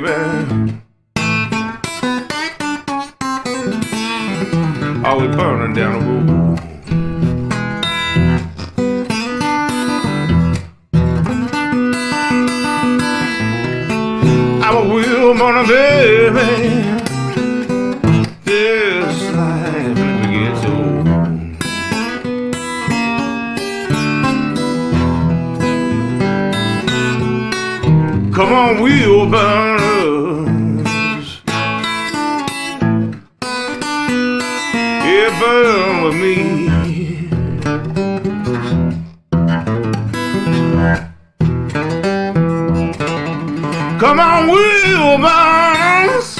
baby. Are we burning down the road? I'm a wheel burner, baby. This life never gets old. Come on, wheel burners, yeah, burn with me. Come on, wheel burners,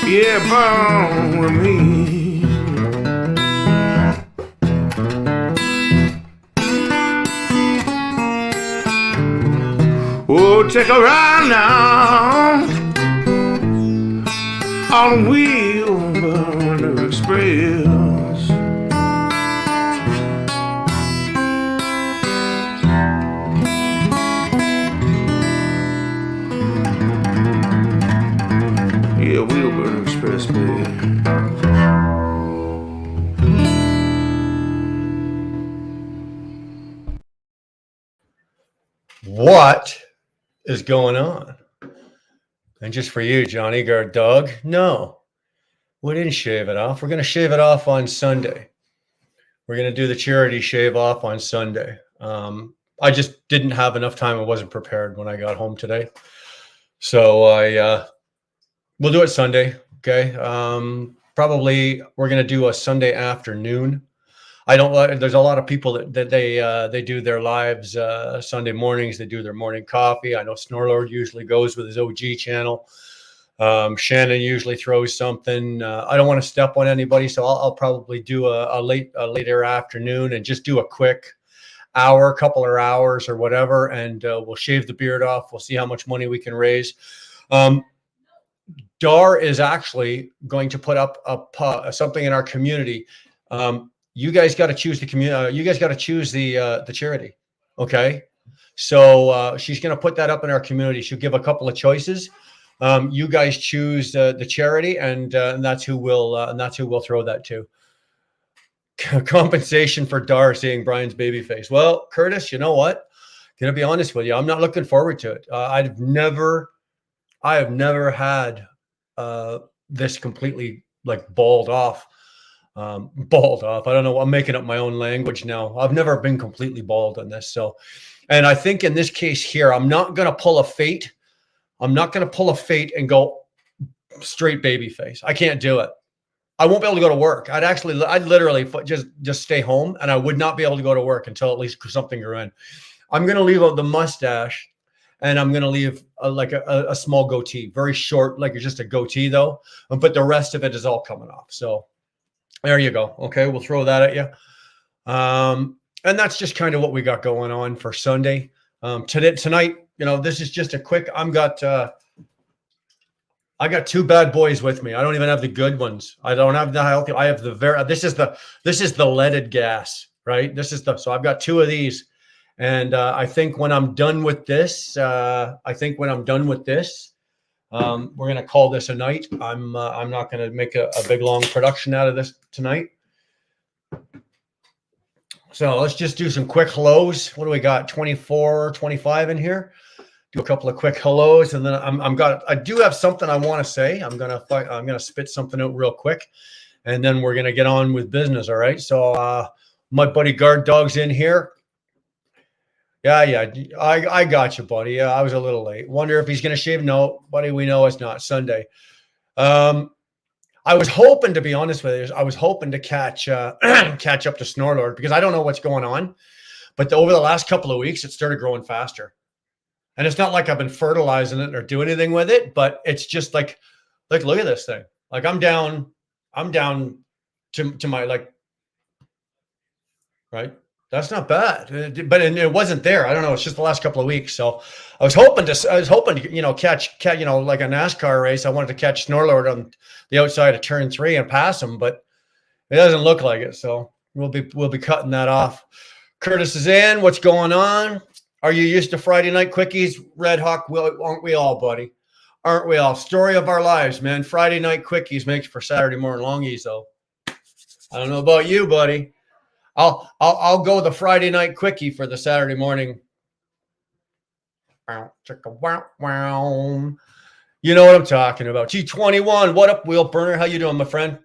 yeah, burn with me. Oh, take a ride now on the Wheelburner Express. Yeah, Wheelburner Express, baby. What is going on? And just for you, Johnny Guard Dog, no, we didn't shave it off. We're going to shave it off on Sunday. We're going to do the charity shave off on Sunday. I just didn't have enough time. I wasn't prepared when I got home today. So we'll do it Sunday. Okay. Probably we're going to do a Sunday afternoon. There's a lot of people that they do their lives Sunday mornings. They do their morning coffee. I know Snorlord usually goes with his OG channel. Shannon usually throws something. I don't want to step on anybody, so I'll probably do a later afternoon and just do a quick hour, couple of hours or whatever, and we'll shave the beard off. We'll see how much money we can raise. Dar is actually going to put up something in our community. You guys got to choose the community. You guys got to choose the charity. Okay. So she's going to put that up in our community. She'll give a couple of choices. You guys choose the charity, and that's who we'll throw that to. Compensation for Dar seeing Brian's baby face. Well, Curtis, you know what? Gonna be honest with you, I'm not looking forward to it. I have never had this completely like balled off. I don't know. I'm making up my own language now. I've never been completely bald on this. So, and I think in this case here, I'm not going to pull a fate. I'm not going to pull a fate and go straight baby face. I can't do it. I won't be able to go to work. I'd literally just stay home, and I would not be able to go to work until at least something grew in. I'm going to leave out the mustache, and I'm going to leave a small goatee, very short, like just a goatee though. But the rest of it is all coming off. So there you go. Okay, we'll throw that at you. And that's just kind of what we got going on for Sunday. Tonight, this is just a quick. I got two bad boys with me. I don't even have the good ones. I don't have the healthy. I have the this is the leaded gas, right? So I've got two of these. And I think when I'm done with this, we're going to call this a night. I'm not going to make a big, long production out of this tonight. So let's just do some quick hellos. What do we got? 24, 25 in here. Do a couple of quick hellos, and then I do have something I want to say. I'm gonna spit something out real quick, and then we're gonna get on with business. All right. So my buddy Guard Dog's in here. Yeah, I got you, buddy. Yeah, I was a little late. Wonder if he's gonna shave. No, buddy, we know it's not Sunday. I was hoping, to be honest with you, I was hoping to catch up to Snorlord, because I don't know what's going on, but over the last couple of weeks, it started growing faster. And it's not like I've been fertilizing it or do anything with it, but it's just like look at this thing. Like I'm down to my right. That's not bad, but it wasn't there. I don't know. It's just the last couple of weeks. So I was hoping to catch like a NASCAR race. I wanted to catch Snorlord on the outside of turn 3 and pass him, but it doesn't look like it. So we'll be cutting that off. Curtis is in. What's going on? Are you used to Friday night quickies? Red Hawk, aren't we all, buddy? Aren't we all? Story of our lives, man. Friday night quickies makes for Saturday morning longies, though. I don't know about you, buddy. I'll go the Friday night quickie for the Saturday morning. You know what I'm talking about. G21, what up, Wheel Burner? How you doing, my friend?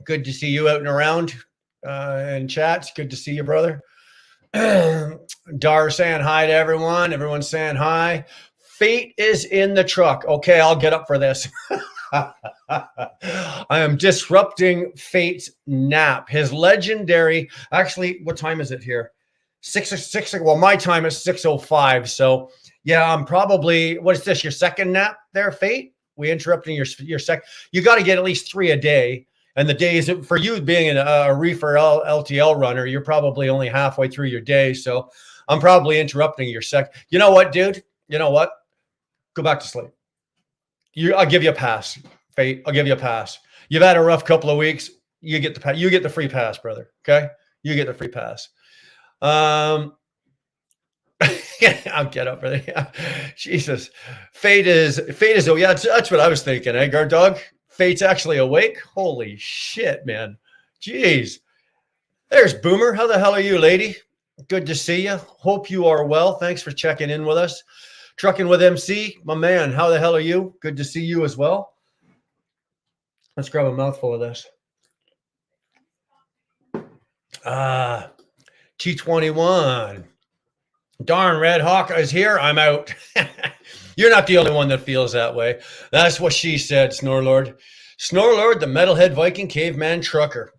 Good to see you out and around in chats. Good to see you, brother. Dar saying hi to everyone. Everyone's saying hi. Fate is in the truck. Okay, I'll get up for this. I am disrupting Fate's nap. His legendary, actually, what time is it here? 6. Well, my time is 6:05. So yeah, I'm probably, what is this, your second nap there, Fate? We interrupting your second. You got to get at least 3 a day. And the days for you being a reefer LTL runner, you're probably only halfway through your day. So I'm probably interrupting your second. You know what, dude? You know what? Go back to sleep. I'll give you a pass, Fate. I'll give you a pass. You've had a rough couple of weeks. You get the free pass, brother. Okay, you get the free pass. I'll get up for that. Jesus, Fate is. Oh yeah, that's what I was thinking. Eh, guard dog. Fate's actually awake. Holy shit, man. Jeez. There's Boomer. How the hell are you, lady? Good to see you. Hope you are well. Thanks for checking in with us. Trucking with MC, my man. How the hell are you? Good to see you as well. Let's grab a mouthful of this. T21. Darn, Red Hawk is here. I'm out. You're not the only one that feels that way. That's what she said, Snorlord. Snorlord, the Metalhead Viking Caveman Trucker.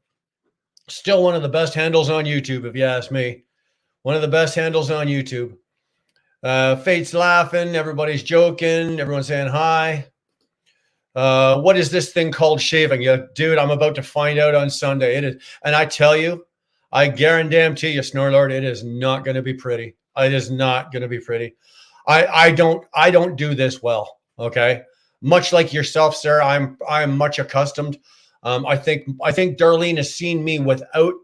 Still one of the best handles on YouTube, if you ask me. One of the best handles on YouTube. Fate's laughing. Everybody's joking. Everyone's saying hi. What is this thing called shaving? Yeah, dude, I'm about to find out on Sunday. It is, and I tell you, I guarantee you, Snorlord, it is not going to be pretty. It is not going to be pretty. I don't do this well. Okay, much like yourself, sir. I'm much accustomed. I think Darlene has seen me without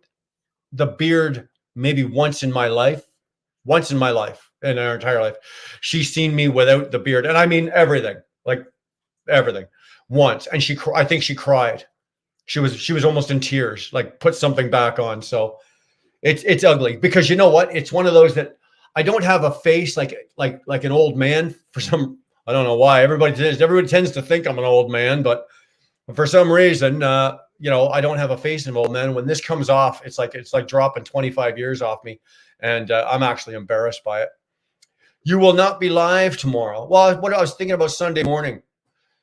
the beard maybe once in my life. In our entire life, she's seen me without the beard, and I mean everything, like everything, once. And I think she cried. She was almost in tears, like put something back on. So it's ugly because you know what? It's one of those that I don't have a face like an old man for some. I don't know why everybody tends to think I'm an old man, but for some reason, I don't have a face of an old man. When this comes off, it's like dropping 25 years off me, and I'm actually embarrassed by it. You will not be live tomorrow. Well, what I was thinking about Sunday morning,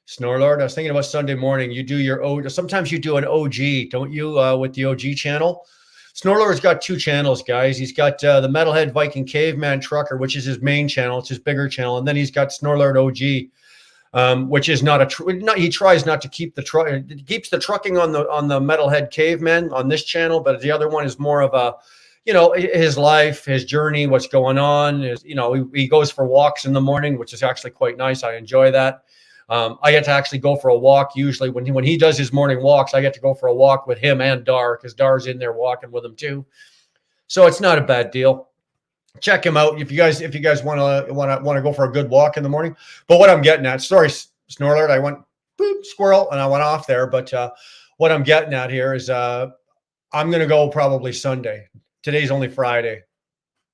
Snorlord. I was thinking about Sunday morning. You do your sometimes you do an OG, don't you? With the OG channel. Snorlord's got 2 channels, guys. He's got the Metalhead Viking Caveman Trucker, which is his main channel. It's his bigger channel, and then he's got Snorlord OG, which is he tries not to keep the truck. Keeps the trucking on the Metalhead Caveman on this channel, but the other one is more of a, his life, his journey, what's going on. He goes for walks in the morning, which is actually quite nice. I enjoy that. I get to actually go for a walk. Usually when he does his morning walks, I get to go for a walk with him and Dar, because Dar's in there walking with him too. So it's not a bad deal. Check him out if you guys want to go for a good walk in the morning. But what I'm getting at, sorry, Snorlord, I went boop, squirrel, and I went off there. But what I'm getting at here is I'm going to go probably Sunday. Today's only Friday,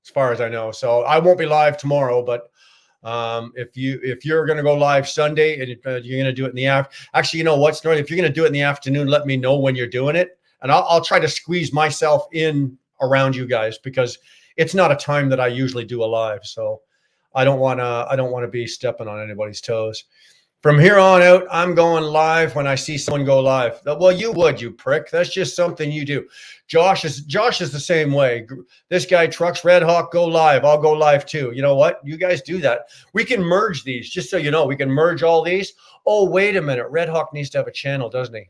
as far as I know. So I won't be live tomorrow, but if you're going to go live Sunday and you're going to do it in the afternoon, actually, you know what, Snorlord, if you're going to do it in the afternoon, let me know when you're doing it, and I'll try to squeeze myself in around you guys, because it's not a time that I usually do a live. So I don't want to be stepping on anybody's toes. From here on out, I'm going live when I see someone go live. Well, you would, you prick. That's just something you do. Josh is the same way. This guy Trucks Red Hawk go live. I'll go live too. You know what? You guys do that. We can merge these, just so you know. We can merge all these. Oh, wait a minute. Red Hawk needs to have a channel, doesn't he?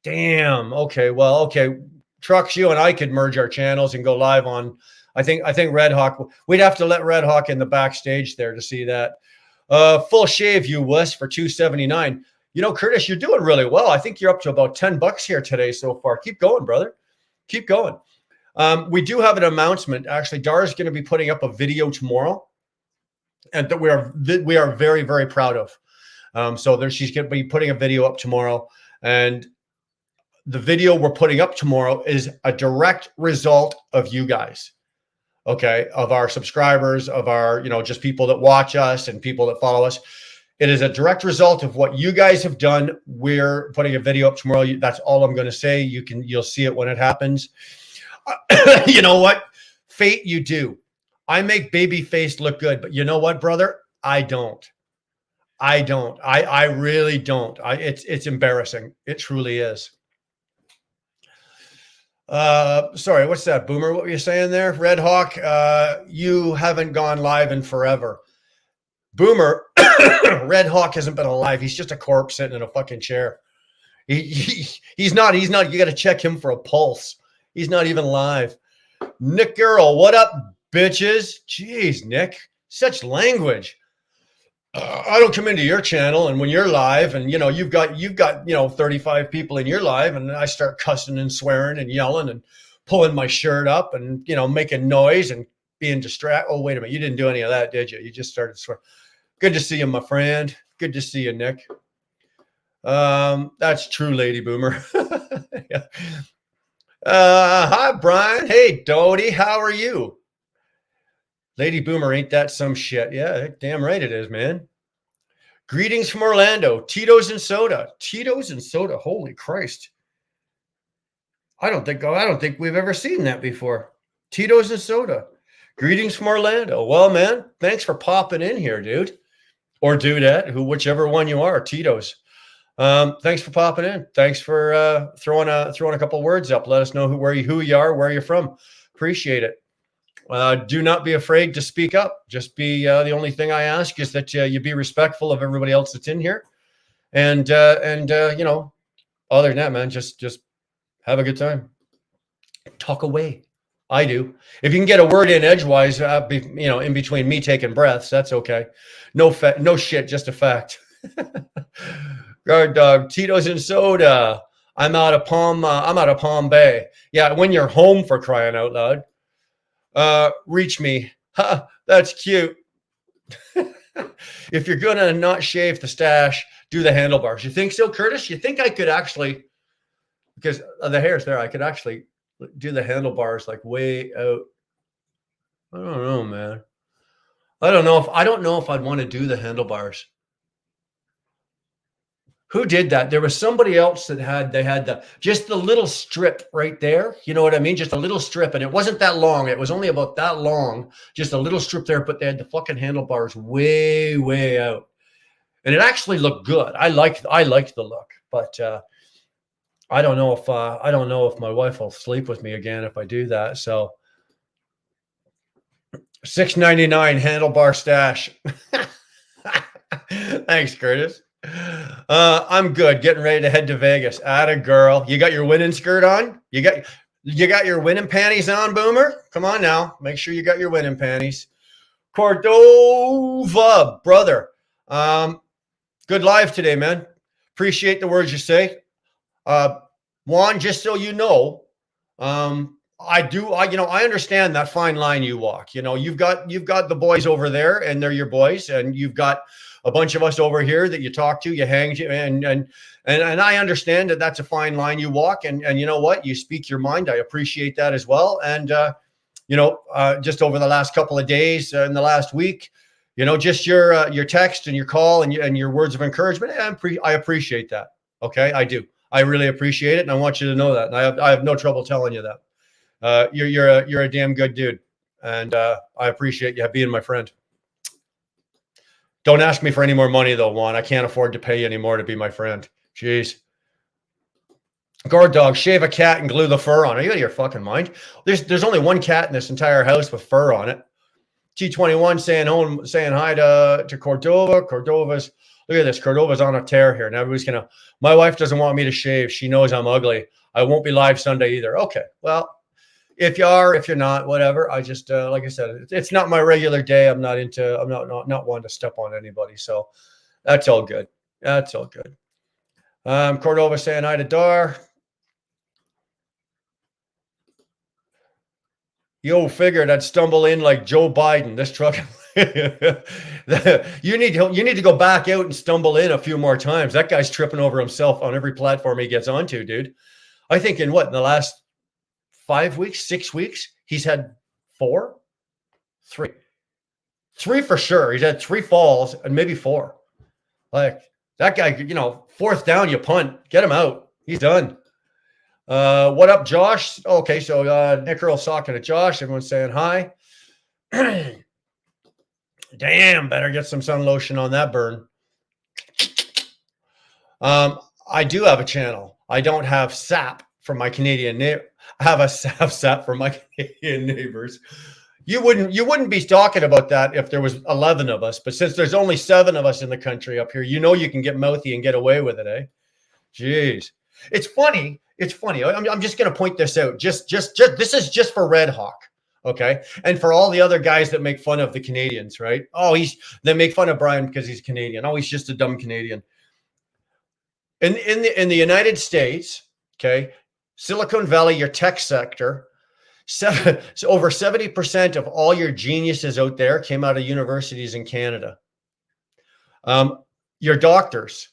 Damn. Okay. Well, okay. Trucks, you and I could merge our channels and go live on. I think Red Hawk. We'd have to let Red Hawk in the backstage there to see that. Full shave, you wuss, for $2.79. Curtis, you're doing really well. I think you're up to about $10 here today so far. Keep going, brother. Keep going. We do have an announcement. Actually, Dara is going to be putting up a video tomorrow, and that we are very, very proud of. So she's going to be putting a video up tomorrow, and the video we're putting up tomorrow is a direct result of you guys. Okay, of our subscribers, of our, just people that watch us and people that follow us. It is a direct result of what you guys have done. We're putting a video up tomorrow. That's all I'm going to say. You'll see it when it happens. You know what? Fate, you do. I make Babyface look good, but you know what, brother? I don't. I really don't. It's embarrassing. It truly is. Sorry, what's that, Boomer? What were you saying there? Red Hawk, you haven't gone live in forever. Boomer, Red Hawk hasn't been alive. He's just a corpse sitting in a fucking chair. He's not, you got to check him for a pulse. He's not even live. Nick Girl, what up, bitches? Jeez, Nick, such language. I don't come into your channel, and when you're live, and you've got 35 people in your live, and I start cussing and swearing and yelling and pulling my shirt up and making noise and being distracted. Oh, wait a minute, you didn't do any of that, did you? You just started swearing. Good to see you, my friend. Good to see you, Nick. That's true, Lady Boomer. Yeah. Hi, Brian. Hey, Dodie, how are you? Lady Boomer, ain't that some shit? Yeah, damn right it is, man. Greetings from Orlando. Tito's and soda. Tito's and soda. Holy Christ. I don't think we've ever seen that before. Tito's and soda. Greetings from Orlando. Well, man, thanks for popping in here, dude. Or dudette, whichever one you are, Tito's. Thanks for popping in. Thanks for throwing a couple words up. Let us know who you are, where you're from. Appreciate it. Do not be afraid to speak up. Just be the only thing I ask is that you be respectful of everybody else that's in here, and other than that, man, just have a good time. Talk away. I do. If you can get a word in edgewise, in between me taking breaths, that's okay. No shit, just a fact. Guard dog, Tito's and soda. I'm out of Palm Bay. Yeah, when you're home, for crying out loud. Reach me. Ha, that's cute. If you're gonna not shave the stash, do the handlebars. You think so, Curtis? You think I could actually, because the hair's there, I could actually do the handlebars like way out? I don't know, man. I don't know if I'd want to do the handlebars. Who did that? There was somebody else that had just the little strip right there. You know what I mean? Just a little strip, and it wasn't that long. It was only about that long, just a little strip there, but they had the fucking handlebars way, way out. And it actually looked good. I liked the look, but I don't know if my wife will sleep with me again if I do that. So $6.99 handlebar stash. Thanks, Curtis. I'm good. Getting ready to head to Vegas. Atta girl. You got your winning skirt on? You got your winning panties on, Boomer? Come on now. Make sure you got your winning panties. Cordova, brother. Good live today, man. Appreciate the words you say. Juan, just so you know, I understand that fine line you walk. You've got the boys over there, and they're your boys, and you've got a bunch of us over here that you talk to, you hang, and I understand that that's a fine line you walk, and you know what, you speak your mind. I appreciate that as well. And just over the last couple of days, in the last week, just your text and your call and your words of encouragement, I appreciate that. Okay, I do. I really appreciate it, and I want you to know that. And I have no trouble telling you that. You're a damn good dude, and I appreciate you being my friend. Don't ask me for any more money, though, Juan. I can't afford to pay you any more to be my friend. Jeez. Guard dog, shave a cat and glue the fur on. Are you out of your fucking mind? There's only one cat in this entire house with fur on it. T21 saying hi to Cordova. Cordova's, look at this. Cordova's on a tear here. Now my wife doesn't want me to shave. She knows I'm ugly. I won't be live Sunday either. Okay. Well, if you are, if you're not, whatever. I just, like I said, it's not my regular day. I'm not one to step on anybody. So that's all good. That's all good. Cordova saying hi to Dar. Yo, figured I'd stumble in like Joe Biden. This truck. You need to go back out and stumble in a few more times. That guy's tripping over himself on every platform he gets onto, dude. I think in the last 5 weeks, 6 weeks, he's had three for sure. He's had 3 falls and maybe 4. Like that guy, fourth down, you punt, get him out. He's done. What up, Josh? Okay, so Nick Earl's talking to Josh. Everyone's saying hi. Damn, better get some sun lotion on that burn. I do have a channel. I don't have sap from my Canadian neighbor. I have sap from my Canadian neighbors. You wouldn't be talking about that if there was 11 of us, but since there's only 7 of us in the country up here, you can get mouthy and get away with it, eh? Jeez. It's funny. I'm just going to point this out. Just this is just for Red Hawk, okay? And for all the other guys that make fun of the Canadians, right? Oh, they make fun of Brian because he's Canadian. Oh, he's just a dumb Canadian. In the United States, okay, Silicon Valley, your tech sector, so over 70% of all your geniuses out there came out of universities in Canada. Your doctors,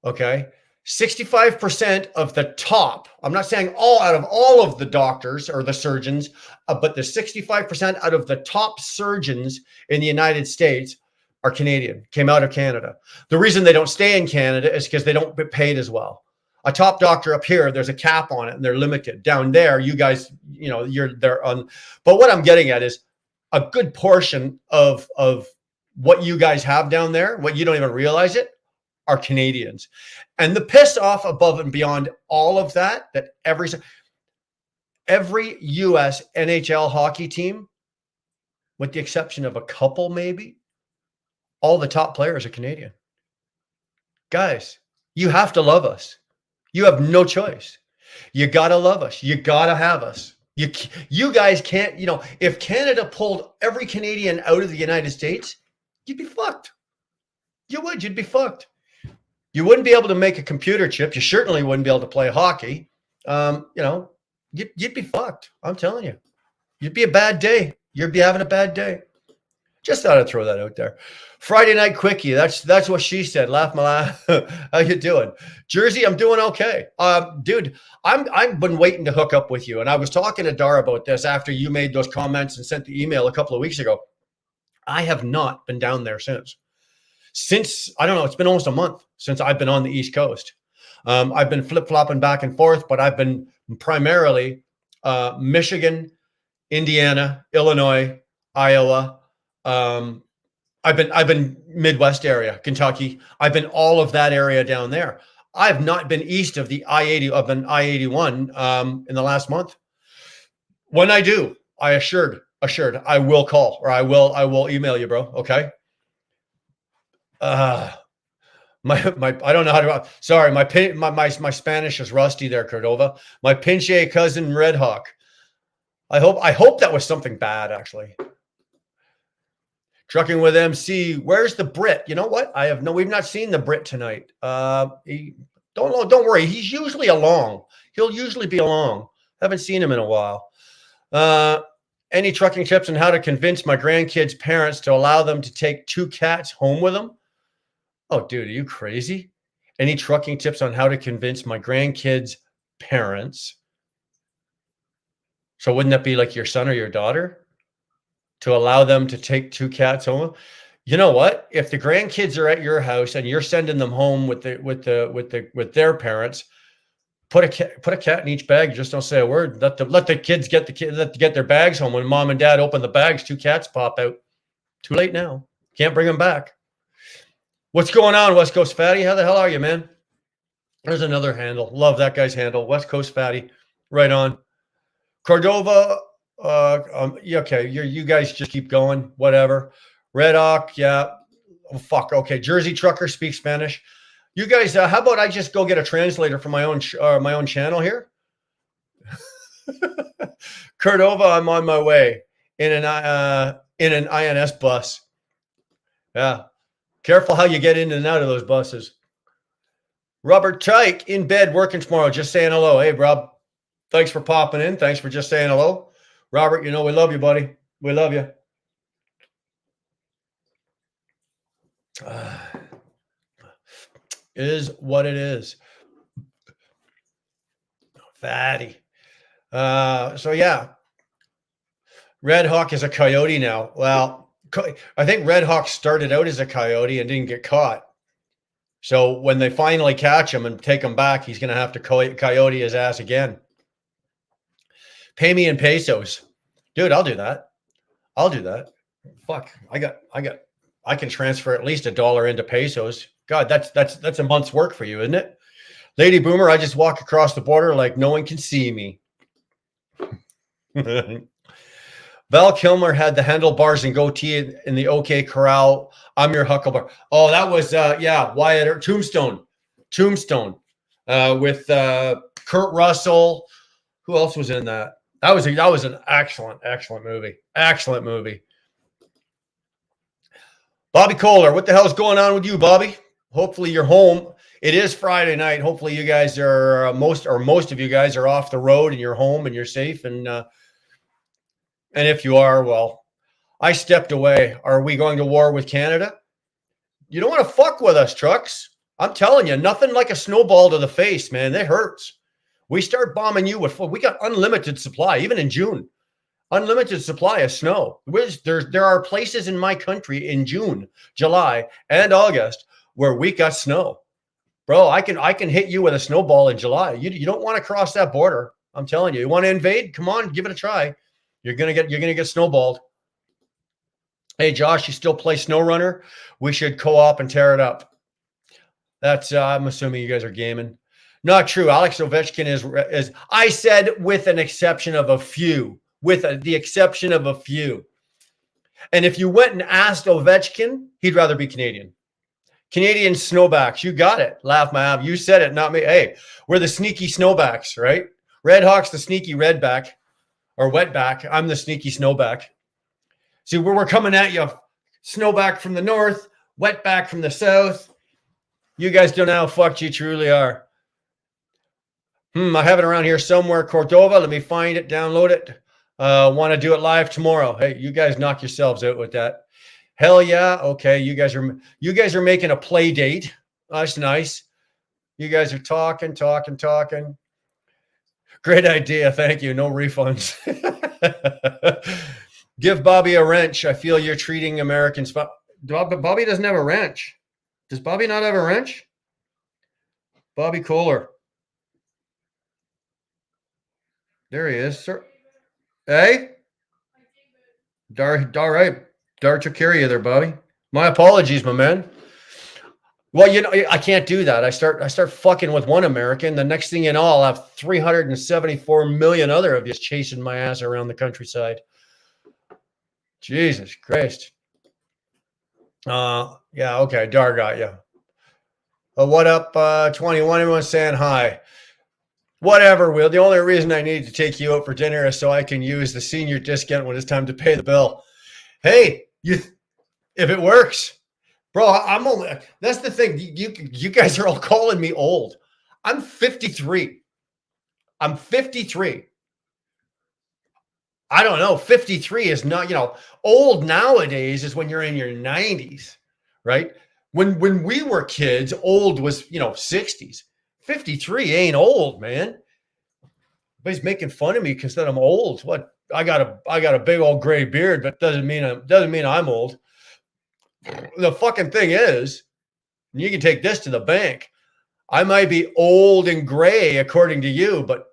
okay, 65% of the top, I'm not saying out of all of the doctors or the surgeons, but the 65% out of the top surgeons in the United States are Canadian, came out of Canada. The reason they don't stay in Canada is because they don't get paid as well. A top doctor up here, there's a cap on it and they're limited. Down there, you guys, they're on. But what I'm getting at is a good portion of what you guys have down there, what you don't even realize it, are Canadians. And the piss off above and beyond all of that every US NHL hockey team, with the exception of a couple maybe, all the top players are Canadian. Guys, you have to love us. You have no choice. You got to love us. You got to have us. You guys can't, if Canada pulled every Canadian out of the United States, you'd be fucked. You'd be fucked. You wouldn't be able to make a computer chip. You certainly wouldn't be able to play hockey. You'd be fucked. I'm telling you. You'd be a bad day. You'd be having a bad day. Just thought I'd throw that out there. Friday night quickie. That's what she said. Laugh my laugh. How you doing? Jersey, I'm doing okay. Dude, I've been waiting to hook up with you. And I was talking to Dar about this after you made those comments and sent the email a couple of weeks ago. I have not been down there since, I don't know, it's been almost a month since I've been on the East Coast. I've been flip-flopping back and forth, but I've been primarily Michigan, Indiana, Illinois, Iowa. I've been Midwest area, Kentucky. I've been all of that area down there. I've not been east of the I-81 in the last month. When I do, I assured I will call or I will email you, bro. Okay. I don't know how to. Sorry, my Spanish is rusty there, Cordova. My pinche cousin Red Hawk. I hope that was something bad, actually. Trucking with MC. Where's the Brit? You know what? We've not seen the Brit tonight. Don't worry. He's usually along. He'll usually be along. Haven't seen him in a while. Any trucking tips on how to convince my grandkids' parents to allow them to take 2 cats home with them? Oh, dude, are you crazy? Any trucking tips on how to convince my grandkids' parents? So wouldn't that be like your son or your daughter? To allow them to take 2 cats home? You know what? If the grandkids are at your house and you're sending them home with their parents, put a cat in each bag. Just don't say a word. Let the kids get their bags home. When mom and dad open the bags, 2 cats pop out. Too late now. Can't bring them back. What's going on, West Coast Fatty? How the hell are you, man? There's another handle. Love that guy's handle. West Coast Fatty. Right on. Cordova. Okay. You guys just keep going. Whatever. Red Hawk. Yeah. Oh, fuck. Okay. Jersey Trucker speaks Spanish. You guys, how about I just go get a translator for my own channel here? Cordova, I'm on my way in an INS bus. Yeah. Careful how you get in and out of those buses. Robert Tyke in bed working tomorrow. Just saying hello. Hey, Rob. Thanks for popping in. Thanks for just saying hello. Robert, you know, we love you, buddy. We love you. Is what it is. Fatty. So yeah, Red Hawk is a coyote now. Well, I think Red Hawk started out as a coyote and didn't get caught. So when they finally catch him and take him back, he's going to have to coyote his ass again. Pay me in pesos. Dude, I'll do that. I'll do that. Fuck. I can transfer at least $1 into pesos. God, that's a month's work for you, isn't it? Lady Boomer, I just walk across the border like no one can see me. Val Kilmer had the handlebars and goatee in the OK Corral. I'm your Huckleberry. Oh, that was Wyatt Tombstone with Kurt Russell. Who else was in that? That was an excellent movie. Excellent movie. Bobby Kohler, what the hell's going on with you, Bobby? Hopefully you're home. It is Friday night. Hopefully you guys are most of you guys are off the road and you're home and you're safe. And if you are, well, I stepped away. Are we going to war with Canada? You don't want to fuck with us, trucks. I'm telling you, nothing like a snowball to the face, man. That hurts. We start bombing you we got unlimited supply, even in June. Unlimited supply of snow. There are places in my country in June, July, and August where we got snow. Bro, I can hit you with a snowball in July. You don't want to cross that border. I'm telling you. You want to invade? Come on, give it a try. You're gonna get snowballed. Hey Josh, you still play SnowRunner? We should co-op and tear it up. That's I'm assuming you guys are gaming. Not true. Alex Ovechkin is I said with an exception of a few. The exception of a few. And if you went and asked Ovechkin, he'd rather be Canadian. Canadian snowbacks. You got it. Laugh my ass. You said it, not me. Hey, we're the sneaky snowbacks, right? Red Hawk's the sneaky redback or wetback. I'm the sneaky snowback. See, we're coming at you. Snowback from the north, wetback from the south. You guys don't know how fucked you truly are. I have it around here somewhere. Cordova. Let me find it, download it. Want to do it live tomorrow. Hey, you guys knock yourselves out with that. Hell yeah. Okay. You guys are making a play date. That's nice. You guys are talking. Great idea. Thank you. No refunds. Give Bobby a wrench. I feel you're treating Americans. Bobby doesn't have a wrench. Does Bobby not have a wrench? Bobby Kohler. There he is, sir. Hey? All right. Dar took care of you there, Bobby. My apologies, my man. Well, you know, I can't do that. I start fucking with one American. The next thing you know, I'll have 374 million other of you chasing my ass around the countryside. Jesus Christ. Yeah, okay. Dar got you. What up, 21? Everyone's saying hi. Whatever, Will. The only reason I need to take you out for dinner is so I can use the senior discount when it's time to pay the bill. Hey, if it works, bro, that's the thing. You guys are all calling me old. I'm 53. I'm 53. I don't know. 53 is not, old nowadays is when you're in your 90s, right? When we were kids, old was, 60s. 53 ain't old, man. Everybody's making fun of me because that I'm old. What? I got a big old gray beard, but doesn't mean I'm old. The fucking thing is, and you can take this to the bank. I might be old and gray according to you, but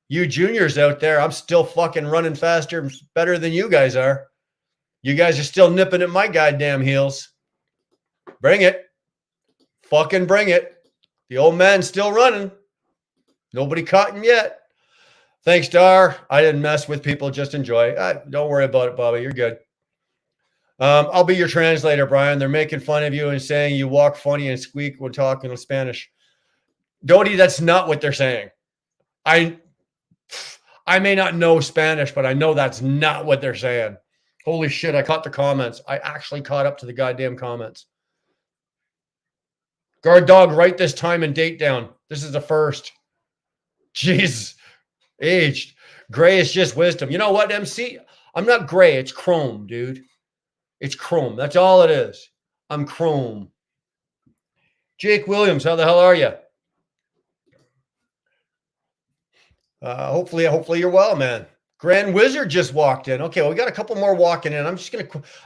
you juniors out there, I'm still fucking running faster and better than you guys are. You guys are still nipping at my goddamn heels. Bring it. Fucking bring it. The old man's still running. Nobody caught him yet. Thanks, Dar. I didn't mess with people. Just enjoy. Don't worry about it, Bobby. You're good. I'll be your translator, Brian. They're making fun of you and saying you walk funny and squeak when talking in Spanish. Dodie, that's not what they're saying. I may not know Spanish, but I know that's not what they're saying. Holy shit, I caught the comments. I actually caught up to the goddamn comments. Guard dog, write this time and date down. This is the first. Jeez. Aged. Gray is just wisdom. You know what, MC? I'm not gray. It's chrome, dude. It's chrome. That's all it is. I'm chrome. Jake Williams, how the hell are you? Hopefully you're well, man. Grand Wizard just walked in. Okay, well, we got a couple more walking in. I'm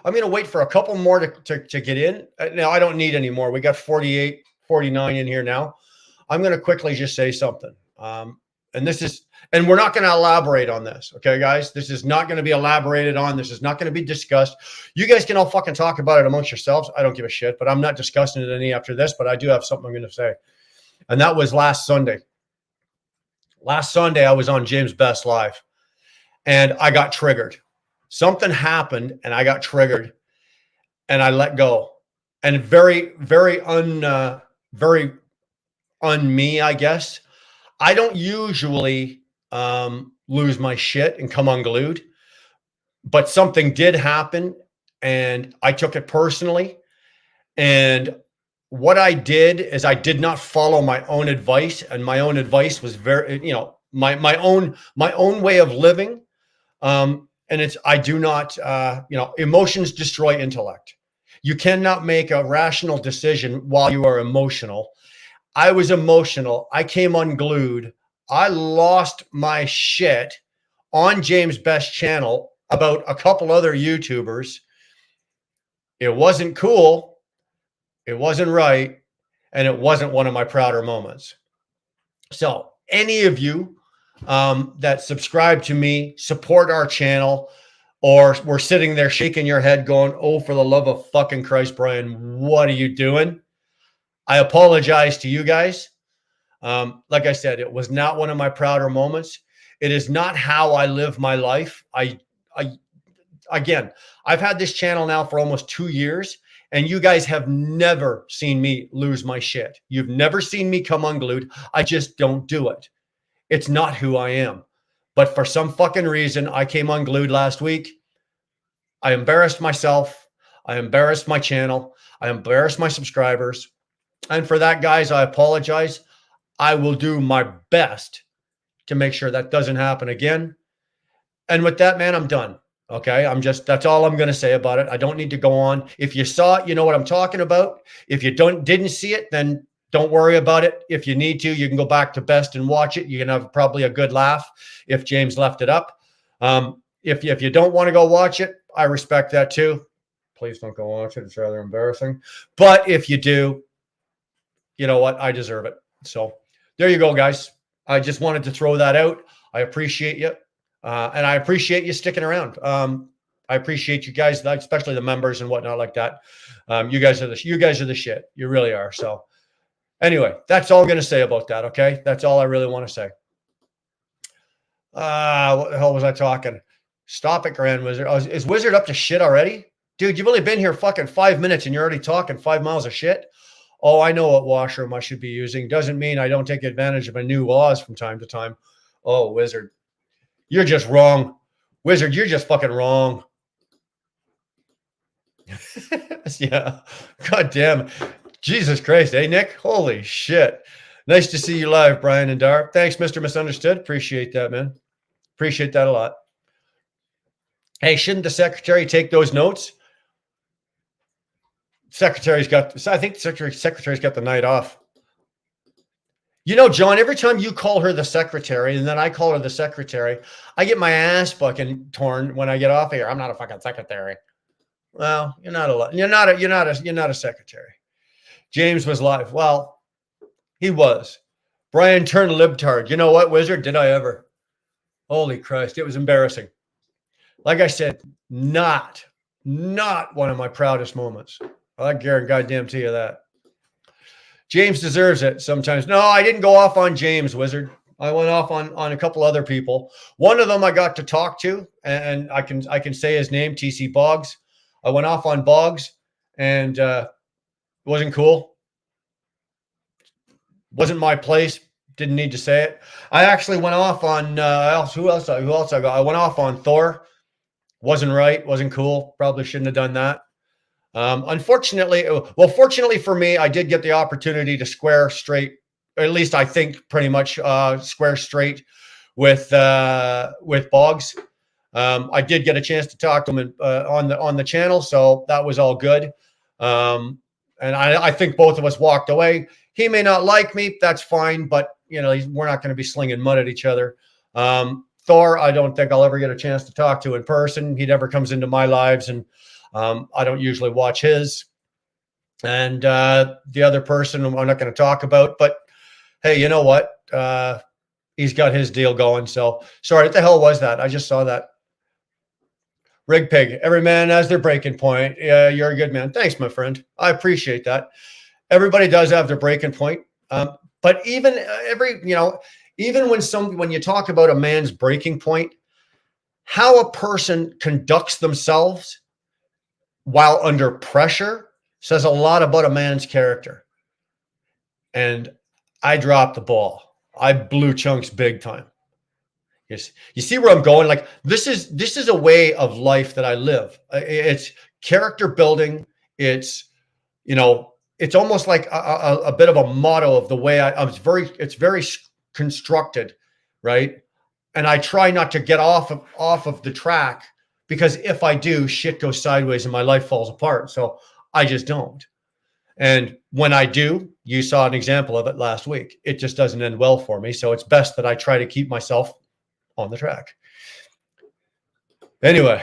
gonna wait for a couple more to get in. Now I don't need any more. We got 48, 49 in here now. I'm gonna quickly just say something. And we're not going to elaborate on this. Okay, guys, this is not going to be elaborated on. This is not going to be discussed. You guys can all fucking talk about it amongst yourselves. I don't give a shit, but I'm not discussing it any after this, but I do have something I'm going to say. And that was last Sunday. Last Sunday, I was on James Best Live and I got triggered. Something happened and I got triggered and I let go. And very on me, I guess. I don't usually lose my shit and come unglued, but something did happen and I took it personally. And what I did is I did not follow my own advice, and my own advice was very, my own way of living. And I do not, emotions destroy intellect. You cannot make a rational decision while you are emotional. I was emotional. I came unglued. I lost my shit on James Best channel about a couple other YouTubers. It wasn't cool. It wasn't right. And it wasn't one of my prouder moments. So any of you that subscribe to me, support our channel, or we're sitting there shaking your head going, oh, for the love of fucking Christ, Brian, what are you doing? I apologize to you guys. Like I said, it was not one of my prouder moments. It is not how I live my life. Again, I've had this channel now for almost 2 years, and you guys have never seen me lose my shit. You've never seen me come unglued. I just don't do it. It's not who I am. But for some fucking reason, I came unglued last week. I embarrassed myself. I embarrassed my channel. I embarrassed my subscribers. And for that, guys, I apologize. I will do my best to make sure that doesn't happen again. And with that, man, I'm done. Okay. That's all I'm going to say about it. I don't need to go on. If you saw it, you know what I'm talking about. If you didn't see it, then don't worry about it. If you need to, you can go back to Best and watch it. You can have probably a good laugh if James left it up. If you don't want to go watch it, I respect that too. Please don't go watch it. It's rather embarrassing. But if you do, you know what? I deserve it. So there you go, guys. I just wanted to throw that out. I appreciate you. And I appreciate you sticking around. I appreciate you guys, especially the members and whatnot like that. You guys are the shit. You really are. So anyway, that's all I'm going to say about that. Okay. That's all I really want to say. What the hell was I talking? Stop it, Grand Wizard. Oh, is Wizard up to shit already? Dude, you've only been here fucking 5 minutes and you're already talking 5 miles of shit. Oh, I know what washroom I should be using. Doesn't mean I don't take advantage of my new laws from time to time. Oh, Wizard. You're just wrong. Wizard, you're just fucking wrong. Yeah. God damn. Jesus Christ. Hey, Nick? Holy shit. Nice to see you live, Brian and Dar. Thanks, Mr. Misunderstood. Appreciate that, man. Appreciate that a lot. Hey, shouldn't the secretary take those notes? I think the secretary's got the night off. You know, John, every time you call her the secretary and then I call her the secretary, I get my ass fucking torn when I get off here. I'm not a fucking secretary. Well, you're not a secretary. James was live. Well, he was. Brian turned libtard. You know what, Wizard? Did I ever? Holy Christ. It was embarrassing. Like I said, not one of my proudest moments. I guarantee goddamn to you that. James deserves it sometimes. No, I didn't go off on James, Wizard. I went off on a couple other people. One of them I got to talk to, and I can say his name, TC Boggs. I went off on Boggs, and it wasn't cool. Wasn't my place. Didn't need to say it. I actually went off on who else I got? I went off on Thor. Wasn't right. Wasn't cool. Probably shouldn't have done that. Fortunately for me, I did get the opportunity to square straight, or at least I think pretty much square straight with Boggs. I did get a chance to talk to him on the channel, so that was all good. And I think both of us walked away. He may not like me, that's fine, but we're not going to be slinging mud at each other. Thor, I don't think I'll ever get a chance to talk to in person. He never comes into my lives, and I don't usually watch his. And the other person I'm not going to talk about, but hey, you know what? He's got his deal going. So sorry, what the hell was that? I just saw that. Rig Pig, every man has their breaking point. Yeah, you're a good man. Thanks, my friend. I appreciate that. Everybody does have their breaking point. But even even when you talk about a man's breaking point, how a person conducts themselves while under pressure says a lot about a man's character. And I dropped the ball. I blew chunks big time. You see where I'm going? Like this is a way of life that I live. It's character building. It's it's almost like a bit of a motto of the way it's very constructed, right? And I try not to get off of the track, because if I do, shit goes sideways and my life falls apart. So I just don't. And when I do, you saw an example of it last week. It just doesn't end well for me. So it's best that I try to keep myself on the track. Anyway,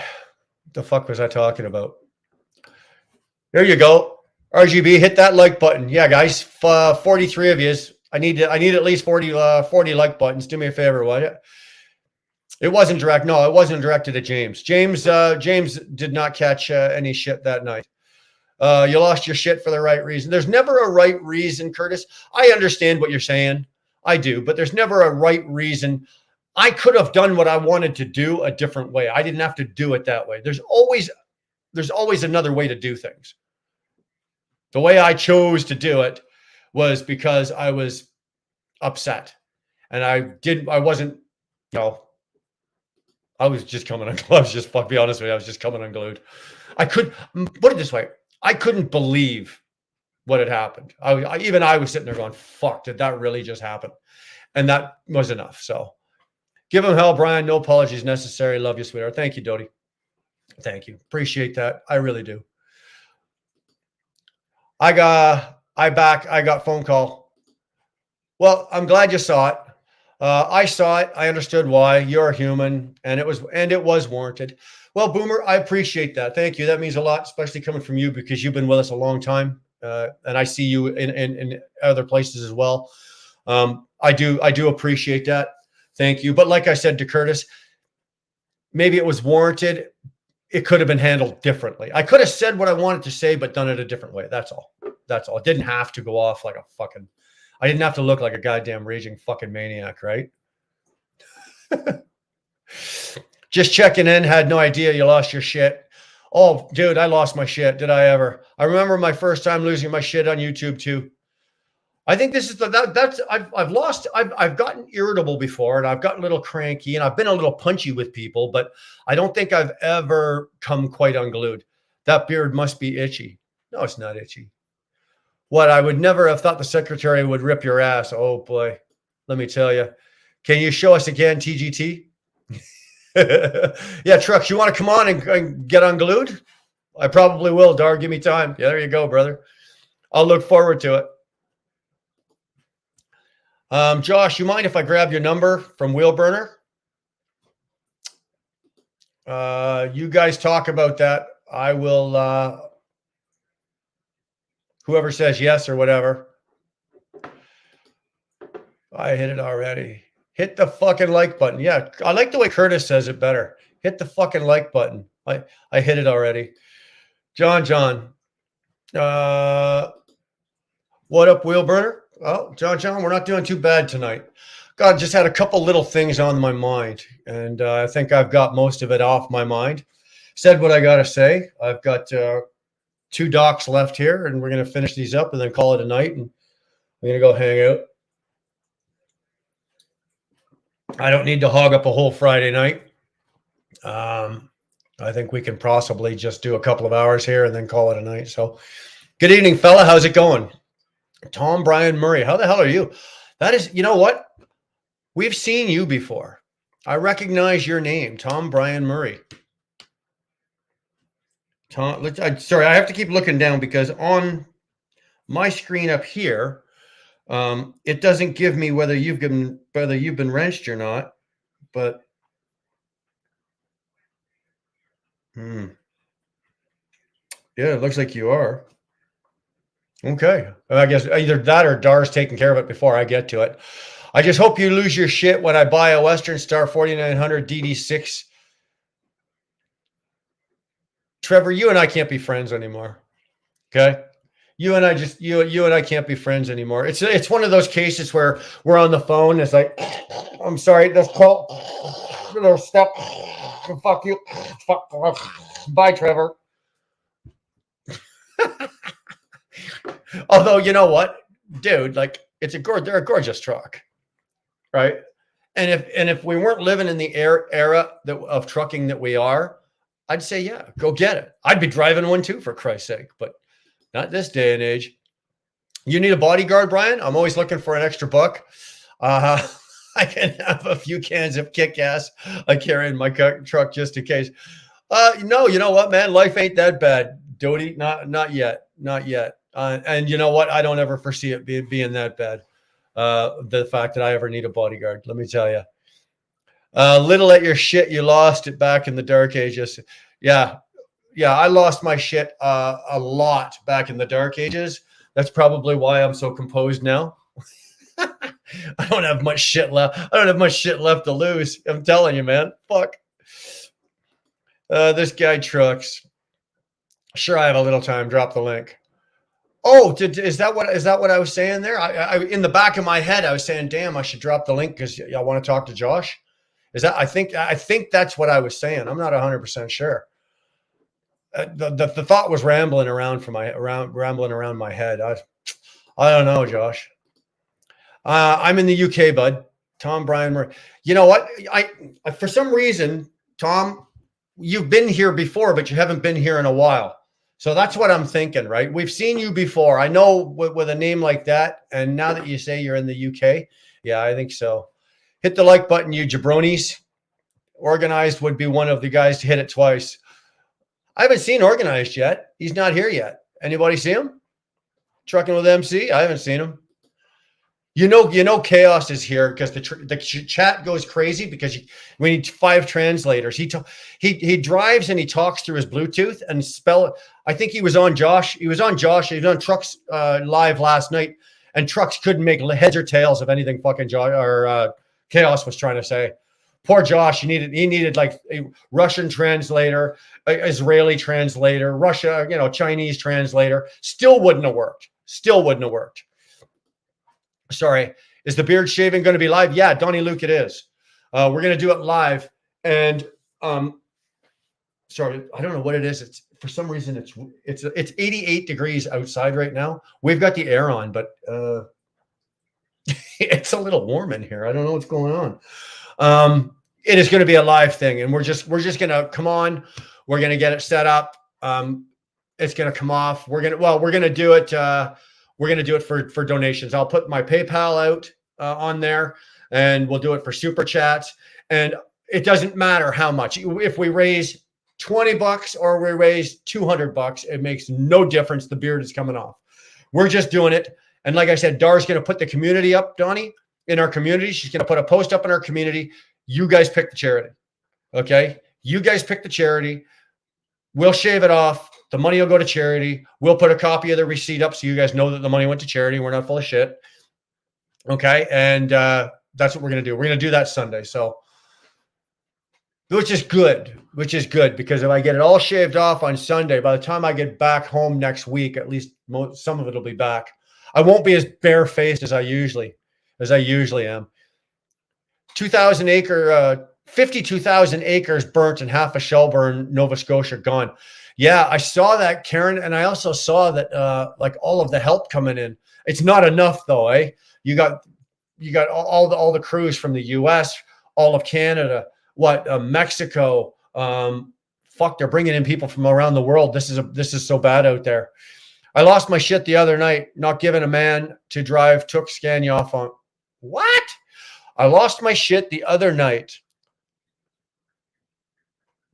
the fuck was I talking about? There you go. RGB, hit that like button. Yeah, guys, 43 of you. I need at least 40 like buttons. Do me a favor, will you? It wasn't direct. No, it wasn't directed at James. James did not catch any shit that night. You lost your shit for the right reason. There's never a right reason, Curtis. I understand what you're saying. I do, but there's never a right reason. I could have done what I wanted to do a different way. I didn't have to do it that way. There's always another way to do things. The way I chose to do it was because I was upset, and I wasn't, I was just coming unglued. I was just, fuck, be honest with you, I was just coming unglued. Put it this way. I couldn't believe what had happened. I was sitting there going, fuck, did that really just happen? And that was enough. So give him hell, Brian. No apologies necessary. Love you, sweetheart. Thank you, Dodie. Thank you. Appreciate that. I really do. I got phone call. Well, I'm glad you saw it. I saw it. I understood why. You're human, and it was warranted. Well, Boomer, I appreciate that. Thank you. That means a lot, especially coming from you, because you've been with us a long time, and I see you in other places as well. I do appreciate that. Thank you. But like I said to Curtis, maybe it was warranted. It could have been handled differently. I could have said what I wanted to say, but done it a different way. That's all. That's all. It didn't have to go off like I didn't have to look like a goddamn raging fucking maniac, right? Just checking in. Had no idea you lost your shit. Oh, dude, I lost my shit. Did I ever? I remember my first time losing my shit on YouTube too. I think this is I've gotten irritable before, and I've gotten a little cranky, and I've been a little punchy with people, but I don't think I've ever come quite unglued. That beard must be itchy. No, it's not itchy. What? I would never have thought the secretary would rip your ass. Oh boy. Let me tell you. Can you show us again, TGT? Yeah, Trucks, you want to come on and get unglued? I probably will, Dar. Give me time. Yeah, there you go, brother. I'll look forward to it. Josh, you mind if I grab your number from Wheelburner? You guys talk about that. I will, whoever says yes or whatever. I hit it already. Hit the fucking like button. Yeah, I like the way Curtis says it better. Hit the fucking like button. I hit it already. John. What up, Wheelburner? Oh, John, we're not doing too bad tonight. God, just had a couple little things on my mind, and I think I've got most of it off my mind. Said what I got to say. I've got 2 docs left here, and we're going to finish these up and then call it a night, and we're going to go hang out. I don't need to hog up a whole Friday night. I think we can possibly just do a couple of hours here and then call it a night. So good evening, fella. How's it going? Tom Brian Murray. How the hell are you? That is, you know what? We've seen you before. I recognize your name, Tom Brian Murray. Tom, sorry, I have to keep looking down because on my screen up here, it doesn't give me whether you've been wrenched or not. But yeah, it looks like you are. Okay, I guess either that or Dar's taking care of it before I get to it. I just hope you lose your shit when I buy a Western Star 4900 DD6. Trevor, you and I can't be friends anymore. Okay, you and I can't be friends anymore. It's one of those cases where we're on the phone. It's like, I'm sorry, this call, little step, fuck you, fuck, bye, Trevor. Although, you know what, dude, like they're a gorgeous truck, right? And if we weren't living in the era of trucking that we are, I'd say, yeah, go get it. I'd be driving one too, for Christ's sake, but not this day and age. You need a bodyguard, Brian? I'm always looking for an extra buck. I can have a few cans of kick ass I carry in my truck just in case. No, you know what, man? Life ain't that bad, Doty. Not yet. And you know what? I don't ever foresee it being that bad. The fact that I ever need a bodyguard, let me tell you. Little at your shit, you lost it back in the dark ages. Yeah, I lost my shit a lot back in the dark ages. That's probably why I'm so composed now. I don't have much shit left. I don't have much shit left to lose. I'm telling you, man. Fuck. This guy trucks. Sure, I have a little time. Drop the link. Oh, is that what I was saying there? I in the back of my head, I was saying, damn, I should drop the link because I want to talk to Josh. Is that? I think that's what I was saying. I'm not 100% sure. The thought was rambling around my head. I don't know, Josh. I'm in the UK, bud. Tom Brian Murray. You know what? I for some reason, Tom, you've been here before, but you haven't been here in a while. So that's what I'm thinking, right? We've seen you before. I know with a name like that, and now that you say you're in the UK, yeah, I think so. Hit the like button, you jabronis. Organized would be one of the guys to hit it twice. I haven't seen Organized yet. He's not here yet. Anybody see him? Trucking with MC? I haven't seen him. You know, Chaos is here because the chat goes crazy because we need 5 translators. He drives and he talks through his Bluetooth and I think he was on Josh. He was on Trucks live last night, and Trucks couldn't make heads or tails of anything fucking Chaos was trying to say. Poor Josh. He needed like a Russian translator, Israeli translator, Chinese translator. Still wouldn't have worked. Sorry. Is the beard shaving going to be live? Yeah, Donnie Luke, it is. We're going to do it live. And sorry, I don't know what it is. It's for some reason it's 88 degrees outside right now. We've got the air on, but it's a little warm in here. I don't know what's going on. It is going to be a live thing, and we're just going to come on. We're going to get it set up. It's going to come off. We're going to do it. We're going to do it for donations. I'll put my PayPal out on there, and we'll do it for super chats. And it doesn't matter how much. If we raise $20 or we raise $200, it makes no difference. The beard is coming off. We're just doing it. And like I said, Dar's going to put the community up, Donnie, in our community. She's going to put a post up in our community. You guys pick the charity. Okay? You guys pick the charity. We'll shave it off. The money will go to charity. We'll put a copy of the receipt up so you guys know that the money went to charity. We're not full of shit. Okay? And that's what we're going to do. We're going to do that Sunday. So, which is good because if I get it all shaved off on Sunday, by the time I get back home next week, at least some of it will be back. I won't be as barefaced as I usually am. 52,000 acres burnt and half of Shelburne, Nova Scotia gone. Yeah, I saw that, Karen, and I also saw that like all of the help coming in. It's not enough though, eh? You got all the crews from the US, all of Canada, Mexico. They're bringing in people from around the world. This is so bad out there. I lost my shit the other night, not giving a man to drive, took Scania off on. What? I lost my shit the other night,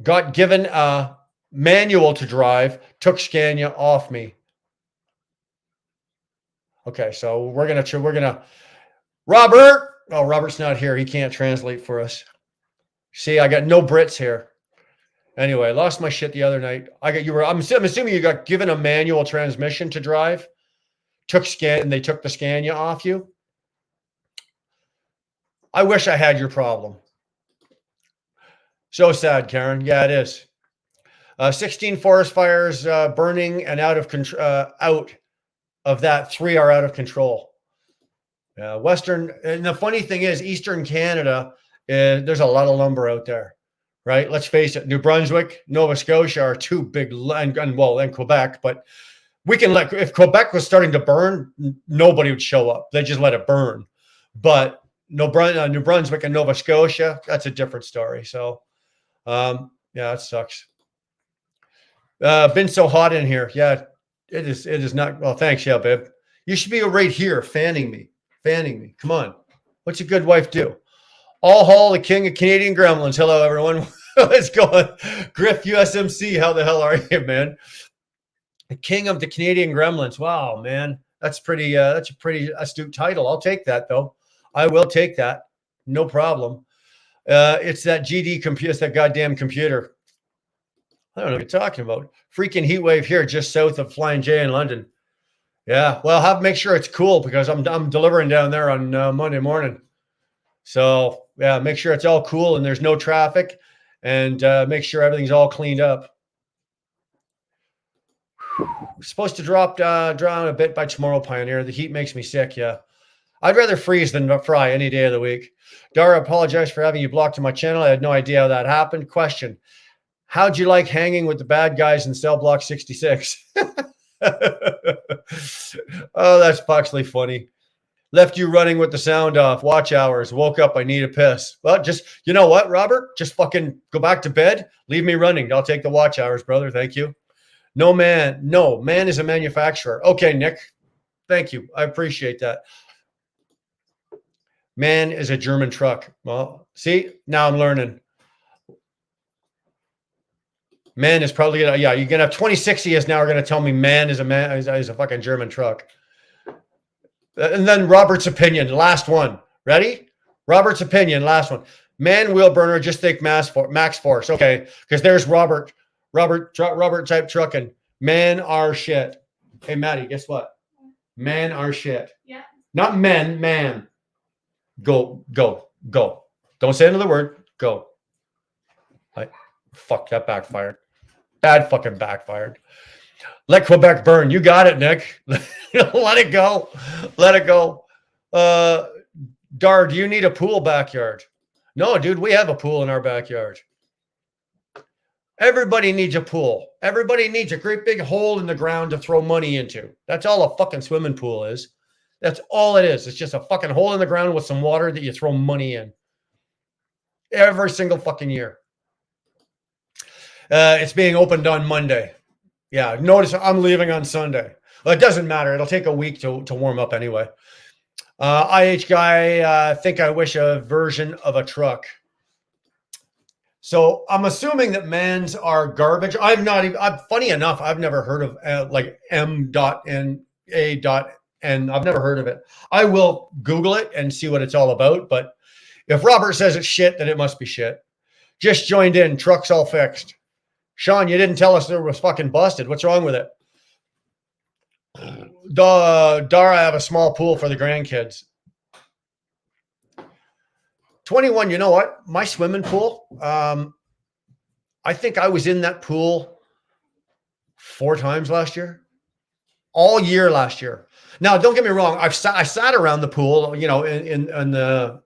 Got given a manual to drive, took Scania off me. Okay, so we're gonna Robert. Oh, Robert's not here. He can't translate for us. See, I got no Brits here. Anyway, I lost my shit the other night. I'm assuming you got given a manual transmission to drive, and they took the Scania off you. I wish I had your problem. So sad, Karen. Yeah, it is. 16 forest fires burning, and out of that, 3 are out of control. Western, and the funny thing is, Eastern Canada, there's a lot of lumber out there, right? Let's face it, New Brunswick, Nova Scotia are two big, and Quebec, but we can if Quebec was starting to burn, nobody would show up. They just let it burn. But New Brunswick and Nova Scotia, that's a different story. So, yeah, it sucks. Been so hot in here. Yeah, it is not. Well, thanks, yeah, babe. You should be right here fanning me. Come on. What's a good wife do? All Hall, the king of Canadian gremlins. Hello, everyone. Let's go on. Griff USMC. How the hell are you, man? The king of the Canadian gremlins. Wow, man. That's a pretty astute title. I'll take that, though. I will take that. No problem. It's that GD computer. It's that goddamn computer. I don't know what you're talking about. Freaking heat wave here just south of Flying J in London. Yeah, well, make sure it's cool because I'm delivering down there on Monday morning. So yeah, make sure it's all cool and there's no traffic, and make sure everything's all cleaned up. Supposed to drop down a bit by tomorrow, Pioneer. The heat makes me sick. Yeah, I'd rather freeze than fry any day of the week. Dara, apologize for having you blocked on my channel. I had no idea how that happened. Question: how'd you like hanging with the bad guys in cell block 66? Oh, that's Puxley funny. Left you running with the sound off. Watch hours. Woke up. I need a piss. Well, just, you know what, Robert? Just fucking go back to bed. Leave me running. I'll take the watch hours, brother. Thank you. No, man is a manufacturer. Okay, Nick. Thank you. I appreciate that. Man is a German truck. Well, see, now I'm learning. Man is probably gonna, yeah, you're gonna have 2060 is now are gonna tell me man is a fucking German truck. And then Robert's opinion, last one. Ready? Robert's opinion, last one. Man wheel burner, just think max force. Okay, because there's Robert type trucking. Man are shit. Hey Maddie, guess what? Man are shit. Yeah. Not men, man. Go. Don't say another word. Go. Fuck, that backfired. Bad fucking backfired. Let Quebec burn. You got it, Nick. Let it go. Let it go. Dar, do you need a pool backyard? No, dude, we have a pool in our backyard. Everybody needs a pool. Everybody needs a great big hole in the ground to throw money into. That's all a fucking swimming pool is. That's all it is. It's just a fucking hole in the ground with some water that you throw money in. Every single fucking year. It's being opened on Monday. Yeah, notice I'm leaving on Sunday. Well, it doesn't matter. It'll take a week to warm up anyway. IH guy, think I wish a version of a truck. So I'm assuming that mans are garbage. Funny enough, I've never heard of like M.N.A.N. I've never heard of it. I will Google it and see what it's all about. But if Robert says it's shit, then it must be shit. Just joined in. Truck's all fixed. Sean, you didn't tell us there was fucking busted. What's wrong with it? Dara, I have a small pool for the grandkids. 21, you know what? My swimming pool, I think I was in that pool 4 times last year. All year last year. Now, don't get me wrong. I sat around the pool, you know, in the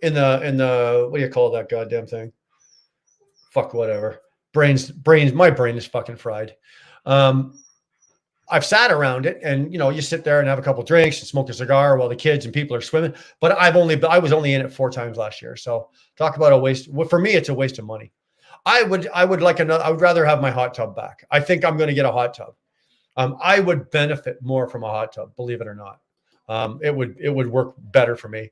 what do you call that goddamn thing? Fuck, whatever. My brain is fucking fried. I've sat around it, and you know, you sit there and have a couple drinks and smoke a cigar while the kids and people are swimming. But I was only in it 4 times last year. So talk about a waste. Well, for me, it's a waste of money. I would rather have my hot tub back. I think I'm going to get a hot tub. I would benefit more from a hot tub, believe it or not. It would work better for me.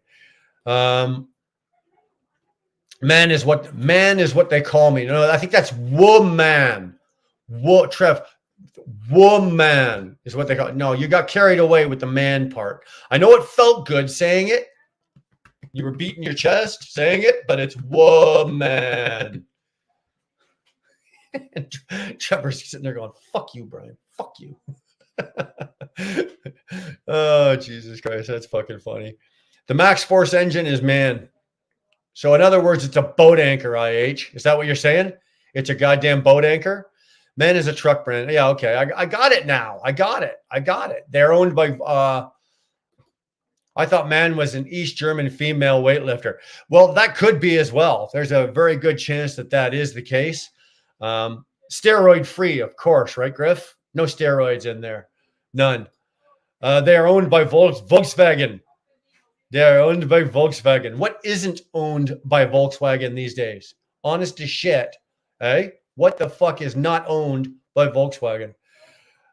Man is what they call me. No, I think that's woman. Trev, woman is what they call it. No, you got carried away with the man part. I know it felt good saying it. You were beating your chest saying it, but it's woman. And Trevor's sitting there going, fuck you, Brian. Fuck you. Oh, Jesus Christ. That's fucking funny. The Max Force engine is man. So in other words, it's a boat anchor, IH. Is that what you're saying? It's a goddamn boat anchor? Man is a truck brand. Yeah, okay. I got it now. I got it. They're owned by I thought Man was an East German female weightlifter. Well, that could be as well. There's a very good chance that is the case. Steroid free, of course, right, Griff? No steroids in there. None. They are owned by Volkswagen. They're owned by Volkswagen. What isn't owned by Volkswagen these days? Honest as shit. Eh? What the fuck is not owned by Volkswagen?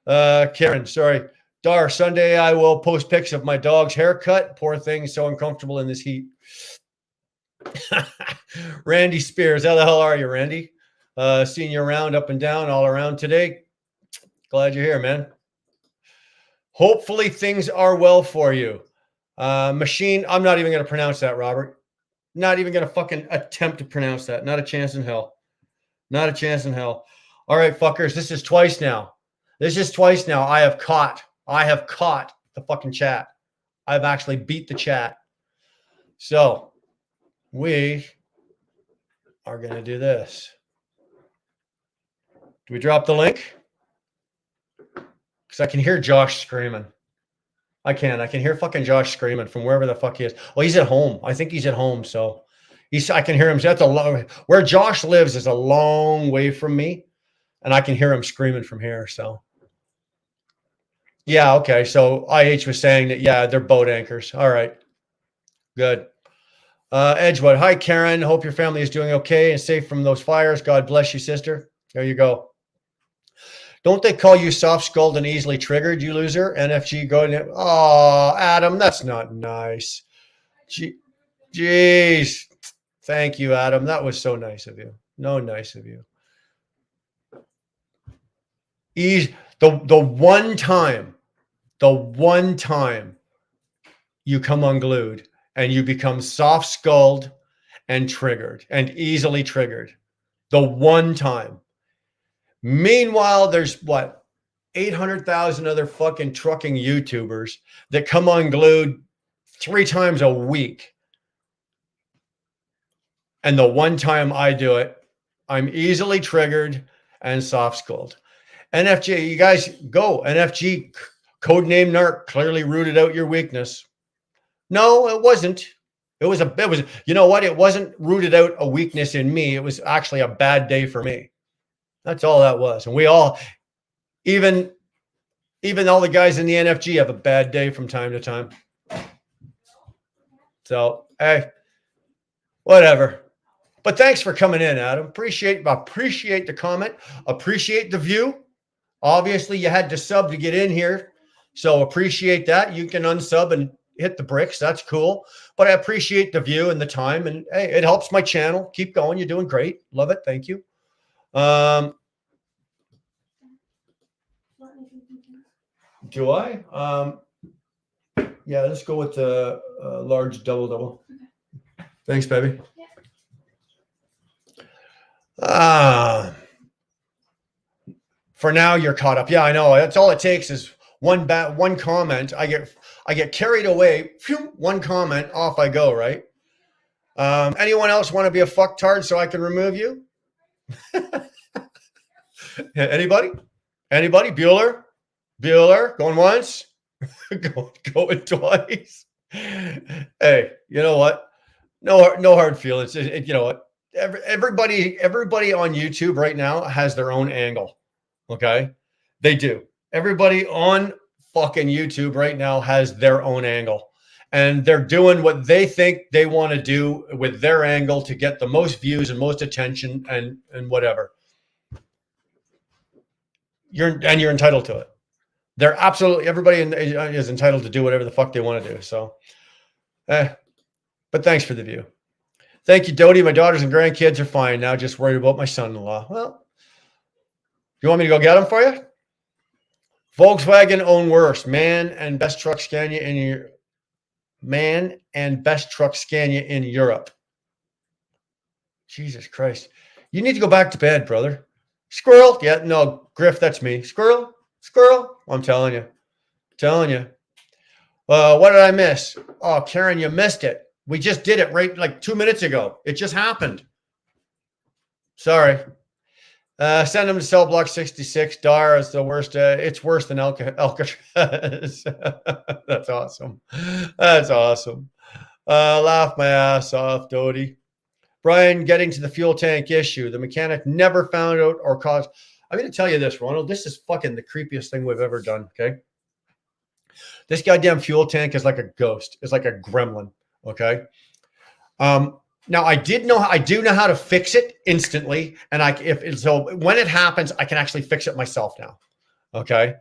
Karen, sorry. Dar, Sunday I will post pics of my dog's haircut. Poor thing, so uncomfortable in this heat. Randy Spears. How the hell are you, Randy? Seeing you around, up and down, all around today. Glad you're here, man. Hopefully things are well for you. Machine, I'm not even going to pronounce that, Robert. Not even going to fucking attempt to pronounce that. Not a chance in hell. Not a chance in hell. All right, fuckers, this is twice now. I have caught the fucking chat. I've actually beat the chat. So we are going to do this. Do we drop the link? Because I can hear Josh screaming. I can hear fucking Josh screaming from wherever the fuck he is. Well, he's at home. I think he's at home. So I can hear him. That's where Josh lives is a long way from me. And I can hear him screaming from here. So yeah. Okay. So IH was saying that, yeah, they're boat anchors. All right. Good. Edgewood. Hi, Karen. Hope your family is doing okay and safe from those fires. God bless you, sister. There you go. Don't they call you soft-skulled and easily triggered, you loser? NFG going in. Oh, Adam, that's not nice. Jeez. Thank you, Adam. That was so nice of you. No, nice of you. The one time you come unglued and you become soft-skulled and triggered and easily triggered. The one time. Meanwhile, there's 800,000 other fucking trucking YouTubers that come unglued 3 times a week. And the one time I do it, I'm easily triggered and soft-skulled. NFG, you guys go. NFG, codename Narc, clearly rooted out your weakness. No, it wasn't. It was, you know what? It wasn't rooted out a weakness in me. It was actually a bad day for me. That's all that was. And we all, even all the guys in the NFG have a bad day from time to time. So, hey, whatever. But thanks for coming in, Adam. Appreciate the comment. Appreciate the view. Obviously, you had to sub to get in here. So appreciate that. You can unsub and hit the bricks. That's cool. But I appreciate the view and the time. And hey, it helps my channel. Keep going. You're doing great. Love it. Thank you. Do I? Yeah, let's go with the large double. Thanks, baby. For now, you're caught up. Yeah, I know. That's all it takes is one comment. I get carried away. Phew, one comment, off I go. Right? Anyone else want to be a fucktard so I can remove you? Anybody? Bueller, going once, going twice. Hey, you know what? No hard feelings. You know what? Everybody on YouTube right now has their own angle. Okay, they do. Everybody on fucking YouTube right now has their own angle, and they're doing what they think they want to do with their angle to get the most views and most attention and whatever. You're entitled to it. They're absolutely, everybody is entitled to do whatever the fuck they want to do. So, but thanks for the view. Thank you, Dodie. My daughters and grandkids are fine now. Just worried about my son-in-law. Well, you want me to go get them for you? Volkswagen own worst. Man and best truck scan you in Europe. Jesus Christ. You need to go back to bed, brother. Squirrel? Yeah, no, Griff, that's me. Squirrel? Squirrel? I'm telling you. What did I miss? Oh, Karen, you missed it. We just did it right like 2 minutes ago. It just happened. Sorry. Send them to cell block 66. Dar is the worst. It's worse than Alcatraz. That's awesome. Laugh my ass off, Dodie. Brian, getting to the fuel tank issue. The mechanic never found out or caused. I'm going to tell you this, Ronald. This is fucking the creepiest thing we've ever done. Okay. This goddamn fuel tank is like a ghost. It's like a gremlin. Okay. Now I do know how to fix it instantly. And so when it happens, I can actually fix it myself now. Okay.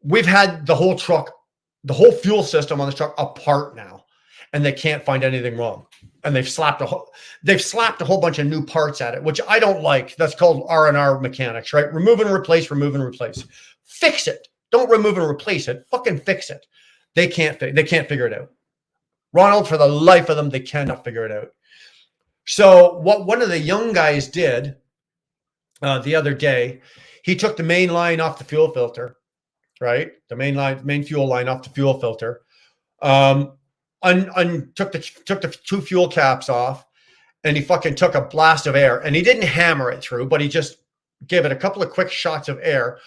We've had the whole truck, the whole fuel system on the truck apart now, and they can't find anything wrong. And they've slapped a whole bunch of new parts at it, which I don't like. That's called R&R mechanics, right? Remove and replace. Fix it. Don't remove and replace it. Fucking fix it. They can't figure it out. Ronald, for the life of them, they cannot figure it out. So what one of the young guys did the other day, he took the main line off the fuel filter, right? The main fuel line off the fuel filter. Took the two fuel caps off, and he fucking took a blast of air, and he didn't hammer it through, but he just gave it a couple of quick shots of air,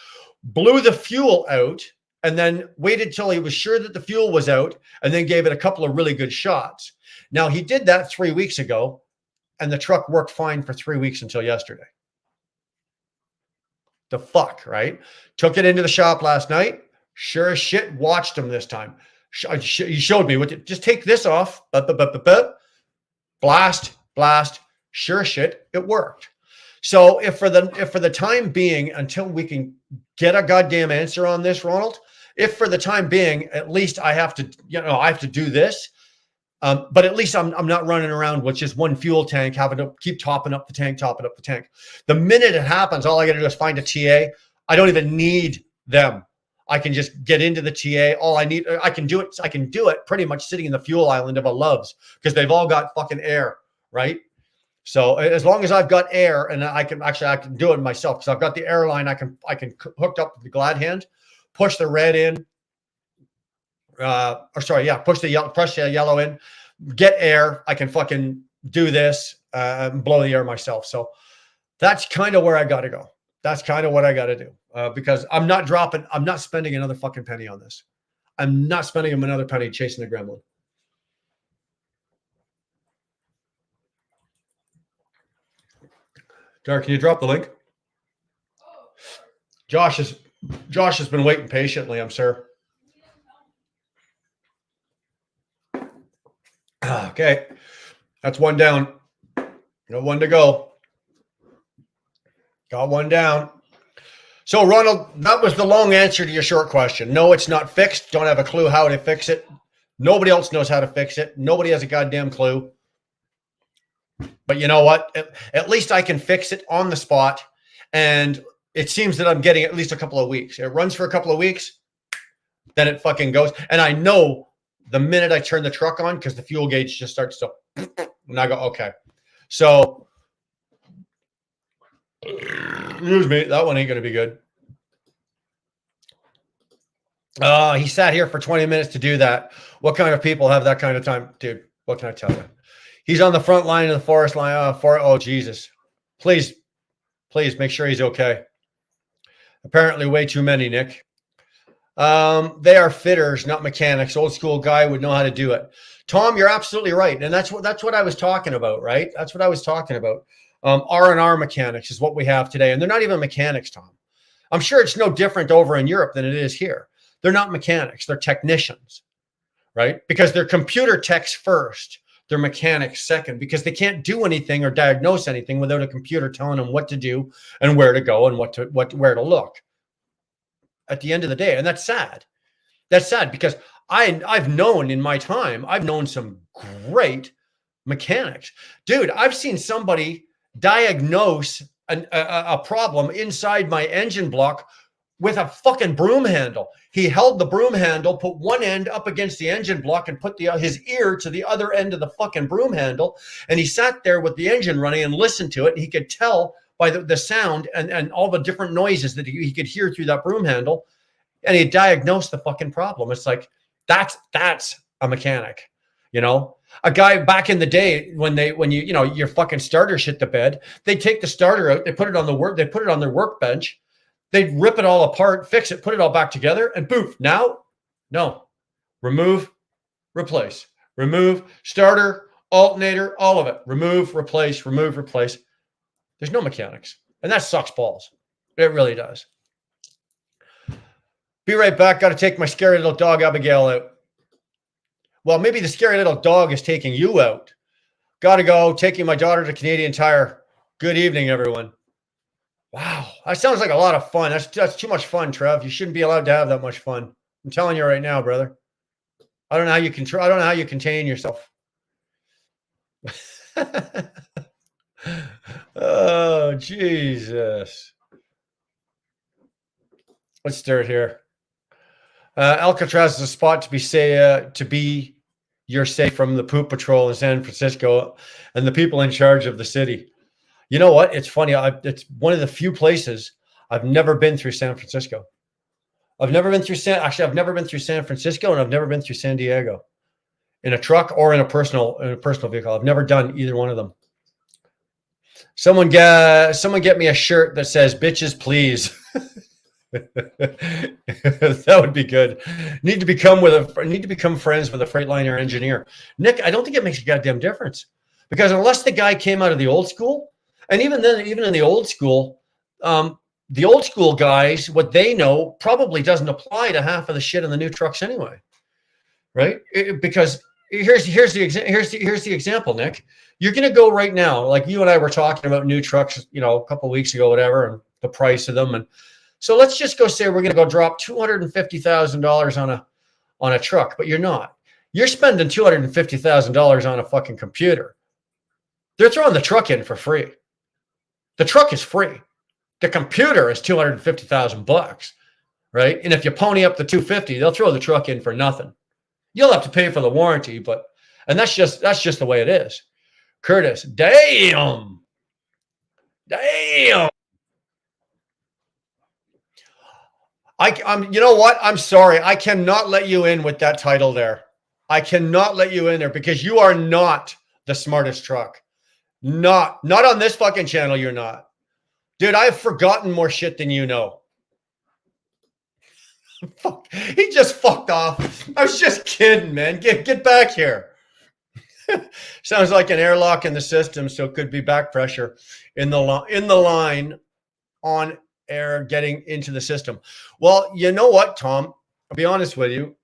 blew the fuel out, and then waited till he was sure that the fuel was out, and then gave it a couple of really good shots. Now, he did that 3 weeks ago, and the truck worked fine for 3 weeks until yesterday. The fuck, right? Took it into the shop last night. Sure as shit, watched him this time. He showed me, just take this off, blast, sure as shit, it worked. So if for the time being, until we can get a goddamn answer on this, Ronald, if for the time being, at least I have to do this, but at least I'm not running around with just one fuel tank, having to keep topping up the tank. The minute it happens, all I got to do is find a TA. I don't even need them. I can just get into the TA. I can do it pretty much sitting in the fuel island of a Loves, because they've all got fucking air, right? So as long as I've ach air, and I can do it myself, because I've got the airline, I can hooked up with the glad hand, push the red in, push the yellow in, get air. I can fucking do this and blow the air myself. So that's kind of where I got to go. That's kind of what I got to do, because I'm not spending another fucking penny on this. I'm not spending another penny chasing the gremlin. Dark, can you drop the link? Josh has been waiting patiently, I'm sure. Okay, that's one down. Got one to go. Got one down. So, Ronald, that was the long answer to your short question. No, it's not fixed. Don't have a clue how to fix it. Nobody else knows how to fix it. Nobody has a goddamn clue. But you know what? At least I can fix it on the spot. And it seems that I'm getting at least a couple of weeks. It runs for a couple of weeks, then it fucking goes. And I know the minute I turn the truck on, because the fuel gauge just starts to, and I go, okay. So, excuse me, that one ain't going to be good. He sat here for 20 minutes to do that. What kind of people have that kind of time? Dude, what can I tell you? He's on the front line of the forest line. Oh, Jesus. Please make sure he's okay. Apparently way too many, Nick. They are fitters, not mechanics. Old school guy would know how to do it. Tom, you're absolutely right. And that's what I was talking about, right? That's what I was talking about. R&R mechanics is what we have today. And they're not even mechanics, Tom. I'm sure it's no different over in Europe than it is here. They're not mechanics. They're technicians, right? Because they're computer techs first. They're mechanics second, because they can't do anything or diagnose anything without a computer telling them what to do and where to go and where to look at the end of the day. And that's sad. That's sad, because I've known in my time, I've known some great Mechanics. Dude, I've seen somebody diagnose a problem inside my engine block with a fucking broom handle. He held the broom handle, put one end up against the engine block and put his ear to the other end of the fucking broom handle. And he sat there with the engine running and listened to it. And he could tell by the sound and all the different noises that he could hear through that broom handle. And he diagnosed the fucking problem. It's like, that's a mechanic, you know? A guy back in the day when your fucking starter shit the bed, they take the starter out, they put it on their workbench, they'd rip it all apart, fix it, put it all back together, and poof. Now, no. Remove, replace. Remove, starter, alternator, all of it. Remove, replace, remove, replace. There's no mechanics. And that sucks balls. It really does. Be right back. Got to take my scary little dog, Abigail, out. Well, maybe the scary little dog is taking you out. Got to go. Taking my daughter to Canadian Tire. Good evening, everyone. Wow, that sounds like a lot of fun. That's too much fun, Trev. You shouldn't be allowed to have that much fun. I'm telling you right now, brother. I don't know how you control. I don't know how you contain yourself. Oh, Jesus. Let's start here. Alcatraz is a spot to be you're safe from the poop patrol in San Francisco and the people in charge of the city. You know what? It's funny. It's one of the few places I've never been through San Francisco. I've never been through San Francisco, and I've never been through San Diego in a truck or in a personal vehicle. I've never done either one of them. Someone get me a shirt that says "Bitches, please." That would be good. Need to become friends with a Freightliner engineer. Nick, I don't think it makes a goddamn difference, because unless the guy came out of the old school, and even in the old school, the old school guys, what they know probably doesn't apply to half of the shit in the new trucks anyway, right? Because here's the example, Nick. You're going to go right now, like you and I were talking about new trucks, a couple of weeks ago, whatever, and the price of them, and so let's just go say we're going to go drop $250,000 on a truck, but you're not. You're spending $250,000 on a fucking computer. They're throwing the truck in for free. The truck is free. The computer is $250,000, right? And if you pony up the $250,000, they'll throw the truck in for nothing. You'll have to pay for the warranty, and that's just the way it is. Curtis, damn. You know what? I'm sorry. I cannot let you in with that title there. I cannot let you in there because you are not the smartest truck. Not on this fucking channel. You're not. Dude, I've forgotten more shit than you know. Fuck. He just fucked off. I was just kidding, man. Get back here. Sounds like an airlock in the system, so it could be back pressure in the line on air getting into the system. Well, you know what, Tom? I'll be honest with you.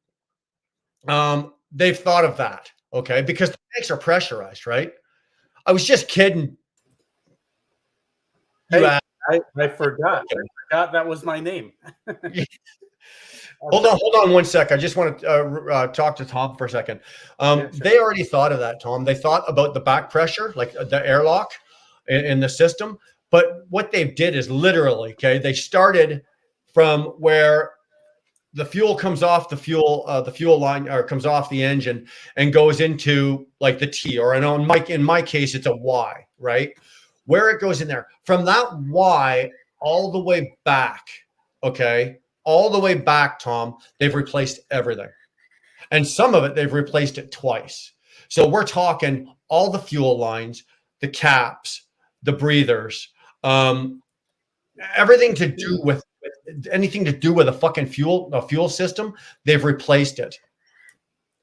They've thought of that, okay? Because the tanks are pressurized, right? I was just kidding. Hey, I forgot. That was my name. Hold on 1 sec. I just want to talk to Tom for a second. Yeah, sure. They already thought of that, Tom. They thought about the back pressure, like the airlock in the system. But what they did is literally, okay, they started from where the fuel comes off the fuel line, or comes off the engine and goes into like the T, or in my case, it's a Y, right? Where it goes in there. From that Y all the way back, okay, all the way back, Tom, they've replaced everything. And some of it, they've replaced it twice. So we're talking all the fuel lines, the caps, the breathers, everything to do with anything to do with a fucking fuel system, they've replaced it.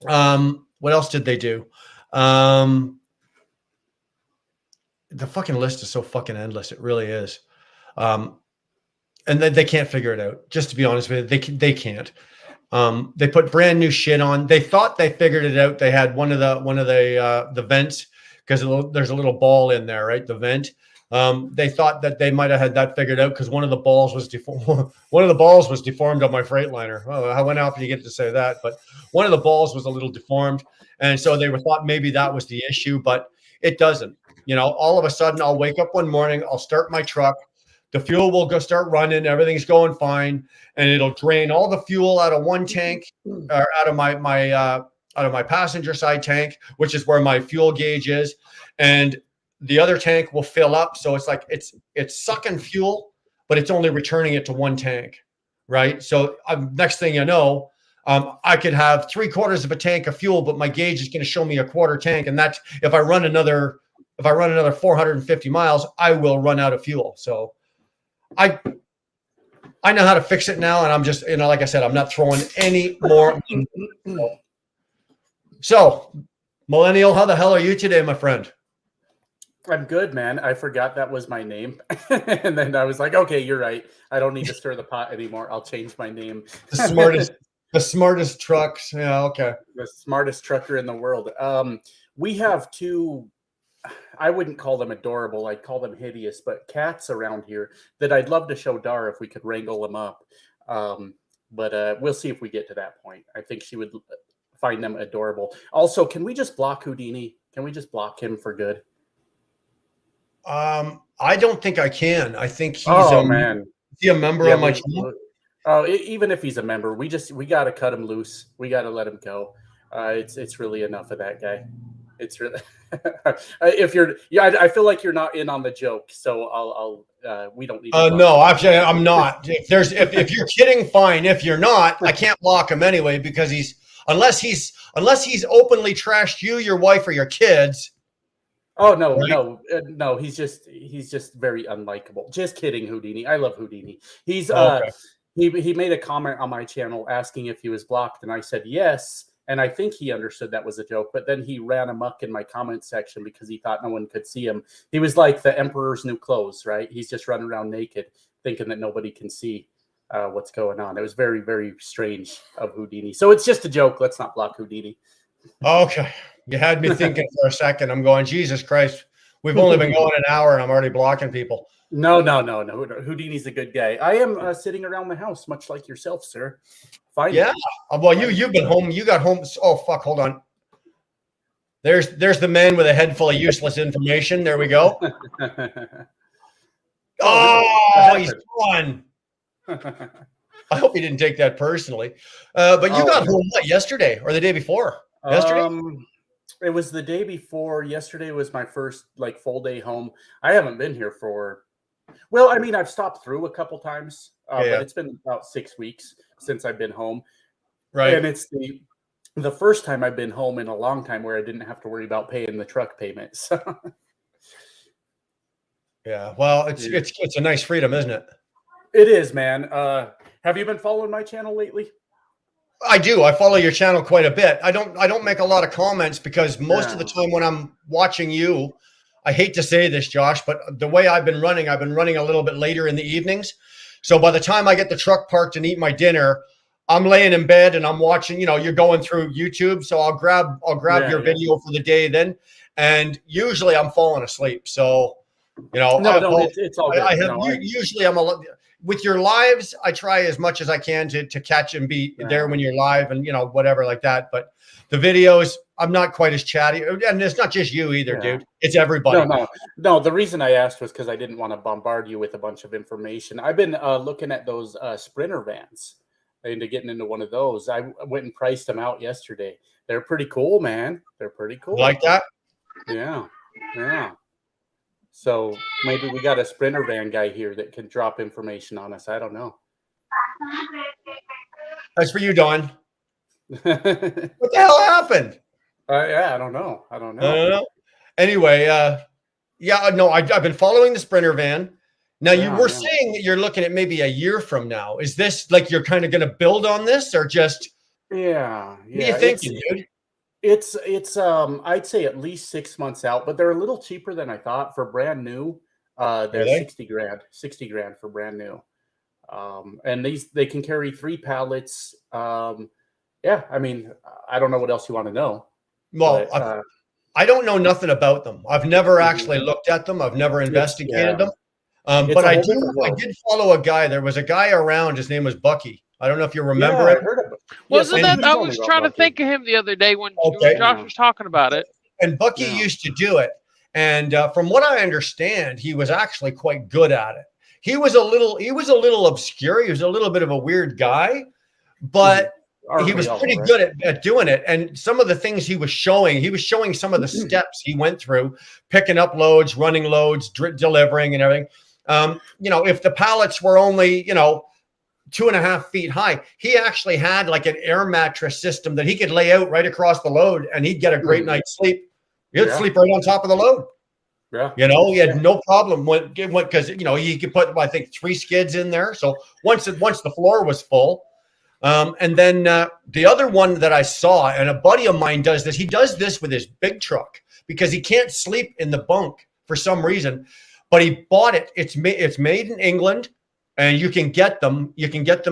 What else did they do? The fucking list is so fucking endless. It really is. And they can't figure it out. Just to be honest with you, they can't. They put brand new shit on. They thought they figured it out. They had one of the vents, because there's a little ball in there, right? The vent. They thought that they might have had that figured out because one of the balls was one of the balls was deformed on my Freightliner. Oh, I went out, you get to say that, but one of the balls was a little deformed, and so they were thought maybe that was the issue, but it doesn't. You know, all of a sudden, I'll wake up one morning, I'll start my truck, the fuel will go start running, everything's going fine, and it'll drain all the fuel out of one tank, or out of my passenger side tank, which is where my fuel gauge is, and the other tank will fill up. So it's like it's sucking fuel, but it's only returning it to one tank, right? So next thing you know, I could have 3/4 of a tank of fuel, but my gauge is going to show me a quarter tank, and that's if I run another 450 miles, I will run out of fuel. So I know how to fix it now, and I'm just, like I said, I'm not throwing any more. So, Millennial, how the hell are you today, my friend? I'm good, man. I forgot that was my name. And then I was like, okay, you're right. I don't need to stir the pot anymore. I'll change my name. The smartest trucks. Yeah, okay. The smartest trucker in the world. We have two, I wouldn't call them adorable. I'd call them hideous, but cats around here that I'd love to show Dar if we could wrangle them up. But we'll see if we get to that point. I think she would find them adorable. Also, can we just block Houdini? Can we just block him for good? I don't think I can. I think he's man. Is he a member on my channel? Oh, even if he's a member, we got to cut him loose. We got to let him go. It's really enough of that guy. It's really I feel like you're not in on the joke, so I'll we don't need to no, actually I'm not. If you're kidding, fine. If you're not, I can't block him anyway because unless he's openly trashed you, your wife, or your kids. Oh no, right? No, he's just very unlikable. Just kidding, Houdini. I love Houdini. He's okay. He made a comment on my channel asking if he was blocked, and I said yes. And I think he understood that was a joke, but then he ran amok in my comment section because he thought no one could see him. He was like the emperor's new clothes, right? He's just running around naked, thinking that nobody can see what's going on. It was very, very strange of Houdini. So it's just a joke. Let's not block Houdini. Okay. You had me thinking for a second. I'm going, Jesus Christ. We've only been going an hour and I'm already blocking people. No. Houdini's a good guy. I am sitting around the house, much like yourself, sir. Finally. Yeah. Well, you've been home. You got home. Oh, fuck. Hold on. There's the man with a head full of useless information. There we go. Oh, he's gone. I hope he didn't take that personally. But you got home what, yesterday or the day before? Yesterday? It was the day before. Yesterday was my first full day home. I haven't been here for, well, I mean, I've stopped through a couple times, but it's been about 6 weeks since I've been home. Right. And it's the first time I've been home in a long time where I didn't have to worry about paying the truck payments. Yeah. Well, it's a nice freedom, isn't it? It is, man. Have you been following my channel lately? I do. I follow your channel quite a bit. I don't make a lot of comments because most of the time when I'm watching you, I hate to say this, Josh, but the way I've been running a little bit later in the evenings. So by the time I get the truck parked and eat my dinner, I'm laying in bed and I'm watching, you're going through YouTube. So I'll grab your video for the day then. And usually I'm falling asleep. So, it's all good. Usually with your lives, I try as much as I can to catch and be there when you're live and, whatever like that. But the videos, I'm not quite as chatty. And it's not just you either, dude. It's everybody. No. The reason I asked was because I didn't want to bombard you with a bunch of information. I've been looking at those Sprinter vans, into getting into one of those. I went and priced them out yesterday. They're pretty cool, man. They're pretty cool. Like that? Yeah. So maybe we got a Sprinter van guy here that can drop information on us. I don't know. That's for you, Don. What the hell happened? I don't know. Anyway, I've been following the Sprinter van. Now you were saying that you're looking at maybe a year from now. Is this like you're kind of going to build on this, or just? Yeah. What are you thinking, dude? It's I'd say at least 6 months out, but they're a little cheaper than I thought for brand new. They're $60 grand for brand new. And they can carry 3 pallets. I mean, I don't know what else you want to know. Well, I don't know nothing about them. I've never actually looked at them. I've never investigated them. But I did follow a guy. There was a guy around. His name was Bucky. I don't know if you remember it. I heard of it. Wasn't that? I was trying to think of him the other day when Josh was talking about it. And Bucky used to do it. And from what I understand, he was actually quite good at it. He was a little obscure. He was a little bit of a weird guy, but he was pretty good at doing it. And some of the things he was showing some of the steps he went through, picking up loads, running loads, delivering and everything. If the pallets were only, 2.5 feet high, he actually had like an air mattress system that he could lay out right across the load and he'd get a great night's sleep. He'd sleep right on top of the load. Yeah. He had no problem because, he could put, I think, 3 skids in there. So once the floor was full, and then the other one that I saw, and a buddy of mine does this, he does this with his big truck because he can't sleep in the bunk for some reason, but he bought it. It's made in England and you can get them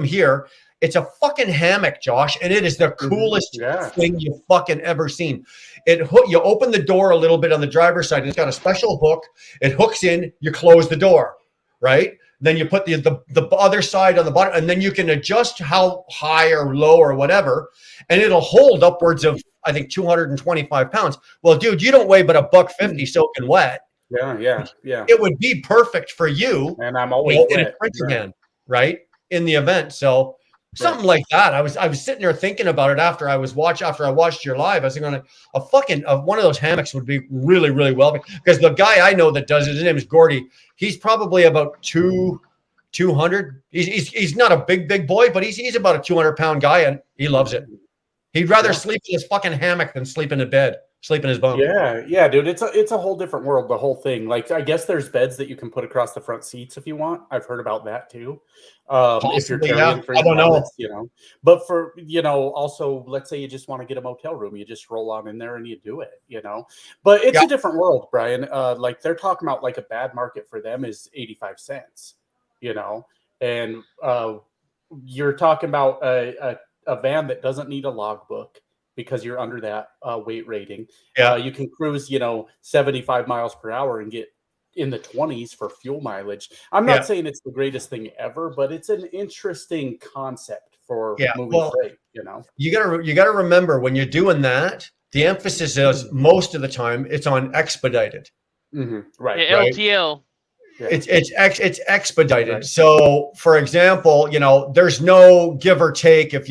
here. It's a fucking hammock, Josh, and it is the coolest thing you've fucking ever seen. You open the door a little bit on the driver's side, and it's got a special hook. It hooks in, you close the door, right? Then you put the other side on the bottom, and then you can adjust how high or low or whatever, and it'll hold upwards of, I think, 225 pounds. Well, dude, you don't weigh but $150 soaking wet. Yeah. It would be perfect for you. And I'm always in a printing hand, right? In the event. So something like that. I was sitting there thinking about it after I watched your live. I was thinking one of those hammocks would be really, really well, because the guy I know that does it, his name is Gordy. He's probably about 200. He's not a big boy, but he's about a 200-pound guy, and he loves it. He'd rather sleep in his fucking hammock than sleep in a bed. Sleep in his bunk. Yeah, dude. It's a whole different world, the whole thing. Like, I guess there's beds that you can put across the front seats if you want. I've heard about that too. If you're carrying I don't know. But for, also, let's say you just want to get a motel room, you just roll on in there and you do it, But it's a different world, Brian. Like, they're talking about, like, a bad market for them is 85 cents, and you're talking about a van that doesn't need a logbook, because you're under that weight rating. You can cruise, 75 miles per hour and get in the 20s for fuel mileage. I'm not saying it's the greatest thing ever, but it's an interesting concept for moving freight, You gotta remember, when you're doing that, the emphasis is most of the time it's on expedited. Right. Yeah, LTL. It's expedited. Right. So for example, there's no give or take. If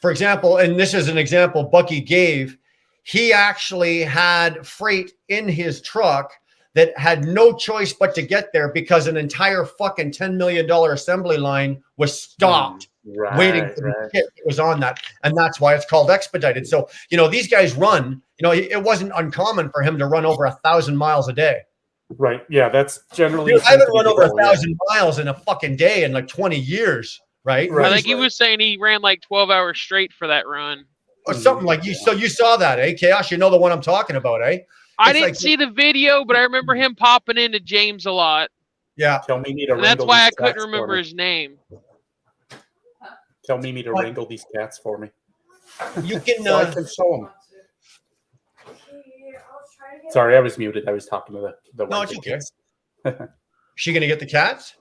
for example, and this is an example Bucky gave, he actually had freight in his truck that had no choice but to get there because an entire fucking $10 million assembly line was stopped waiting for the shit that was on that. And that's why it's called expedited. So, these guys run, it wasn't uncommon for him to run over 1,000 miles a day. Right. Yeah, that's generally. Dude, I haven't run over 1,000 miles in a fucking day in like 20 years. Right. I think he was saying he ran like 12 hours straight for that run. Or something like you. So you saw that, eh? Chaos, you know the one I'm talking about, eh? I didn't see the video, but I remember him popping into James a lot. Yeah. Tell Mimi to and that's why I couldn't remember his name. Tell Mimi to wrangle these cats for me. You can, so I can show them. Sorry, I was muted. I was talking to the No, it's okay. She gonna get the cats?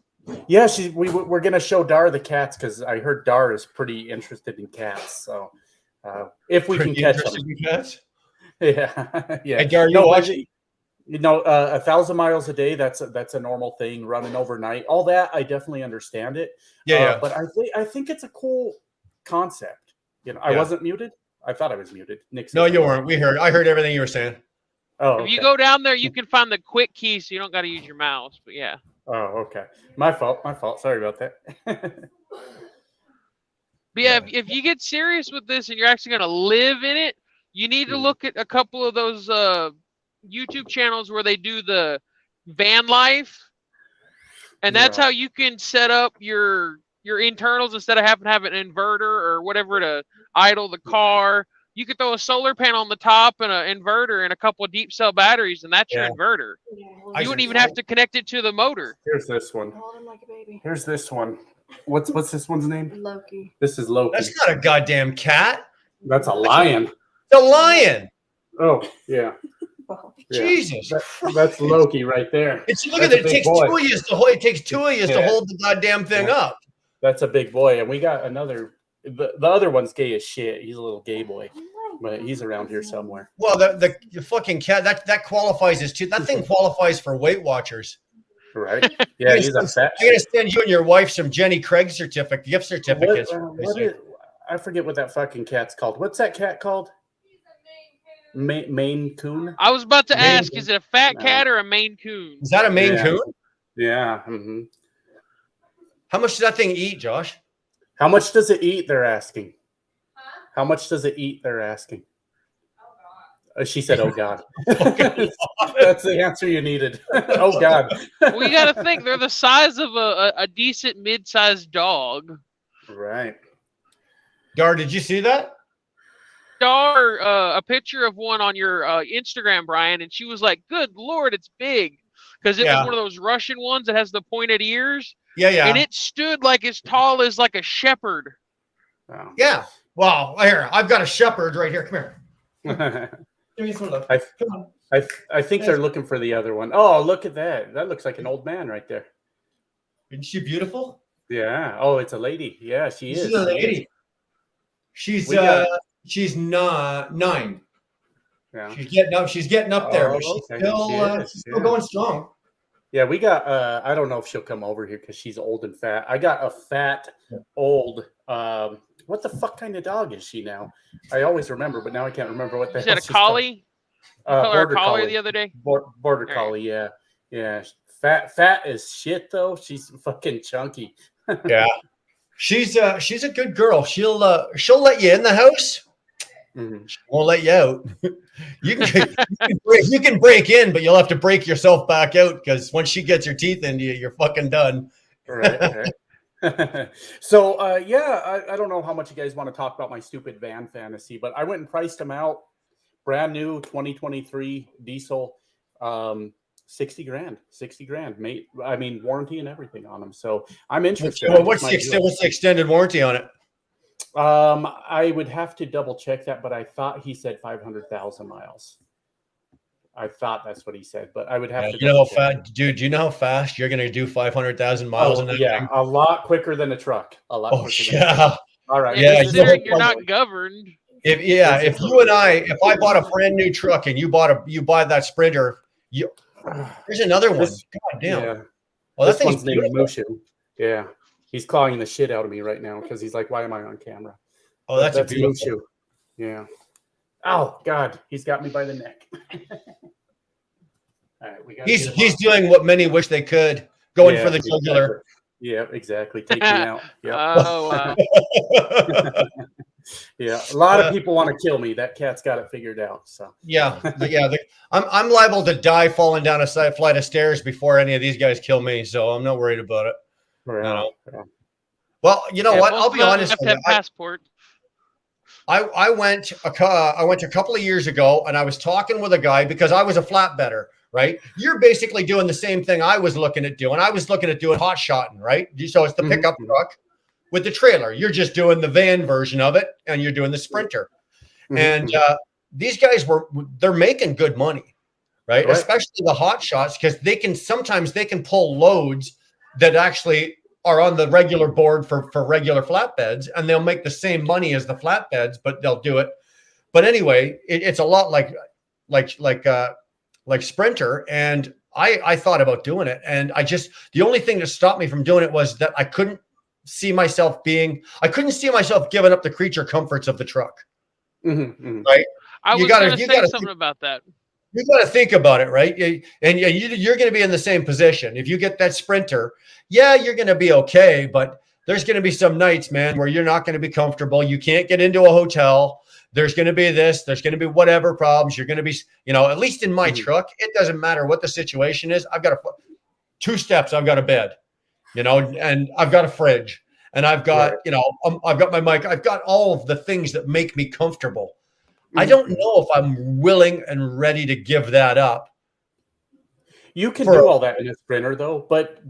Yeah, we're gonna show Dar the cats, because I heard Dar is pretty interested in cats. So if we can catch them, cats? Yeah. Hey, Dar, you watching? 1,000 miles a day. That's a normal thing. Running overnight, all that, I definitely understand it. Yeah. But I think it's a cool concept. I wasn't muted. I thought I was muted. Nick, no, you weren't. I heard everything you were saying. Oh, okay. If you go down there, you can find the quick key, so you don't got to use your mouse. But yeah. Oh, okay. My fault. Sorry about that. But yeah, if you get serious with this and you're actually going to live in it, you need to look at a couple of those YouTube channels where they do the van life. And that's how you can set up your internals instead of having to have an inverter or whatever to idle the car. You could throw a solar panel on the top and an inverter and a couple of deep cell batteries, and that's your inverter. You wouldn't even have to connect it to the motor. Here's this one. Hold him like a baby. Here's this one. What's this one's name? Loki. This is Loki. That's not a goddamn cat. That's a lion. It's a lion. Oh, yeah. Jesus That's Loki right there. It's look at it. It takes boy. 2 years to hold. It takes 2 years to hold the goddamn thing up. That's a big boy, and we got another. The other one's gay as shit. He's a little gay boy, but he's around here somewhere. Well, the fucking cat that qualifies as that thing qualifies for Weight Watchers, right? Yeah, he's a fat. I'm gonna send you and your wife some Jenny Craig gift certificates. I forget what that fucking cat's called. What's that cat called? Maine Coon. I was about to ask, is it a fat cat or a Maine Coon? Is that a Maine Coon? Yeah. Mm-hmm. How much does that thing eat, Josh? How much does it eat? They're asking. Huh? How much does it eat? They're asking. Oh God. She said, "Oh God." That's the answer you needed. Oh God. We got to think they're the size of a decent mid-sized dog. Right. Dar, did you see that? Dar a picture of one on your Instagram, Brian, and she was like, "Good Lord, it's big," because it was one of those Russian ones that has the pointed ears. Yeah. And it stood like as tall as like a shepherd. Wow. Yeah. Wow. Here, I've got a shepherd right here. Come here. Give me some love. Come on. I think they're looking for the other one. Oh, look at that. That looks like an old man right there. Isn't she beautiful? Yeah. Oh, it's a lady. Yeah, she is. She's a lady. She's not 9. Yeah. She's getting up there. But she's still going strong. Yeah, we got I don't know if she'll come over here because she's old and fat. I got a fat, old what the fuck kind of dog is she now? I always remember, but now I can't remember what the hell. Is that a collie? Border collie the other day? Border collie, yeah. Yeah. Fat as shit though. She's fucking chunky. Yeah. She's a good girl. She'll let you in the house. Mm-hmm. She won't let you out. you can break in, but you'll have to break yourself back out because once she gets her teeth into you, you're fucking done. Right. So I don't know how much you guys want to talk about my stupid van fantasy, but I went and priced them out. Brand new 2023 diesel, 60 grand, mate. I mean, warranty and everything on them. So I'm interested. What's the extended warranty on it? I would have to double check that, but I thought he said 500,000 miles. I thought that's what he said, but I would have to. You know how fast, dude? Do you know how fast you're going to do 500,000 miles in that thing? A lot quicker than a truck. A lot. Quicker than a truck. All right. Yeah, considering you're not governed. If I bought a brand new truck and you buy that Sprinter, there's another one. God damn. Yeah. Well, this one's named Mushu. Yeah. He's clawing the shit out of me right now because he's like, "Why am I on camera?" Oh, that's a beautiful. Mushu. Yeah. Oh God, he's got me by the neck. All right, he's doing what many wish they could, going for the jugular. Yeah, exactly. Take me out. Yeah. Oh, wow. Yeah, a lot of people want to kill me. That cat's got it figured out. So I'm liable to die falling down a flight of stairs before any of these guys kill me. So I'm not worried about it. Right. Well, you know what? I'll be honest with you. Passport. I went a couple of years ago, and I was talking with a guy because I was a flatbedder, right? You're basically doing the same thing I was looking at doing. I was looking at doing hot shotting, right? So it's the pickup truck with the trailer. You're just doing the van version of it, and you're doing the Sprinter. And these guys they're making good money, right? Especially the hot shots, because sometimes they can pull loads that actually are on the regular board for regular flatbeds, and they'll make the same money as the flatbeds, but they'll do it. But anyway, it's a lot like Sprinter. And I thought about doing it, and the only thing that stopped me from doing it was that I couldn't see myself giving up the creature comforts of the truck. Right? I was going to say something about that. You got to think about it, right? And you're going to be in the same position. If you get that Sprinter, you're going to be okay, but there's going to be some nights, man, where you're not going to be comfortable. You can't get into a hotel. There's going to be this. There's going to be whatever problems. You're going to be, at least in my truck, it doesn't matter what the situation is. I've got 2 steps. I've got a bed, and I've got a fridge, and I've got, I've got my mic. I've got all of the things that make me comfortable. I don't know if I'm willing and ready to give that up. You can do all that in a Sprinter, though, but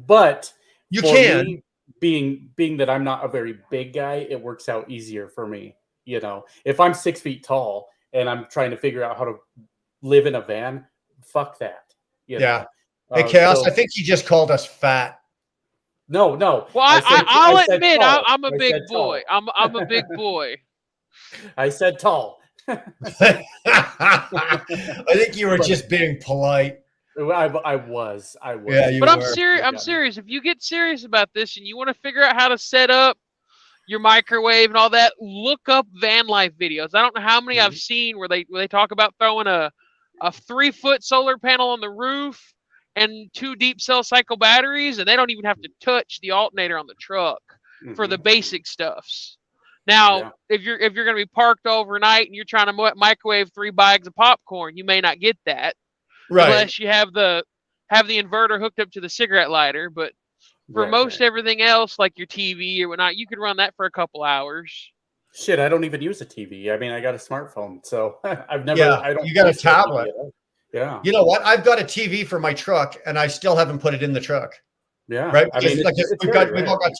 you can. Me, being that I'm not a very big guy, it works out easier for me. If I'm 6 feet tall and I'm trying to figure out how to live in a van. Fuck that. You know? Yeah. Hey, Chaos, So- I think he just called us fat. No. Well, I I'll said admit tall. I'm a I big said tall. boy. I'm a big boy. I said tall. I think you were just being polite. I was. Yeah, you But I'm were. serious. I'm serious. If you get serious about this and you want to figure out how to set up your microwave and all that, look up van life videos. I don't know how many I've seen where they talk about throwing a 3-foot solar panel on the roof and 2 deep cell cycle batteries, and they don't even have to touch the alternator on the truck for the basic stuffs. Now, if you're going to be parked overnight and you're trying to microwave 3 bags of popcorn, you may not get that, Right. unless you have the inverter hooked up to the cigarette lighter. But for most everything else, like your TV or whatnot, you could run that for a couple hours. Shit, I don't even use a TV. I mean, I got a smartphone, so I've never. Yeah, I don't. you got a tablet. Yeah. You know what? I've got a TV for my truck, and I still haven't put it in the truck. Yeah. Right. I mean,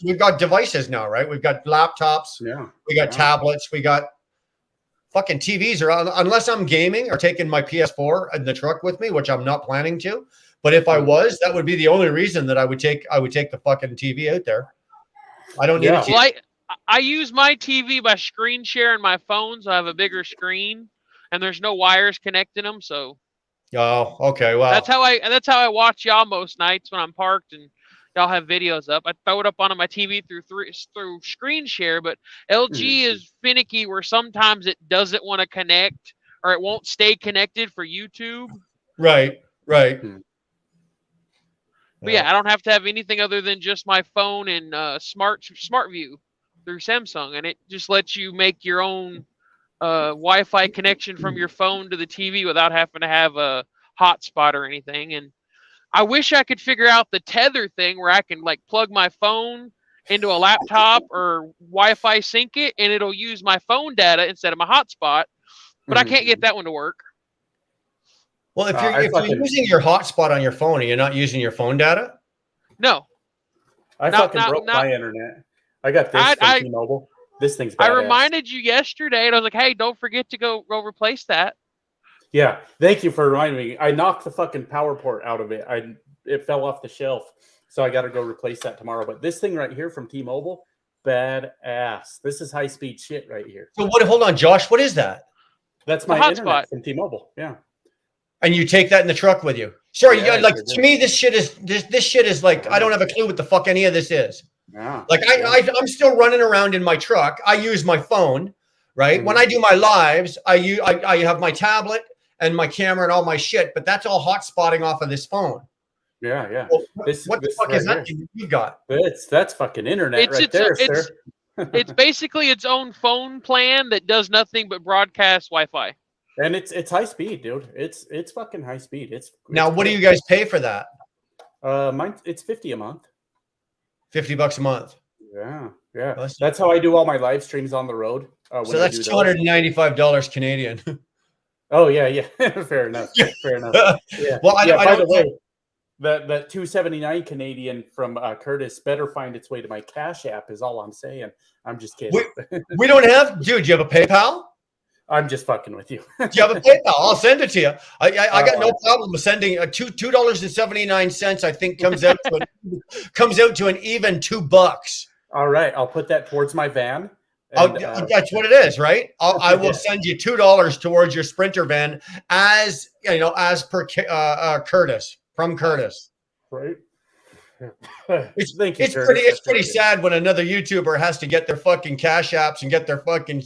we've got devices now, right? We've got laptops. Yeah. We got tablets. We got fucking TVs around. Unless I'm gaming or taking my PS4 in the truck with me, which I'm not planning to. But if I was, that would be the only reason that I would take the fucking TV out there. I don't need a TV. Well, I use my TV by screen sharing my phone, so I have a bigger screen, and there's no wires connecting them. So, oh, okay, well, that's how I watch y'all most nights when I'm parked and y'all have videos up. I throw it up onto my TV through screen share, but LG is finicky where sometimes it doesn't want to connect or it won't stay connected for YouTube. Right. But yeah, I don't have to have anything other than just my phone and Smart View through Samsung, and it just lets you make your own Wi-Fi connection from your phone to the TV without having to have a hotspot or anything. And I wish I could figure out the tether thing where I can like plug my phone into a laptop or Wi-Fi sync it, and it'll use my phone data instead of my hotspot. But I can't get that one to work. Well, if you're using your hotspot on your phone and you're not using your phone data, no. I broke my internet. I got this from T-Mobile. This thing's badass. I reminded you yesterday, and I was like, "Hey, don't forget to go replace that." Yeah, thank you for reminding me. I knocked the fucking power port out of it. It fell off the shelf, so I got to go replace that tomorrow. But this thing right here from T-Mobile, badass. This is high speed shit right here. So what? Hold on, Josh. What is that? That's my internet from T-Mobile. Yeah. And you take that in the truck with you. Sorry, to me, this shit is like I don't have a clue what the fuck any of this is. Yeah. Like I'm still running around in my truck. I use my phone, right? When I do my lives, I have my tablet and my camera and all my shit, but that's all hotspotting off of this phone. Yeah. Well, what the fuck is that you got? That's fucking internet there, sir. It's basically its own phone plan that does nothing but broadcast Wi-Fi. And it's high speed, dude. It's fucking high speed. Now, what do you guys pay for that? Mine, it's $50 a month. $50 a month. Yeah. That's how I do all my live streams on the road. So that's $295 Canadian. Oh yeah. Fair enough. Yeah. Well, by the way, that $279 Canadian from Curtis better find its way to my Cash App. Is all I'm saying. I'm just kidding. We don't have. Dude, do you have a PayPal? I'm just fucking with you. Do you have a PayPal? I'll send it to you. I got no problem with sending $2.79. I think comes out to an even $2. All right, I'll put that towards my van. And, that's what it is, right? I will send you $2 towards your Sprinter van, as per Curtis from Curtis. Right. It's pretty sad when another YouTuber has to get their fucking Cash Apps and get their fucking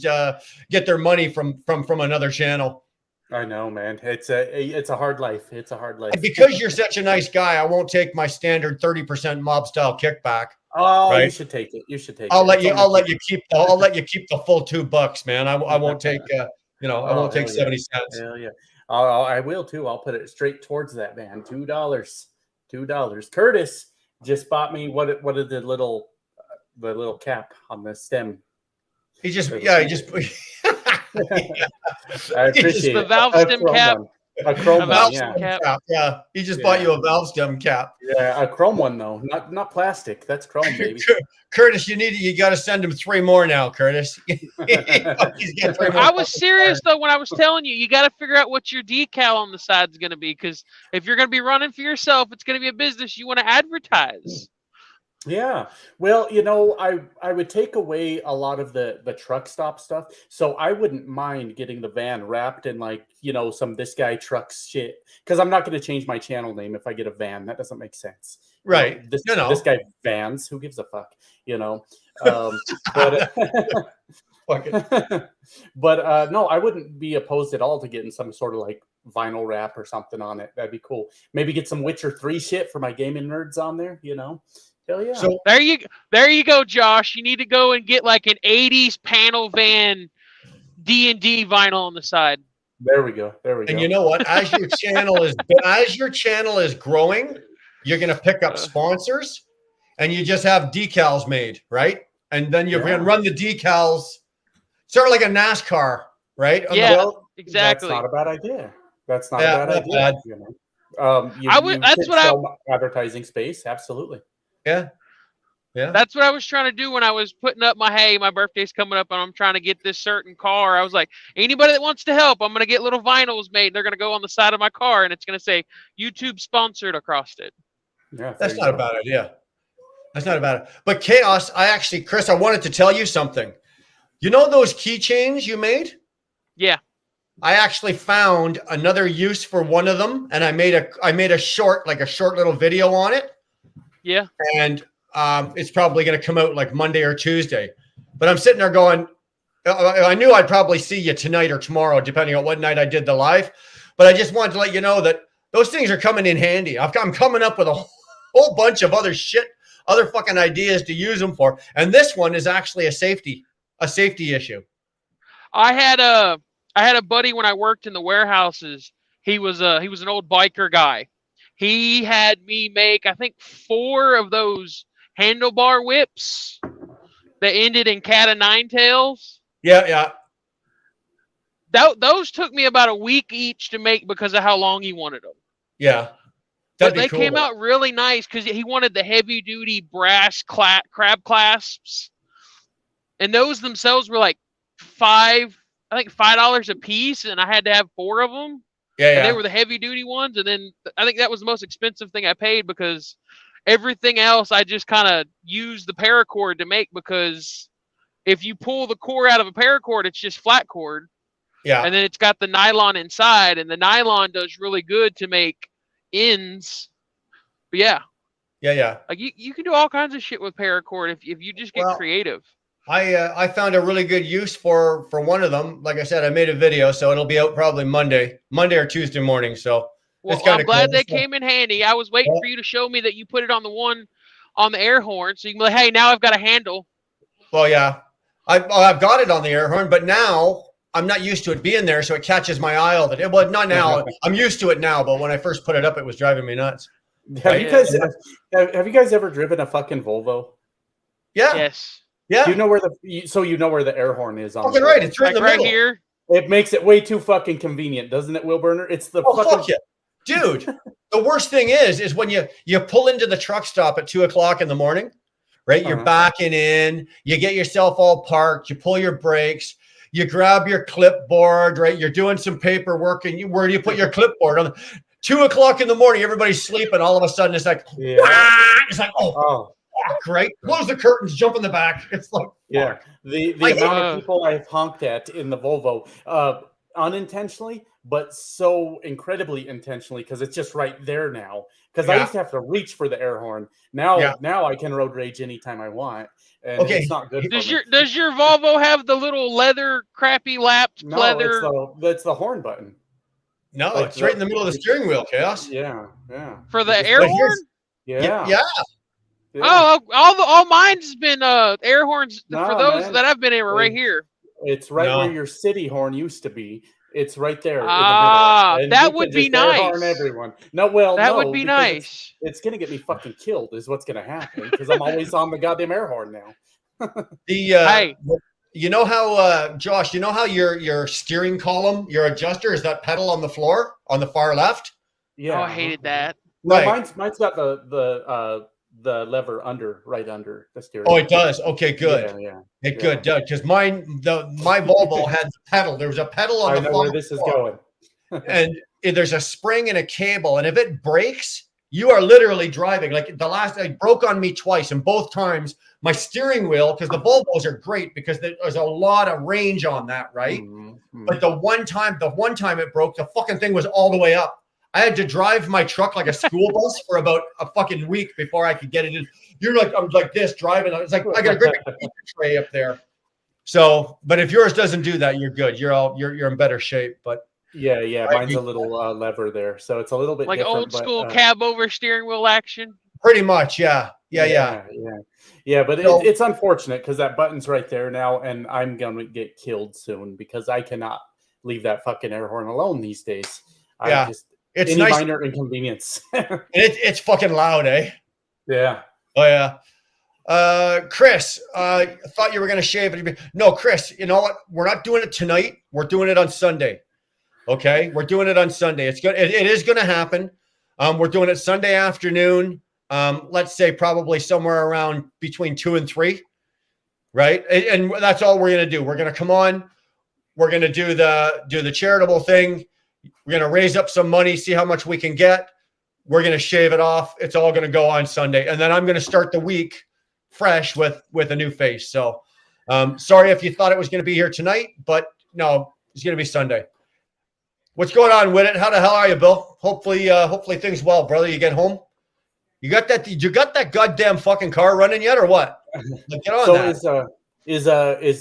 get their money from another channel. I know, man. It's a hard life. It's a hard life. And because you're such a nice guy, I won't take my standard 30% mob style kickback. Oh, right? You should take it. I'll let you keep the full $2, man. I won't take I won't take 70 cents. Hell yeah. I will too. I'll put it straight towards that van. $2. Curtis just bought me what is the little cap on the stem. He just I appreciate the valve stem cap. A chrome valve one, stem cap. Yeah, he just bought you a valve stem cap. Yeah, a chrome one though, not plastic. That's chrome, baby. Curtis, you got to send him 3 more now, Curtis. He's got 3 more. I was serious though when I was telling you, you got to figure out what your decal on the side is going to be, because if you're going to be running for yourself, it's going to be a business you want to advertise. Yeah. Well, I would take away a lot of the truck stop stuff. So I wouldn't mind getting the van wrapped in some This Guy Trucks shit. Because I'm not going to change my channel name if I get a van. That doesn't make sense. Right. This guy Vans, who gives a fuck? But but no, I wouldn't be opposed at all to getting some sort of vinyl wrap or something on it. That'd be cool. Maybe get some Witcher 3 shit for my gaming nerds on there, Hell yeah. So there you go, Josh. You need to go and get an 80s panel van D&D vinyl on the side. There we go. And you know what? As your channel is growing, you're going to pick up sponsors, and you just have decals made, right? And then you're going to run the decals, sort of like a NASCAR, right? Exactly. That's not a bad idea. That's not a bad idea. That's what advertising space. Absolutely. Yeah. That's what I was trying to do when I was putting up my birthday's coming up and I'm trying to get this certain car. I was like, anybody that wants to help, I'm going to get little vinyls made. They're going to go on the side of my car and it's going to say YouTube sponsored across it. Yeah, that's not a bad idea. That's not a bad idea. But Chaos, Chris, I wanted to tell you something. You know those keychains you made? Yeah. I actually found another use for one of them, and I made a short little video on it. Yeah. And it's probably going to come out Monday or Tuesday. But I'm sitting there going, I knew I'd probably see you tonight or tomorrow, depending on what night I did the live. But I just wanted to let you know that those things are coming in handy. I'm coming up with a whole bunch of other fucking ideas to use them for. And this one is actually a safety issue. I had a buddy when I worked in the warehouses. He was an old biker guy. He had me make, I think, 4 of those handlebar whips that ended in cat of nine tails. Yeah. Those took me about a week each to make because of how long he wanted them. Yeah. But they came out really nice because he wanted the heavy duty brass crab clasps. And those themselves were $5 a piece, and I had to have 4 of them. Yeah. And they were the heavy duty ones. And then I think that was the most expensive thing I paid because everything else I just kind of used the paracord to make, because if you pull the core out of a paracord, it's just flat cord. Yeah. And then it's got the nylon inside, and the nylon does really good to make ends. But yeah. You can do all kinds of shit with paracord if you just get creative. I found a really good use for one of them. Like I said, I made a video, so it'll be out probably Monday or Tuesday morning. So well, I'm glad they came in handy. I was waiting for you to show me that you put it on the one on the air horn, so you can be like, hey, now I've got a handle. Well, yeah, I've got it on the air horn, but now I'm not used to it being there, so it catches my eye all the day. Well, not now. I'm used to it now, but when I first put it up, it was driving me nuts. Have you guys ever driven a fucking Volvo? Yeah. Yes. Yeah. Do you know where the air horn is on? Fucking right. It's right in the right middle. here. It makes it way too fucking convenient, doesn't it, Will Burner? It's the fucking fuck yeah. Dude. The worst thing is when you pull into the truck stop at 2:00 in the morning, right? You're backing in, you get yourself all parked, you pull your brakes, you grab your clipboard, right? You're doing some paperwork, and where do you put your clipboard? On 2:00 in the morning, everybody's sleeping. All of a sudden, it's like, it's like, great. Close the curtains, jump in the back. It's like, yeah. The amount of people I've honked at in the Volvo, unintentionally, but so incredibly intentionally, because it's just right there now. Because I used to have to reach for the air horn. Now I can road rage anytime I want, and it's not good. Does your Volvo have the little leather crappy lapped leather? It's the horn button. No, it's right in the middle of the steering wheel, Chaos. Yeah. For the air horn? Yeah. Oh, all mine's been air horns for those that I've been in right here. It's right where your city horn used to be. It's right there. That would be nice. Horn everyone. Would be nice. It's gonna get me fucking killed. Is what's gonna happen because I'm always on the goddamn air horn now. you know how Josh, you know how your steering column, your adjuster is that pedal on the floor on the far left? Yeah. Oh, I hated that. No, Right. mine's got the lever right under the steering. Oh, it does. Okay, good. Yeah. Good, because my Volvo had the pedal. There was a pedal on I the know far where this is floor, going. and there's a spring and a cable, and if it breaks, you are literally driving. Like the last, it broke on me twice, and both times my steering wheel, because the Volvos are great because there's a lot of range on that, right? But the one time it broke, the fucking thing was all the way up. I had to drive my truck like a school bus for about a fucking week before I could get it in. I'm like this driving. It's like I got a great tray up there. So, but if yours doesn't do that, you're good. You're in better shape. But yeah, mine's a little lever there, so it's a little bit like different, old school but, cab over steering wheel action. Pretty much, yeah. But So, it's unfortunate because that button's right there now, and I'm gonna get killed soon because I cannot leave that fucking air horn alone these days. It's any nice. minor inconvenience. It's fucking loud, eh? Yeah. Oh yeah. Chris, I thought you were gonna shave it. No, Chris, you know what? We're not doing it tonight. We're doing it on Sunday. Okay, we're doing it on Sunday. It's good. It is going to happen. We're doing it Sunday afternoon. Let's say probably somewhere around between 2 and 3, right? And that's all we're going to do. We're going to come on. We're going to do the charitable thing. We're going to raise up some money, see how much we can get. We're going to shave it off. It's all going to go on Sunday, and then I'm going to start the week fresh with a new face. So, sorry if you thought it was going to be here tonight, but no, it's going to be Sunday. What's going on with it? How the hell are you, Bill? Hopefully things well, brother. You get home. You got that goddamn fucking car running yet, or what? Like, get on that. Is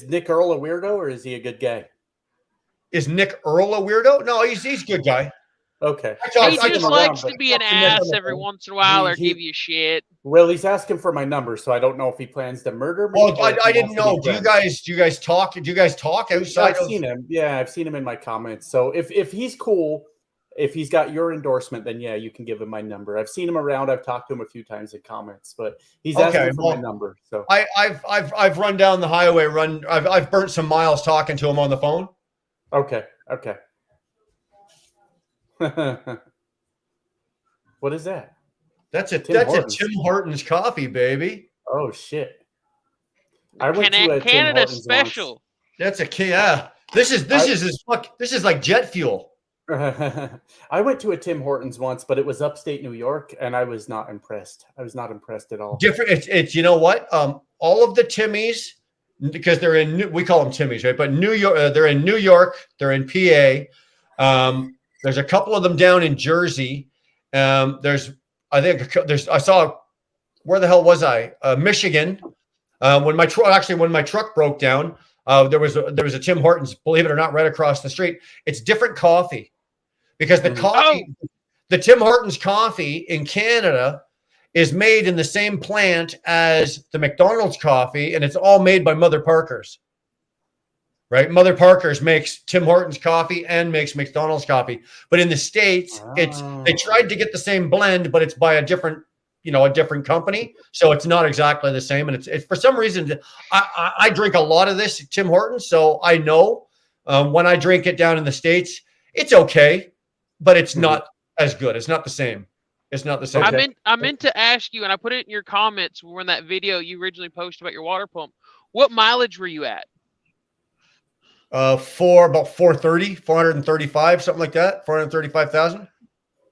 Nick Earl a weirdo or is he a good guy? Is Nick Earl a weirdo? No, he's a good guy. Okay. He just likes to be an ass every once in a while or give you shit. Well, he's asking for my number, so I don't know if he plans to murder me. Well, I didn't know. Do you guys talk? Do you guys talk outside? I've seen him. Yeah, I've seen him in my comments. So if he's cool, if he's got your endorsement, then yeah, you can give him my number. I've seen him around. I've talked to him a few times in comments, but he's asking for my number. So I've run down the highway. I've burnt some miles talking to him on the phone. Okay. What is that? That's a Tim Hortons coffee, baby. Oh shit! I went to a Canada special. Once. That's a This is like jet fuel. I went to a Tim Hortons once, but it was upstate New York, and I was not impressed. I was not impressed at all. Different. It's you know what? All of the Timmies, because they're we call them Timmies, right? But New York, they're in New York, they're in PA. There's a couple of them down in Jersey. I saw, where the hell was I? Michigan. When my truck broke down, there was a Tim Hortons, believe it or not, right across the street. It's different coffee because the Tim Hortons coffee in Canada is made in the same plant as the McDonald's coffee, and it's all made by Mother Parkers. Right, Mother Parkers makes Tim Hortons coffee and makes McDonald's coffee, but in the States, they tried to get the same blend, but it's by a different company, so it's not exactly the same. And it's for some reason, I drink a lot of this Tim Hortons, so I know when I drink it down in the States, it's okay, but it's not as good. It's not the same. It's not the same. I meant to ask you, and I put it in your comments when that video you originally posted about your water pump. What mileage were you at? For about 435, something like that, 435,000.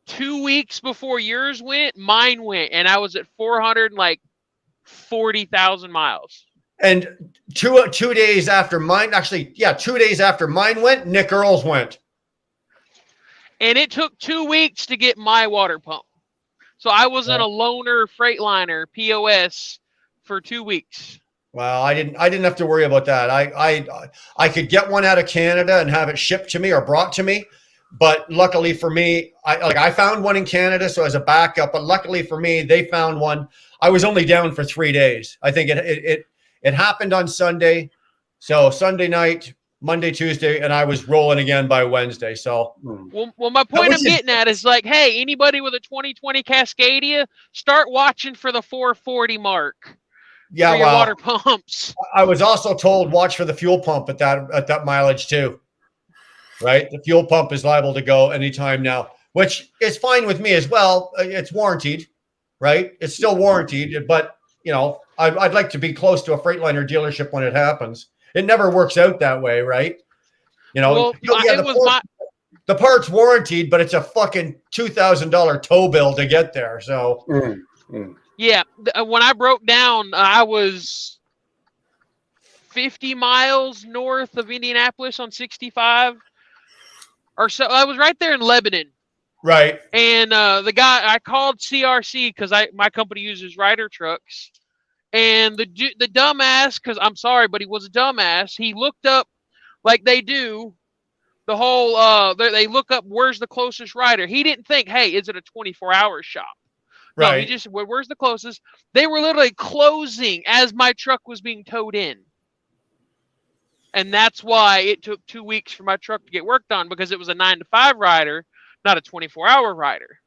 2 weeks before yours went, mine went, and I was at 440,000 miles. And two days after mine, 2 days after mine went, Nick Earl's went. And it took 2 weeks to get my water pump. So I was in a loaner Freightliner POS for 2 weeks. Well, I didn't have to worry about that. I could get one out of Canada and have it shipped to me or brought to me, but luckily for me, I found one in Canada, so as a backup. But luckily for me, they found one. I was only down for 3 days. I think it happened on Sunday, so Sunday night, Monday, Tuesday, and I was rolling again by Wednesday. So, well, my point I'm getting at is like, hey, anybody with a 2020 Cascadia, start watching for the 440 mark. Yeah, for your well, water pumps. I was also told watch for the fuel pump at that mileage too. Right, the fuel pump is liable to go anytime now, which is fine with me as well. It's warranted, right? It's still warranted, but I'd like to be close to a Freightliner dealership when it happens. It never works out that way, right? Well, it was the part's warranted, but it's a fucking $2,000 tow bill to get there. So, yeah, when I broke down, I was 50 miles north of Indianapolis on 65 or so. I was right there in Lebanon. right. And the guy, I called CRC because my company uses Ryder trucks. And the dumbass, because I'm sorry, but he was a dumbass. He looked up, like they do, the whole, they look up where's the closest Ryder. He didn't think, hey, is it a 24-hour shop? Right. No, he just said, where's the closest? They were literally closing as my truck was being towed in. And that's why it took 2 weeks for my truck to get worked on, because it was a 9-to-5 rider, not a 24-hour rider.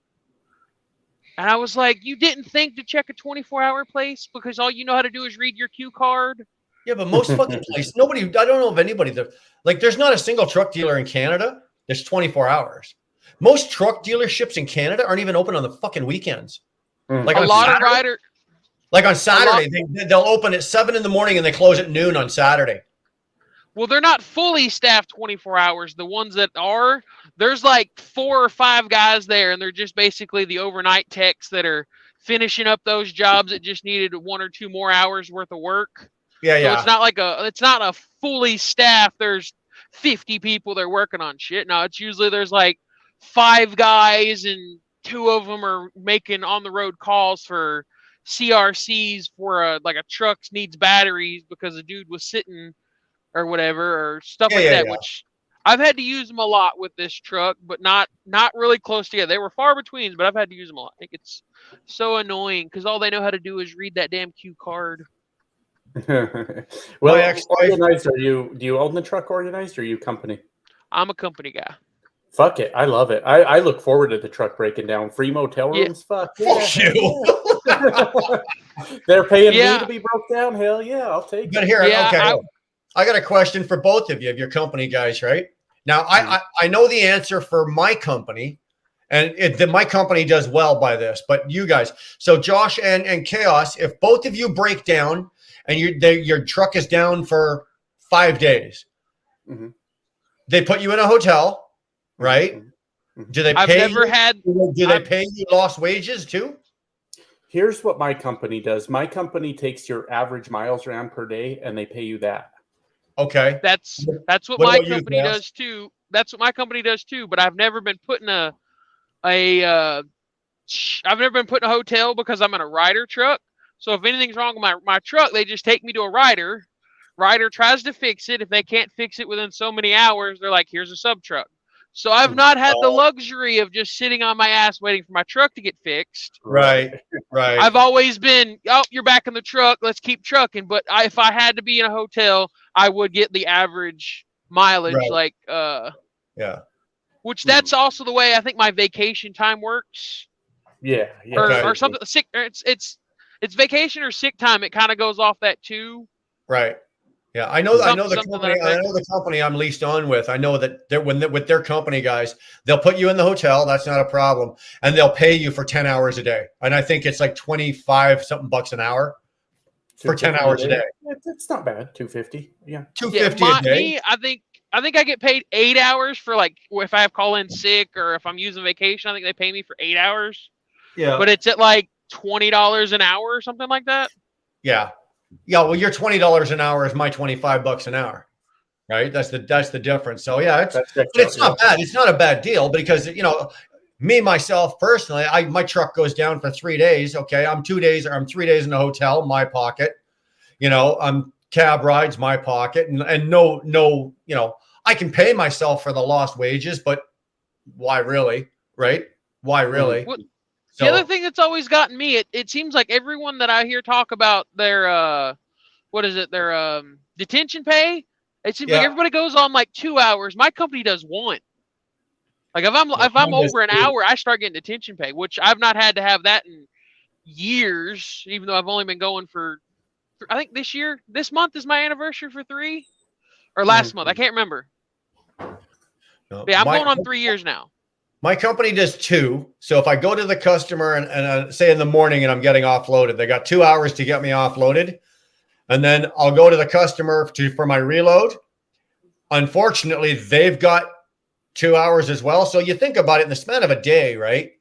And I was like, you didn't think to check a 24-hour place because all you know how to do is read your cue card? Yeah, but most fucking places, I don't know of anybody that, like, there's not a single truck dealer in Canada that's 24 hours. Most truck dealerships in Canada aren't even open on the fucking weekends. Like a lot of rider. Like on Saturday, they'll open at 7 in the morning and they close at noon on Saturday. Well, they're not fully staffed 24 hours. The ones that are, there's like 4 or 5 guys there, and they're just basically the overnight techs that are finishing up those jobs that just needed 1 or 2 more hours worth of work. Yeah, so it's not a fully staffed. There's 50 people they're working on shit. No, it's usually there's like 5 guys, and 2 of them are making on the road calls for CRCs for a truck needs batteries because a dude was sitting or whatever, or stuff like that, which I've had to use them a lot with this truck, but not really close together. They were far between, but I've had to use them a lot. I think it's so annoying because all they know how to do is read that damn cue card. Well, organized, do you own the truck organized, or are you company? I'm a company guy. Fuck it. I love it. I look forward to the truck breaking down. Free motel rooms? Yeah. Fuck you. They're paying me to be broke down? Hell yeah, I'll take it. But here, I got a question for both of your company guys, right? Now, I know the answer for my company, and my company does well by this, but you guys, so Josh and Chaos, if both of you break down and your truck is down for 5 days, they put you in a hotel, right? Do they pay Do they pay you lost wages too? Here's what my company does. My company takes your average miles ran per day, and they pay you that. Okay. That's what my company does too. That's what my company does too. But I've never been put in a hotel because I'm in a Ryder truck. So if anything's wrong with my truck, they just take me to a Ryder. Ryder tries to fix it. If they can't fix it within so many hours, they're like, here's a sub truck. So I've not had the luxury of just sitting on my ass waiting for my truck to get fixed. Right. I've always been, you're back in the truck, let's keep trucking. But if I had to be in a hotel, I would get the average mileage, which that's also the way I think my vacation time works. Yeah. Or something sick. It's vacation or sick time. It kind of goes off that too. Right. Yeah, I know the company I'm leased on with. I know that with their company guys, they'll put you in the hotel. That's not a problem, and they'll pay you for 10 hours a day. And I think it's like 25 something bucks an hour for 10 hours a day. It's not bad. $250. Yeah, $250 a day. Me, I think I get paid 8 hours for if I have call in sick or if I'm using vacation. I think they pay me for 8 hours. Yeah, but it's at like $20 an hour or something like that. Yeah. Yeah, well, your $20 an hour is my $25 an hour, right? That's the difference. So yeah, it's not bad. It's not a bad deal because me myself personally, my truck goes down for 3 days. Okay, I'm 3 days in the hotel, my pocket. I'm cab rides, my pocket, and no, I can pay myself for the lost wages, but why really, right? Why really? The other thing that's always gotten me, it seems like everyone that I hear talk about their detention pay, it seems like everybody goes on like 2 hours. My company does 1. Like if I'm over an hour, I start getting detention pay, which I've not had to have that in years, even though I've only been going for I think this month is my anniversary for 3, or last month. I can't remember. No, Yeah, I'm going on 3 years now. My company does 2. So if I go to the customer and say in the morning and I'm getting offloaded, they got 2 hours to get me offloaded. And then I'll go to the customer for my reload. Unfortunately, they've got 2 hours as well. So you think about it in the span of a day, right?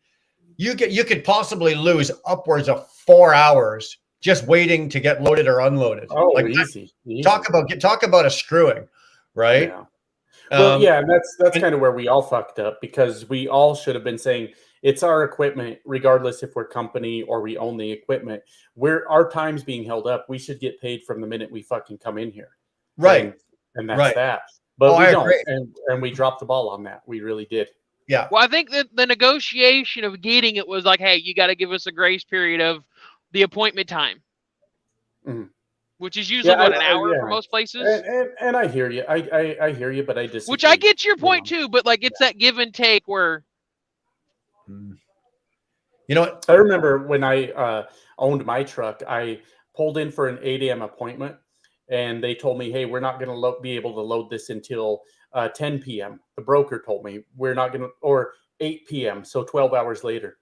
You could possibly lose upwards of 4 hours just waiting to get loaded or unloaded. Oh, like easy. Talk about a screwing, right? Yeah. Well, yeah, and that's kind of where we all fucked up, because we all should have been saying it's our equipment, regardless if we're company or we own the equipment. Our time's being held up. We should get paid from the minute we fucking come in here. Right. And that's that. But we don't. And we dropped the ball on that. We really did. Yeah. Well, I think that the negotiation of getting it was like, hey, you got to give us a grace period of the appointment time. Mm-hmm. Which is usually an hour for most places. And I hear you. I hear you, but I disagree. Which I get your point too, but like it's that give and take where. You know what? I remember when I owned my truck, I pulled in for an 8 a.m. appointment, and they told me, hey, we're not going to be able to load this until 10 p.m. The broker told me we're not going to, or 8 p.m. So 12 hours later.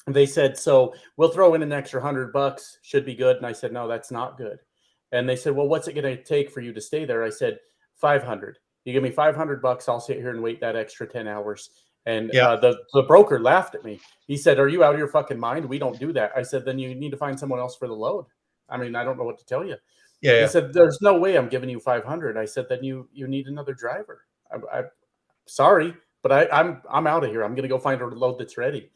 And they said, so we'll throw in an extra $100, should be good. And I said, no, that's not good. And they said, well, what's it going to take for you to stay there? I said, 500. You give me $500, I'll sit here and wait that extra 10 hours. And the broker laughed at me. He said, are you out of your fucking mind? We don't do that. I said, then you need to find someone else for the load. I mean, I don't know what to tell you. He said, there's no way I'm giving you 500. I said, then you need another driver. I'm sorry, but I'm out of here. I'm going to go find a load that's ready,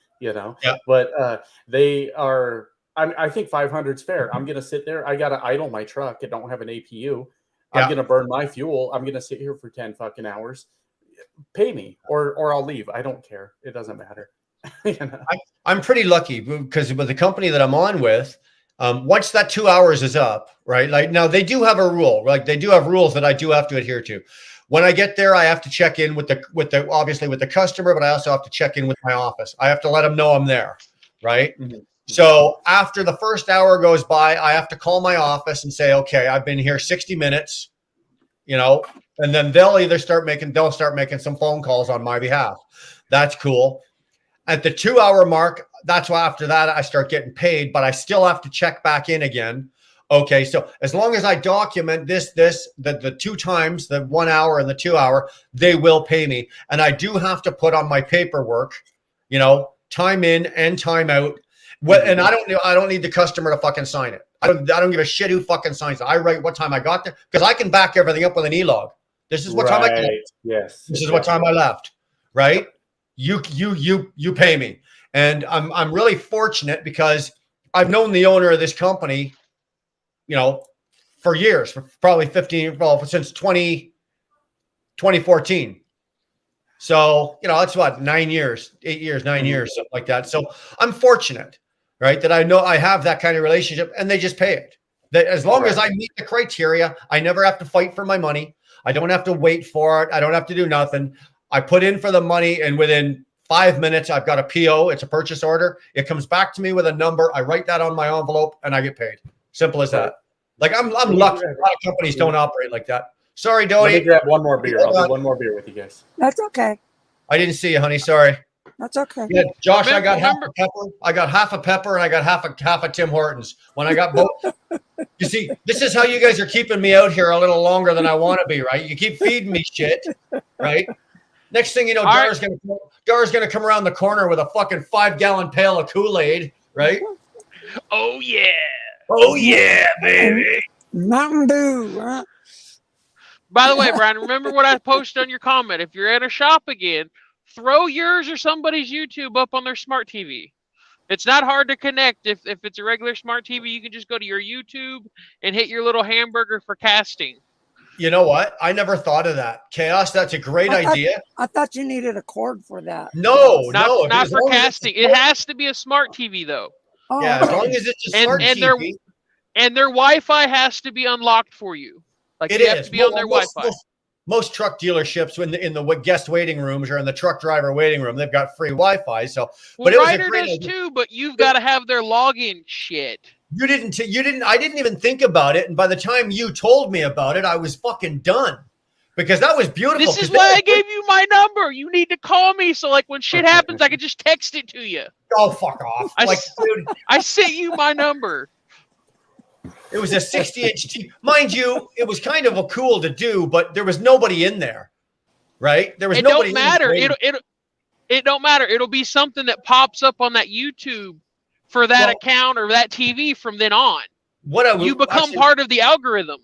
But they are... I think 500 is fair. I'm going to sit there. I got to idle my truck. I don't have an APU. I'm going to burn my fuel. I'm going to sit here for 10 fucking hours. Pay me or I'll leave. I don't care. It doesn't matter. I'm pretty lucky because with the company that I'm on with, once that 2 hours is up, right? Like now they do have a rule, like they do have rules that I do have to adhere to. When I get there, I have to check in with the obviously with the customer, but I also have to check in with my office. I have to let them know I'm there, right? Mm-hmm. So after the first hour goes by, I have to call my office and say, okay, I've been here 60 minutes, and then they'll start making some phone calls on my behalf. That's cool. At the 2 hour mark, that's why after that I start getting paid, but I still have to check back in again. Okay. So as long as I document the 2 times, the 1 hour and the 2 hour, they will pay me. And I do have to put on my paperwork, time in and time out. And I don't need the customer to fucking sign it. I don't give a shit who fucking signs it. I write what time I got there because I can back everything up with an e-log. This is what time I got. Yes. This is what time I left. Right? You pay me. And I'm really fortunate because I've known the owner of this company, for years, for probably since 2014. So, that's what, 9 years, 8 years, 9 years, something like that. So I'm fortunate, right, that I know I have that kind of relationship and they just pay it. That as long as I meet the criteria, I never have to fight for my money. I don't have to wait for it. I don't have to do nothing. I put in for the money and within 5 minutes, I've got a PO. It's a purchase order. It comes back to me with a number. I write that on my envelope and I get paid. Simple as that. Like I'm lucky. A lot of companies don't operate like that. Sorry, Doty. Let me grab one more beer. I'll do one more beer with you guys. That's okay. I didn't see you, honey. Sorry. That's okay. Yeah, Josh, I got half a pepper. I got half a pepper and I got half a Tim Hortons. When I got both, you see, this is how you guys are keeping me out here a little longer than I want to be, right? You keep feeding me shit, right? Next thing you know, Dara's gonna come around the corner with a fucking 5-gallon pail of Kool-Aid, right? Oh yeah. Oh yeah, baby. Mountain Dew, huh? By the way, Brian, remember what I posted on your comment. If you're at a shop again, throw yours or somebody's YouTube up on their smart TV. It's not hard to connect. If it's a regular smart TV, you can just go to your YouTube and hit your little hamburger for casting. You know what? I never thought of that. Chaos, that's a great idea. I thought you needed a cord for that. No. Not for casting. It has to be a smart TV, though. Oh, yeah, as long as it's a smart TV. And their Wi-Fi has to be unlocked for you. Like it you have to be on their Wi-Fi. Most truck dealerships in the guest waiting rooms or in the truck driver waiting room, they've got free Wi-Fi. So, well, Ryder does too, but you've got to have their login shit. You didn't. I didn't even think about it. And by the time you told me about it, I was fucking done. Because that was beautiful. This is why I gave you my number. You need to call me so like when shit happens, I can just text it to you. Oh, fuck off. Dude, I sent you my number. it was a 60-inch TV. Mind you, it was kind of cool to do, but there was nobody in there. Right? There was nobody. It don't matter. It don't matter. It'll be something that pops up on that YouTube for that account or that TV from then on. You become part of the algorithm.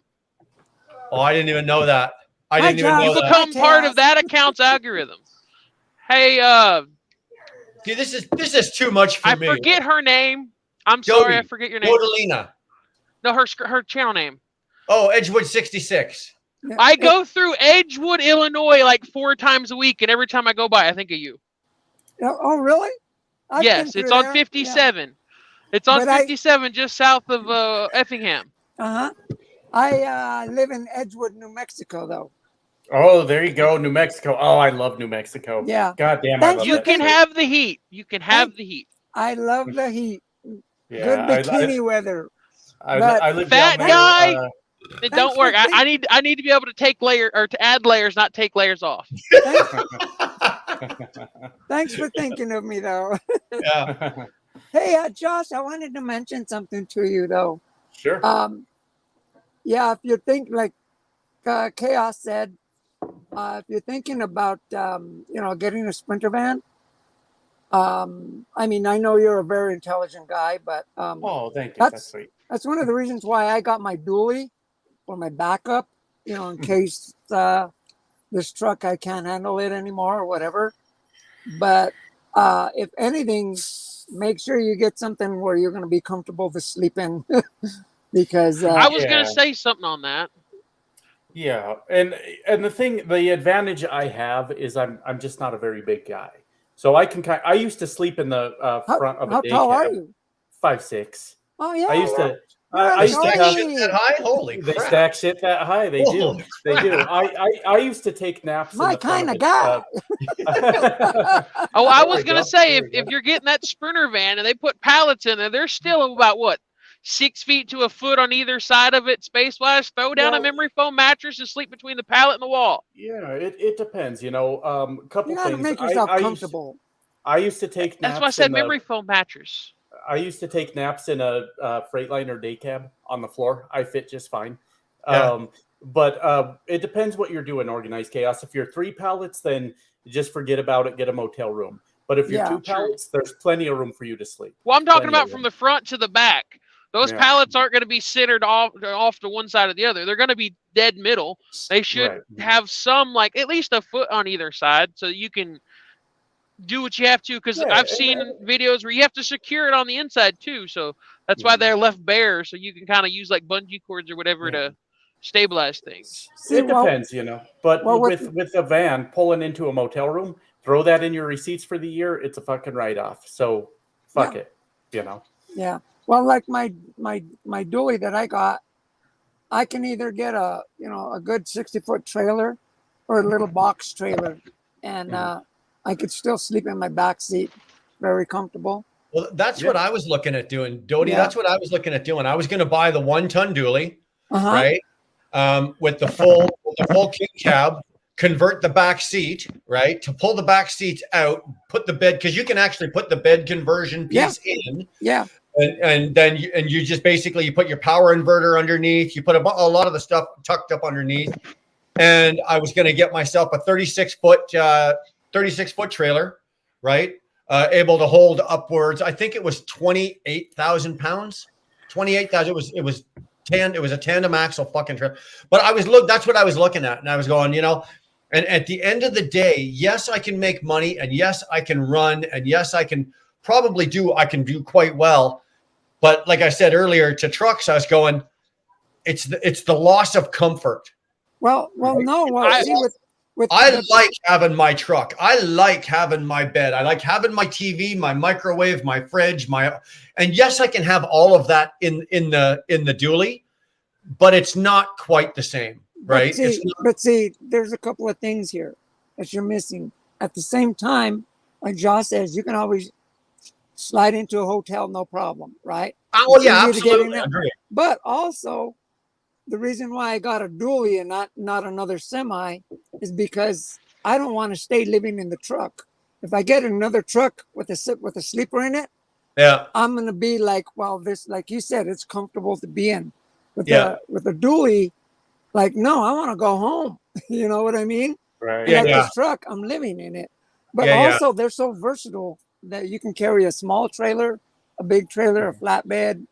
Oh, I didn't even know that. I didn't even know that. You become part of that account's algorithm. Hey, dude, this is too much for me. I forget her name. I'm sorry, I forget your name. Godalina. No, her channel name. Oh, Edgewood 66. I go through Edgewood, Illinois, like 4 times a week, and every time I go by, I think of you. Oh, really? Yes, it's on 57. Yeah. It's on 57, just south of Effingham. I live in Edgewood, New Mexico, though. Oh, there you go, New Mexico. Oh, I love New Mexico. Yeah. God damn, I love You can have the heat. You can have the heat. I love the heat. Yeah, good bikini weather. I live fat down guy. there, It don't work. I need to be able to take to add layers, not take layers off. Thanks for thinking of me, though. Yeah. Hey, Josh, I wanted to mention something to you, though. Sure. Yeah, if you think like Chaos said, if you're thinking about getting a Sprinter van, I mean, I know you're a very intelligent guy, but oh, thank you. That's sweet. That's one of the reasons why I got my dually for my backup, in case this truck I can't handle it anymore or whatever. But if anything, make sure you get something where you're going to be comfortable to sleep in. Because I was going to say something on that. Yeah, and the advantage I have is I'm just not a very big guy, so I can I used to sleep in the front of a day cab. How tall are you? 5'6". Oh yeah. I used to. I used to have shit that high. Holy crap! They stack shit that high. They do. They do. I used to take naps. My kind of guy. Oh, I was gonna say if you're getting that Sprinter van and they put pallets in there, they're still about what 6 feet to a foot on either side of it, space wise. Throw down a memory foam mattress and sleep between the pallet and the wall. Yeah, it depends. Couple you gotta things. make yourself comfortable. I used to take. That's why I said memory foam mattress. I used to take naps in a Freightliner day cab on the floor. I fit just fine. Yeah. But it depends what you're doing, Organized Chaos. If you're 3 pallets, then just forget about it. Get a motel room. But if you're 2 pallets, there's plenty of room for you to sleep. Well, I'm talking about from the front to the back. Those pallets aren't going to be centered off to one side or the other. They're going to be dead middle. They should have some, like at least a foot on either side, so you can do what you have to. Because I've seen videos where you have to secure it on the inside too. So that's why they're left bare, so you can kind of use like bungee cords or whatever to stabilize things. It depends, But with a van pulling into a motel room, throw that in your receipts for the year. It's a fucking write-off. So fuck it, Yeah. Well, like my dually that I got, I can either get a good 60-foot trailer or a little box trailer, and I could still sleep in my back seat, very comfortable. Well, that's what I was looking at doing, Dodie. That's what I was looking at doing. I was going to buy the 1-ton dually, right, with the full king cab, convert the back seat, right, to pull the back seats out, put the bed, because you can actually put the bed conversion piece in. Yeah. And then you just basically you put your power inverter underneath. You put a lot of the stuff tucked up underneath. And I was going to get myself a 36-foot trailer, right? Able to hold upwards. I think it was 28,000 pounds. 28,000. It was a tandem axle fucking trailer. But that's what I was looking at, and I was going, And at the end of the day, yes, I can make money, and yes, I can run, and yes, I can do quite well. But like I said earlier to trucks, I was going, it's the loss of comfort. Well, no. I like having my truck. I like having my bed. I like having my TV, my microwave, my fridge, and yes, I can have all of that in the dually, but it's not quite the same, right? But see, there's a couple of things here that you're missing. At the same time, like Josh says, you can always slide into a hotel, no problem, right? Oh It's yeah, easy to get in absolutely. there. Agree. But also, the reason why I got a dually and not another semi is because I don't want to stay living in the truck. If I get another truck with a sleeper in it, Yeah. I'm gonna be like, well, this, like you said, it's comfortable to be in. With Yeah. a dually, like, no, I want to go home. You know what I mean? Right. And Yeah, like yeah. this truck, I'm living in it. But Yeah, yeah. also, they're so versatile that you can carry a small trailer, a big trailer, a flatbed,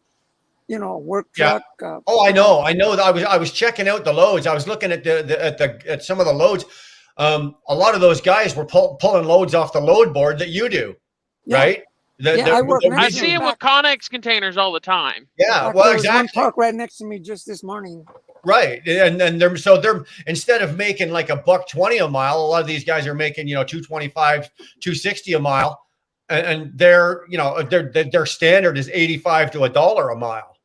you know, a work Yeah. truck. Oh, I know. That I was checking out the loads. I was looking at at some of the loads. A lot of those guys were pulling loads off the load board that you do, Yeah. right? I work next I to see him. them with Connex containers all the time. Yeah, Fact, well, there was one exactly. park right next to me just this morning. Right. And they're instead of making like $1.20 a mile, a lot of these guys are making, $2.25, $2.60 a mile. And their standard is 85 to $1 a mile.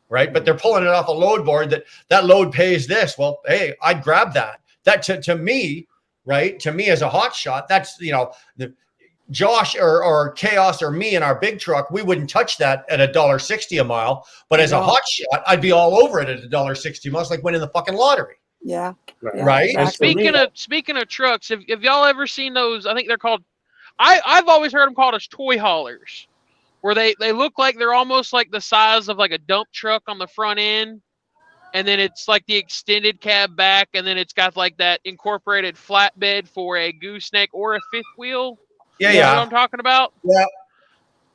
Right. But they're pulling it off a load board that load pays this. Well, hey, I'd grab that. That to me, right. To me as a hot shot, that's, Josh or Chaos or me in our big truck, we wouldn't touch that at $1.60 a mile. But as a hot shot, I'd be all over it at $1.60 a mile. It's like winning the fucking lottery. Yeah. Right. Exactly. Speaking of trucks, have y'all ever seen those? I think they're called. I've always heard them called as toy haulers, where they look like they're almost like the size of like a dump truck on the front end, and then it's like the extended cab back, and then it's got like that incorporated flatbed for a gooseneck or a fifth wheel. Yeah, You know what I'm talking about? Yeah.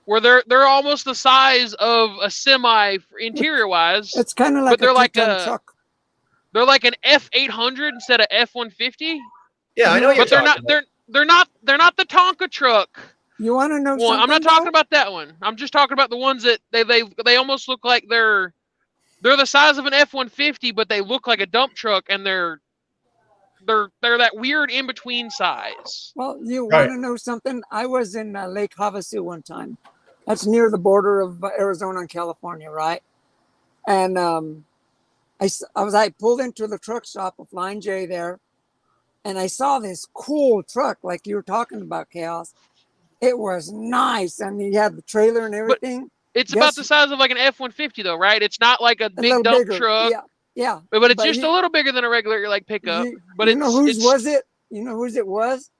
Where they're almost the size of a semi interior wise. It's kind of like they're a like two-ton truck. They're like an F800 instead of F150. Yeah, I know. But they're not the Tonka truck. You want to know something? I'm not talking about that one. I'm just talking about the ones that they almost look like they're the size of an F150, but they look like a dump truck, and they're that weird in between size. Well, you want to know something? I was in Lake Havasu one time. That's near the border of Arizona and California, right? And I pulled into the truck stop of Flying J there, and I saw this cool truck like you were talking about, Chaos. It was nice. I mean, you had the trailer and everything. But it's about the size of like an F-150 though, right? It's not like a big dump truck. Yeah. But it's just a little bigger than a regular like pickup. But you know whose was it? You know whose it was?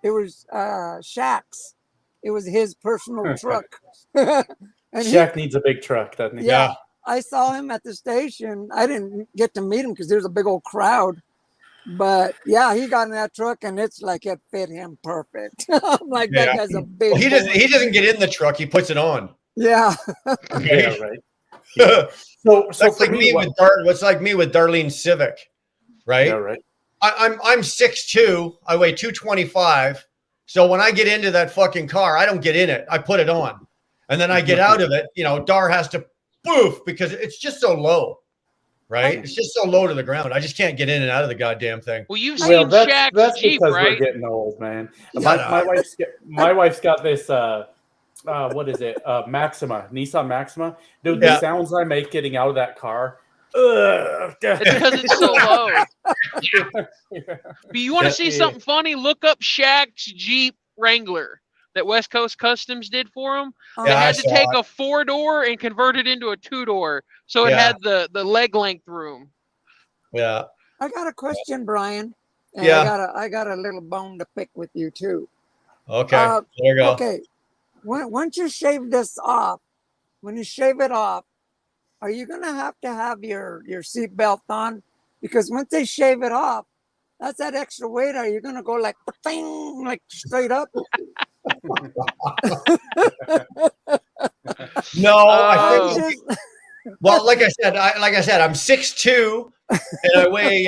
It was Shaq's. It was his personal truck. And Shaq needs a big truck, doesn't he? Yeah. I saw him at the station. I didn't get to meet him because there's a big old crowd. But yeah, he got in that truck and it's like it fit him perfect. I'm like, that guy's a big. Well, he doesn't get in the truck. He puts it on. Yeah. Yeah, right. Yeah. So that's like me with what's like me with Darlene's Civic, right? Yeah, right. I'm 6'2". I weigh 225. So when I get into that fucking car, I don't get in it. I put it on, and then I get out of it. Dar has to boof because it's just so low, right? It's just so low to the ground. I just can't get in and out of the goddamn thing. Well, you've seen Shaq's Jeep, because right? we're getting old, man. My wife's got this. What is it? Nissan Maxima. Dude, the sounds I make getting out of that car. It's because it's so low. But you want to see something funny? Look up Shaq's Jeep Wrangler that West Coast Customs did for him. They had to take a 4-door and convert it into a 2-door, so it had the leg length room. Yeah. I got a question, Brian. And I got a little bone to pick with you too. Okay. There you go. Okay. Once you shave this off, when you shave it off, are you gonna have to have your seatbelt on? Because once they shave it off, that's that extra weight. Are you gonna go like straight up? No, I think. Well, like I said, I'm 6'2", and I weigh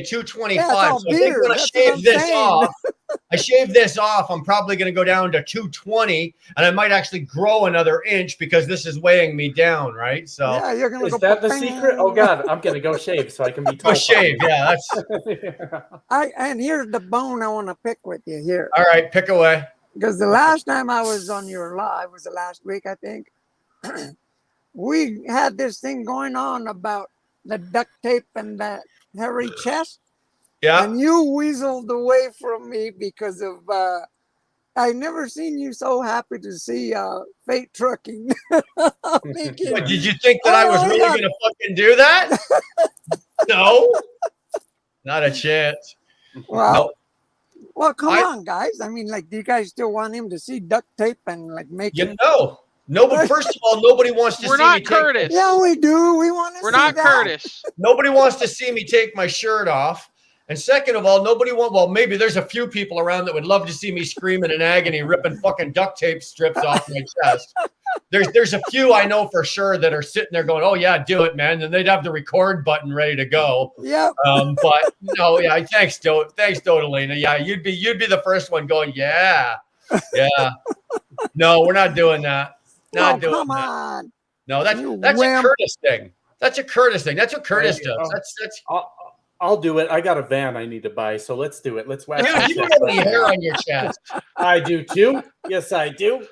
225. Yeah, so I think when I shave this off, I'm probably going to go down to 220, and I might actually grow another inch because this is weighing me down, right? So yeah, you're gonna. Is that the secret? Oh God, I'm gonna go shave so I can be tall. Go shave, yeah. That's. And here's the bone I want to pick with you here. All right, pick away. Because the last time I was on your live was the last week, I think. We had this thing going on about the duct tape and the hairy chest. Yeah. And you weaseled away from me because of I never seen you so happy to see Fate Trucking. Making, What, did you think that I was really going to fucking do that? No, not a chance. well, No. well, come on, guys. I mean, like, do you guys still want him to see duct tape and like make You know, no, but first of all, nobody wants to We're see not me Curtis. Yeah, we do. We want to We're see not that. Curtis. Nobody wants to see me take my shirt off. And second of all, well, maybe there's a few people around that would love to see me screaming in agony, ripping fucking duct tape strips off my chest. There's a few I know for sure that are sitting there going, "Oh yeah, do it, man," and they'd have the record button ready to go. Yep. But no, yeah, thanks, Dodalina. Yeah, you'd be the first one going, yeah. No, we're not doing that. Not doing come that. on. No, that's a Curtis thing. That's a Curtis thing. That's what Curtis does. That's. I'll do it. I got a van I need to buy, so let's do it. Let's wax. Dude, you don't have any hair on your chest. I do too. Yes, I do.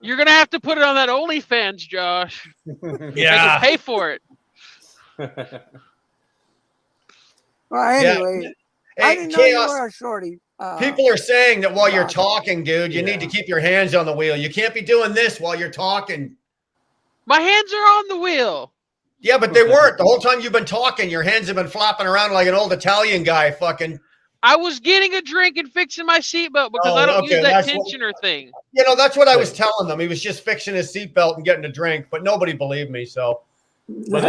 You're gonna have to put it on that OnlyFans, Josh. Yeah. Pay for it. Well, anyway, Hey, I didn't know Chaos. you were a shorty. People are saying that while you're talking, dude, you need to keep your hands on the wheel. You can't be doing this while you're talking. My hands are on the wheel. Yeah, but they weren't. The whole time you've been talking, your hands have been flopping around like an old Italian guy fucking. I was getting a drink and fixing my seatbelt because I don't use that tensioner thing. You know, that's what I was telling them. He was just fixing his seatbelt and getting a drink, but nobody believed me, so. But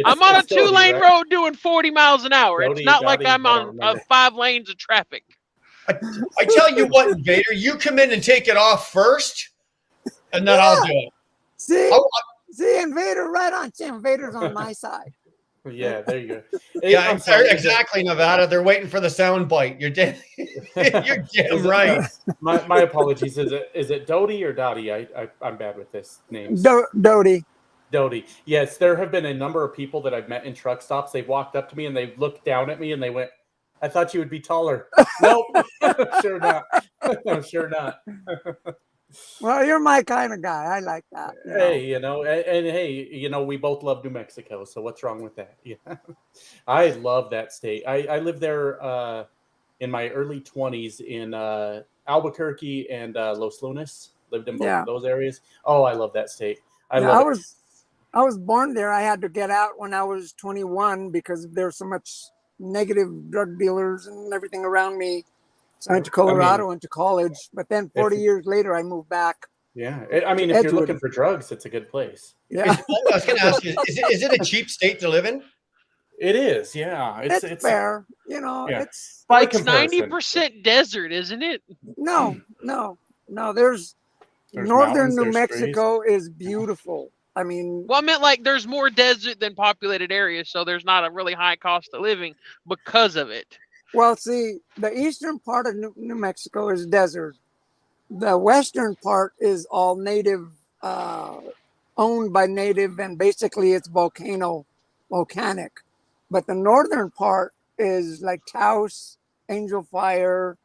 I'm on a 2-lane road doing 40 miles an hour. It's not like I'm on 5 lanes of traffic. I tell you what, Invader, you come in and take it off first, and then I'll do it. See, Invader, right on. See, Invader's on my side. Yeah, there you go. Yeah, exactly, Nevada. They're waiting for the sound bite. You're damn right. My apologies. Is it Dodie or Dottie? I'm bad with this name. Dodie. Dodie. Yes, there have been a number of people that I've met in truck stops. They've walked up to me and they've looked down at me and they went, "I thought you would be taller." Nope, sure not. No, sure not. Well, you're my kind of guy. I like that. Hey, and hey, we both love New Mexico, so what's wrong with that? Yeah, I love that state. I lived there in my early 20s in Albuquerque and Los Lunas. Lived in both of those areas. Oh, I love that state. I was born there. I had to get out when I was 21 because there's so much negative drug dealers and everything around me. So I went to Colorado, went to college, but then 40 years later, I moved back. Yeah, I mean, if you're looking for drugs, it's a good place. Yeah. I was going to ask you, is it a cheap state to live in? It is, yeah. It's fair. It's by 90% desert, isn't it? No. There's northern New Mexico is beautiful. I mean, well, I meant like there's more desert than populated areas, so there's not a really high cost of living because of it. Well, see, the eastern part of New Mexico is desert. The western part is all native, owned by native, and basically it's volcanic. But the northern part is like Taos, Angel Fire.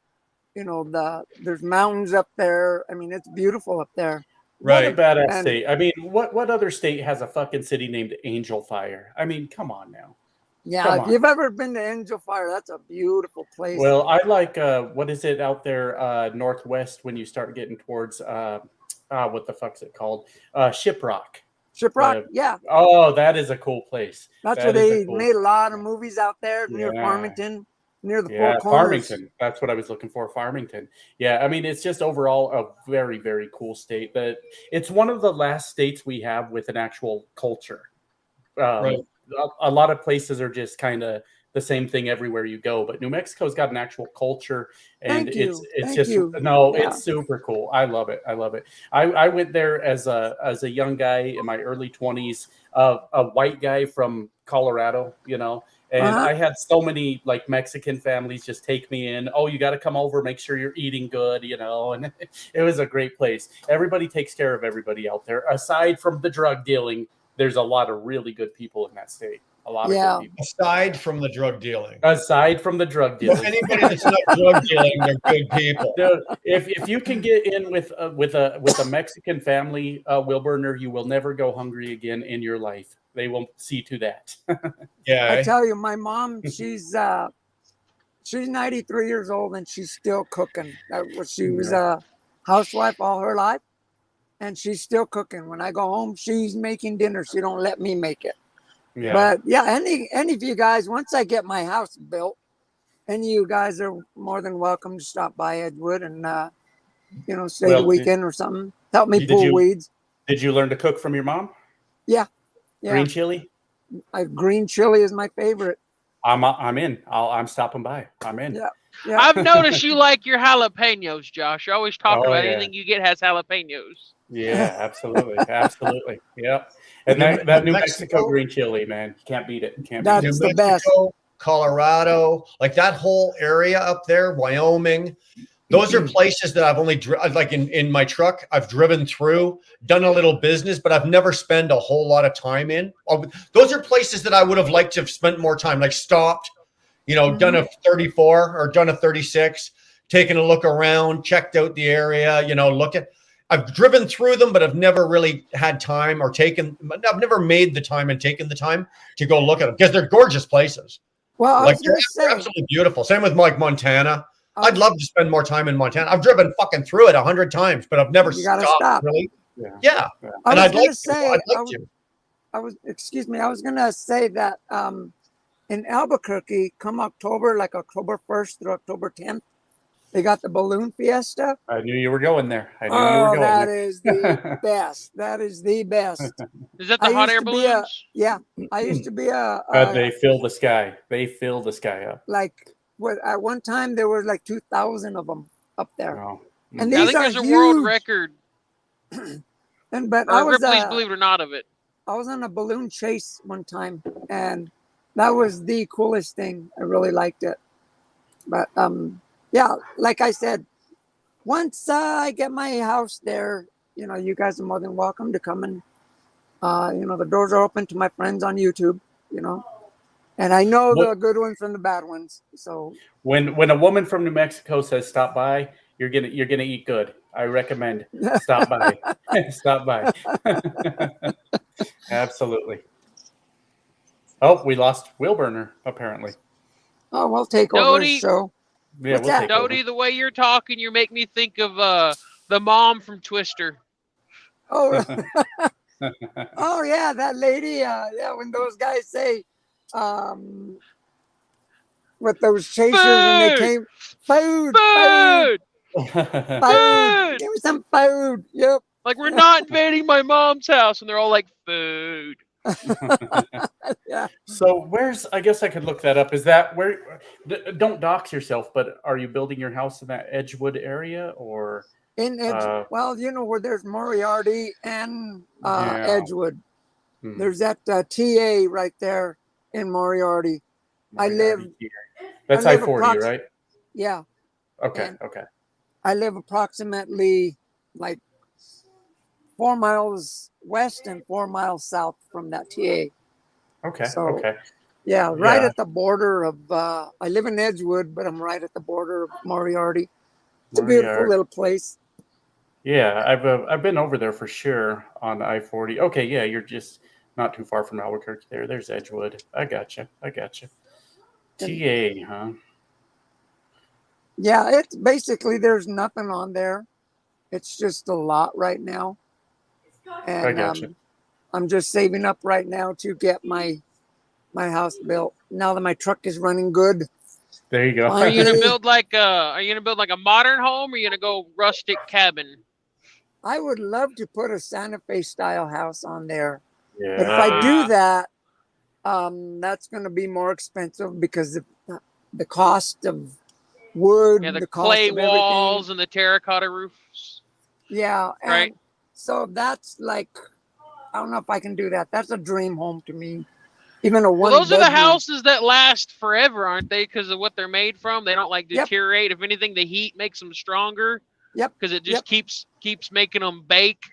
There's mountains up there. I mean, it's beautiful up there. Right. What a badass state. I mean, what other state has a fucking city named Angel Fire? I mean, come on now. Yeah, if you've ever been to Angel Fire, that's a beautiful place. Well, I like what is it out there northwest when you start getting towards what the fuck's it called? Shiprock. Shiprock, yeah. Oh, that is a cool place. That's where they made a lot of movies out there near Farmington, near the Four Corners. Farmington. That's what I was looking for, Farmington. Yeah, I mean, it's just overall a very, very cool state. But it's one of the last states we have with an actual culture. Right. A lot of places are just kind of the same thing everywhere you go, but New Mexico's got an actual culture, and it's super cool. I love it. I went there as a young guy in my early 20s, a white guy from Colorado, and I had so many like Mexican families just take me in. Oh, you got to come over, make sure you're eating good, and it was a great place. Everybody takes care of everybody out there. Aside from the drug dealing, there's a lot of really good people in that state. A lot of good people. Aside from the drug dealing. Anybody that's not drug dealing, they're good people. Dude, if you can get in with a Mexican family, Wilburner, you will never go hungry again in your life. They won't see to that. Yeah. I tell you, my mom, she's 93 years old and she's still cooking. housewife all her life, and she's still cooking. When I go home, she's making dinner. She don't let me make it. Yeah. But yeah, any of you guys, once I get my house built, any of you guys are more than welcome to stop by Edgewood and stay the weekend or something. Help me pull weeds. Did you learn to cook from your mom? Yeah. Green chili? Green chili is my favorite. I'm in. I'm stopping by. I'm in. Yeah. I've noticed you like your jalapenos, Josh. You're always talking about anything you get has jalapenos. Yeah, absolutely. Absolutely. Yep. And that New Mexico green chili, man, you can't beat it. That's the best. Colorado, like that whole area up there, Wyoming. Those are places that I've only like in my truck. I've driven through, done a little business, but I've never spent a whole lot of time in. Those are places that I would have liked to have spent more time, like stopped, done a 34 or done a 36, taken a look around, checked out the area, I've driven through them, but I've never really had time I've never made the time and taken the time to go look at them because they're gorgeous places. Well, I was going to say, absolutely beautiful. Same with Montana. I'd love to spend more time in Montana. I've driven fucking through it 100 times, but I've never stopped. Really. Yeah. I was going to say, I was going to say that in Albuquerque, come October, like October 1st through October 10th, they got the balloon fiesta. I knew you were going there. That is the best. That is the best. Is that the hot air balloons? I used to be they fill the sky. They fill the sky up. Like at one time there were like 2,000 of them up there. Wow. And I think there's a world record. But I was Ripley's Believe It or Not of it. I was on a balloon chase one time, and that was the coolest thing. I really liked it. But yeah, like I said, once I get my house there, you guys are more than welcome to come and, the doors are open to my friends on YouTube, and I know the good ones from the bad ones. So when a woman from New Mexico says stop by, you're gonna eat good. I recommend stop by. Stop by. Absolutely. Oh, we lost Wilburner apparently. Oh, we'll take over the show. Yeah, we'll take Dodie, the way you're talking, you make me think of the mom from Twister. Oh, oh yeah, that lady. When those guys say, with those chasers when they came, food. Give me some food. Yep. Like, we're not invading my mom's house, and they're all like, food. Yeah. So I guess I could look that up. Is that where? Don't dox yourself, but are you building your house in that Edgewood area or in Edgewood? Well, where there's Moriarty and Edgewood. There's that TA right there in Moriarty. That's I-40, right? Yeah. Okay. Okay. I live approximately like 4 miles west and 4 miles south from that TA. Okay. So, yeah, at the border of. I live in Edgewood, but I'm right at the border of Moriarty. It's a beautiful little place. Yeah, I've been over there for sure on I-40. Okay, yeah, you're just not too far from Albuquerque there. There's Edgewood. I gotcha. TA, huh? Yeah, it's basically there's nothing on there. It's just a lot right now. And I gotcha. I'm just saving up right now to get my house built. Now that my truck is running good. There you go. Are you gonna build like a modern home, or are you gonna go rustic cabin? I would love to put a Santa Fe style house on there. Yeah. But if I do that, that's going to be more expensive because the cost of wood, the cost clay of walls everything. and the terracotta roofs. Yeah, right. So that's like, I don't know if I can do that. That's a dream home to me. Even a one. Well, those are the houses that last forever, aren't they? Because of what they're made from. They don't deteriorate. If anything, the heat makes them stronger. Yep. Because it just keeps making them bake.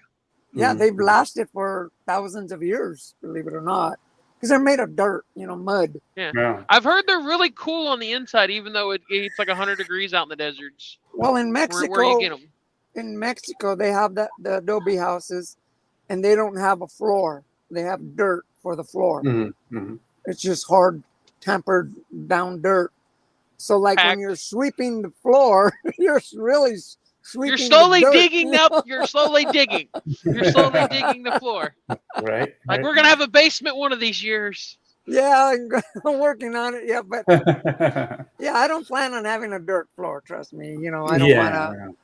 Yeah, they've lasted for thousands of years, believe it or not. Because they're made of dirt, mud. Yeah. I've heard they're really cool on the inside, even though it's like 100 degrees out in the deserts. Well, in Mexico, where you get them? In Mexico, they have the adobe houses, and they don't have a floor. They have dirt for the floor. Mm-hmm. It's just hard, tempered down dirt. So, like when you're sweeping the floor, you're really You're sweeping slowly the dirt, digging you up. know? You're slowly digging. You're slowly digging the floor. Right. Like we're gonna have a basement one of these years. Yeah, I'm working on it. Yeah, but yeah, I don't plan on having a dirt floor. Trust me. You know, I don't want to.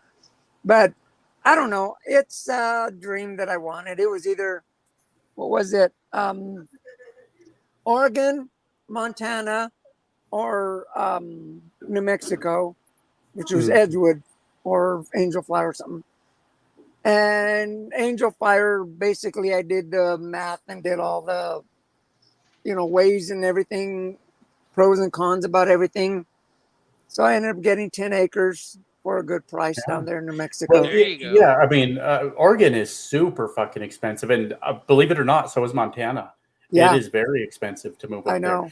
But I don't know. It's a dream that I wanted. It was either, what was it? Oregon, Montana, or New Mexico, which was Edgewood or Angel Fire or something. And Angel Fire, basically, I did the math and did all the, ways and everything, pros and cons about everything. So I ended up getting 10 acres for a good price down there in New Mexico. Well, yeah, I mean, Oregon is super fucking expensive, and believe it or not, so is Montana. Yeah. It is very expensive to move up I know.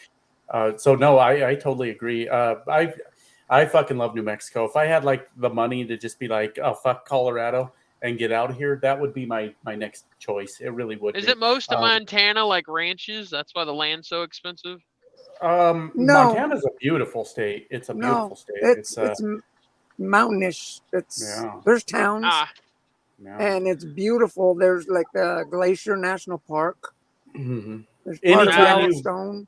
there. So no, I totally agree. I fucking love New Mexico. If I had like the money to just be like, oh fuck Colorado and get out of here, that would be my next choice. It really would. Is it most of Montana like ranches? That's why the land's so expensive. No. Montana's a beautiful state. It's a beautiful state. It's mountainish. There's towns, and it's beautiful. There's like the Glacier National Park. Mm-hmm. There's part of Yellowstone.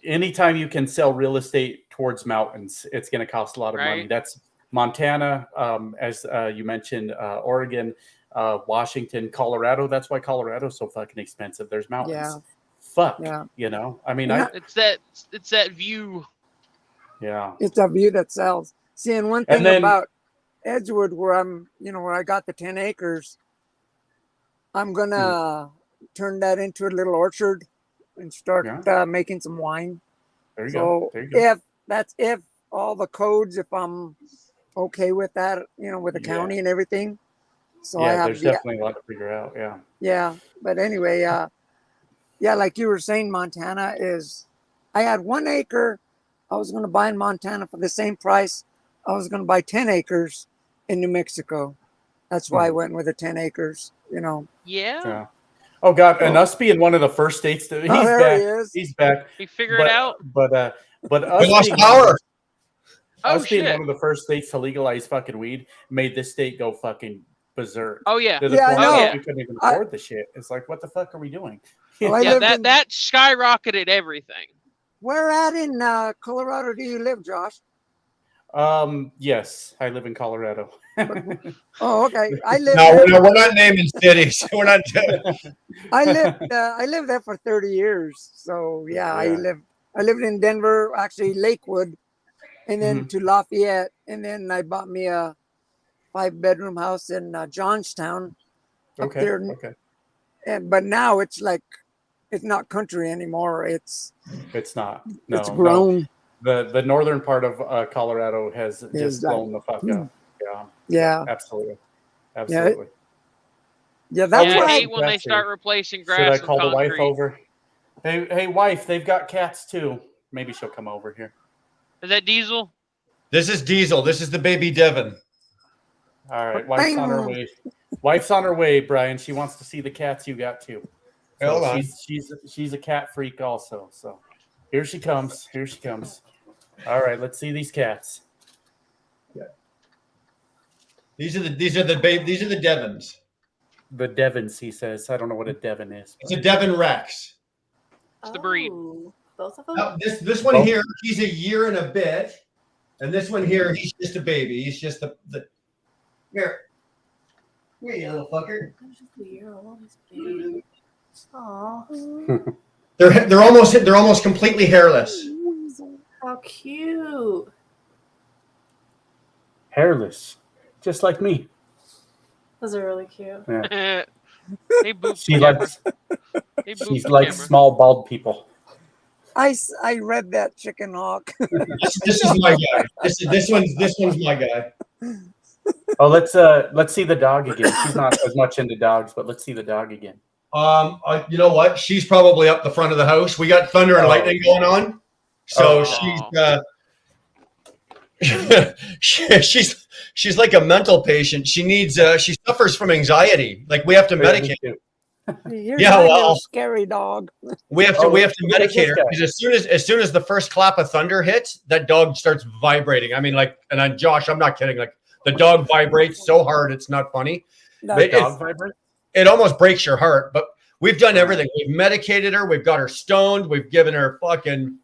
Anytime you can sell real estate towards mountains, it's going to cost a lot of money. That's Montana, as you mentioned, Oregon, Washington, Colorado. That's why Colorado's so fucking expensive. There's mountains. Yeah. Fuck. Yeah. I mean, it's that view. Yeah. It's a view that sells. See, and one thing about Edgewood, where I'm, where I got the 10 acres, I'm gonna turn that into a little orchard and start making some wine. There you go. If all the codes, if I'm okay with that, with the county and everything. So there's definitely a lot to figure out. Yeah. Yeah, but anyway, like you were saying, Montana is. I had 1 acre. I was going to buy in Montana for the same price. I was going to buy 10 acres in New Mexico. That's why I went with the 10 acres. Yeah. Oh God, and us being one of the first states that he's back. He figured it out. But us lost power. Us being one of the first states to legalize fucking weed made this state go fucking berserk. Oh yeah. To the point that we couldn't even afford the shit. It's like, what the fuck are we doing? That skyrocketed everything. Where at in Colorado do you live, Josh? Yes, I live in Colorado. Oh, okay. I live. No, we're not naming cities. We're not. I lived there for 30 years. So I lived in Denver, actually Lakewood, and then to Lafayette, and then I bought me a 5-bedroom house in Johnstown. Okay. But now it's like, it's not country anymore. It's not. No, it's grown. No. The northern part of Colorado has just blown the fuck up. Yeah. Absolutely. Yeah, that's what I hate when they start replacing grass. Should I call the wife over? Hey, wife, they've got cats too. Maybe she'll come over here. Is that Diesel? This is Diesel. This is the baby Devin. All right, wife's on her way. Wife's on her way, Brian. She wants to see the cats you got too. So she's a cat freak also. So here she comes. All right, let's see these cats. Yeah. These are the Devons. The Devons, he says. I don't know what a Devon is. It's a Devon Rex. It's the breed. Both of them. Now, this one here, he's a year and a bit, and this one here, he's just a baby. He's just the here. Here, you little fucker. Aww. They're almost completely hairless. How cute. Hairless, just like me. Those are really cute. Yeah. She likes small bald people. I read that chicken hawk. This is my guy. This one's my guy. Oh, let's see the dog again. She's not as much into dogs, but let's see the dog again. You know what? She's probably up the front of the house. We got thunder and lightning going on, so she's like a mental patient. She needs she suffers from anxiety. Like we have to medicate her. Scary dog. We have to medicate her because as soon as the first clap of thunder hits, that dog starts vibrating. I mean, Josh, I'm not kidding. Like The dog vibrates so hard it's not funny. That's Dog vibrate? It almost breaks your heart. But we've done everything. We've medicated her. We've got her stoned. We've given her fucking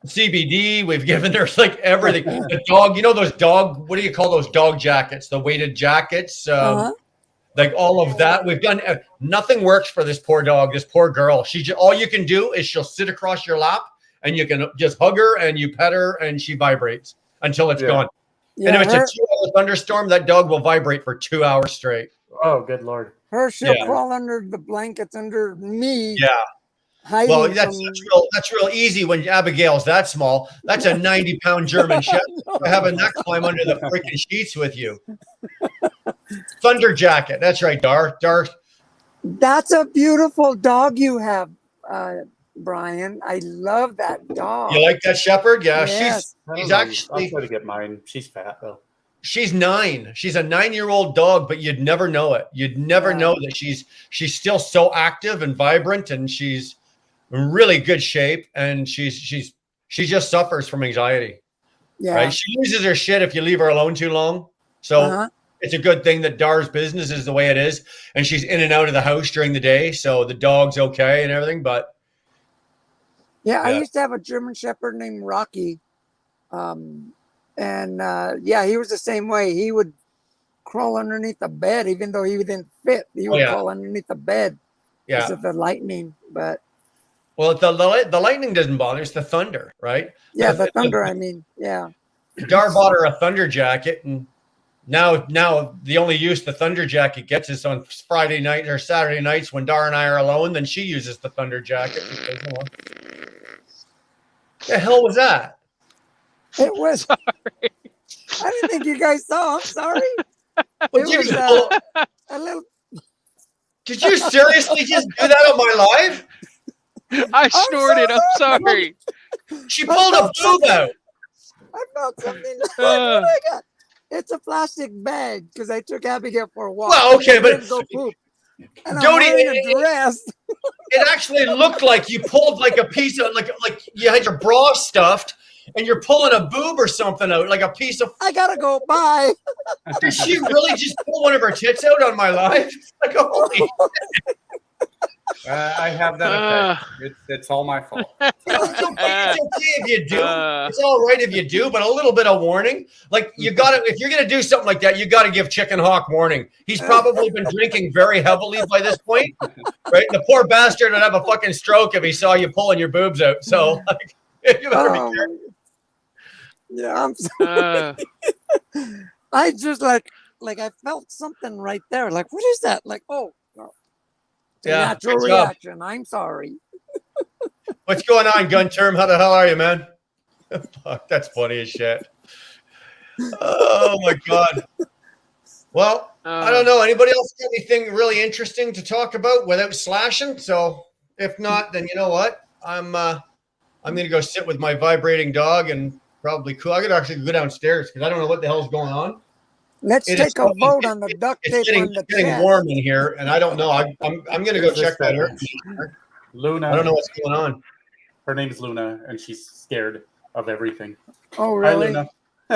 CBD. We've given her like everything. The dog, you know those dog, what do you call those dog jackets? The weighted jackets. Like all of that. We've done nothing works for this poor dog, this poor girl. All you can do is she'll sit across your lap and you can just hug her and you pet her and she vibrates until it's gone. Yeah, and if it's a 2-hour thunderstorm, that dog will vibrate for 2 hours straight. Oh, good Lord. She'll crawl under the blankets under me. Yeah. Well, that's real easy when Abigail's that small. That's a 90-pound German Shepherd. Having that climb under the freaking sheets with you. Thunder jacket. That's right, Dar. That's a beautiful dog you have, Brian. I love that dog. You like that Shepherd? Yeah, yes. she's actually. I'll try to get mine. She's fat though. She's 9. She's a 9-year-old dog, but you'd never know it. You'd never know that she's still so active and vibrant, and she's in really good shape, and she just suffers from anxiety. Yeah. Right. She loses her shit if you leave her alone too long. So it's a good thing that Dar's business is the way it is, and she's in and out of the house during the day, so the dog's okay and everything. But I used to have a German Shepherd named Rocky, and he was the same way. He would crawl underneath the bed, even though he didn't fit. He would crawl underneath the bed because of the lightning. But the lightning doesn't bother. It's the thunder, right? Yeah, the thunder. Dar bought her a thunder jacket, and now the only use the thunder jacket gets is on Friday night or Saturday nights when Dar and I are alone. Then she uses the thunder jacket. Because, the hell was that? It was. Sorry. I didn't think you guys saw. I'm sorry. It was a little. Did you seriously just do that on my live? I snorted. I'm sorry. She pulled a boob out. I felt something. What I got? It's a plastic bag because I took Abigail for a walk. Well, okay, but go poop. And Jody, I'm wearing a dress. It actually looked like you pulled like a piece of like you had your bra stuffed and you're pulling a boob or something out, like a piece of. I gotta go. Bye. Did she really just pull one of her tits out on my live? Like, holy. I have that effect. It's all my fault. It's okay if you do. It's all right if you do, but a little bit of warning. Like you gotta, if you're gonna do something like that, you gotta give Chicken Hawk warning. He's probably been drinking very heavily by this point, right? The poor bastard would have a fucking stroke if he saw you pulling your boobs out. So like, you better be careful. Yeah, I'm sorry. I just like I felt something right there. Like, what is that? Like, natural reaction. I'm sorry. What's going on, Gun Term? How the hell are you, man? Fuck, that's funny as shit. Oh my god. Well, I don't know. Anybody else got anything really interesting to talk about without slashing? So if not, then you know what? I'm gonna go sit with my vibrating dog and probably cool. I could actually go downstairs because I don't know what the hell's going on. Let's take a vote on the duct tape on the getting chest. warm in here, and I don't know. I'm gonna go check that out. Luna. I don't know what's going on. Her name's Luna, and she's scared of everything. Oh, really? Hi, Luna.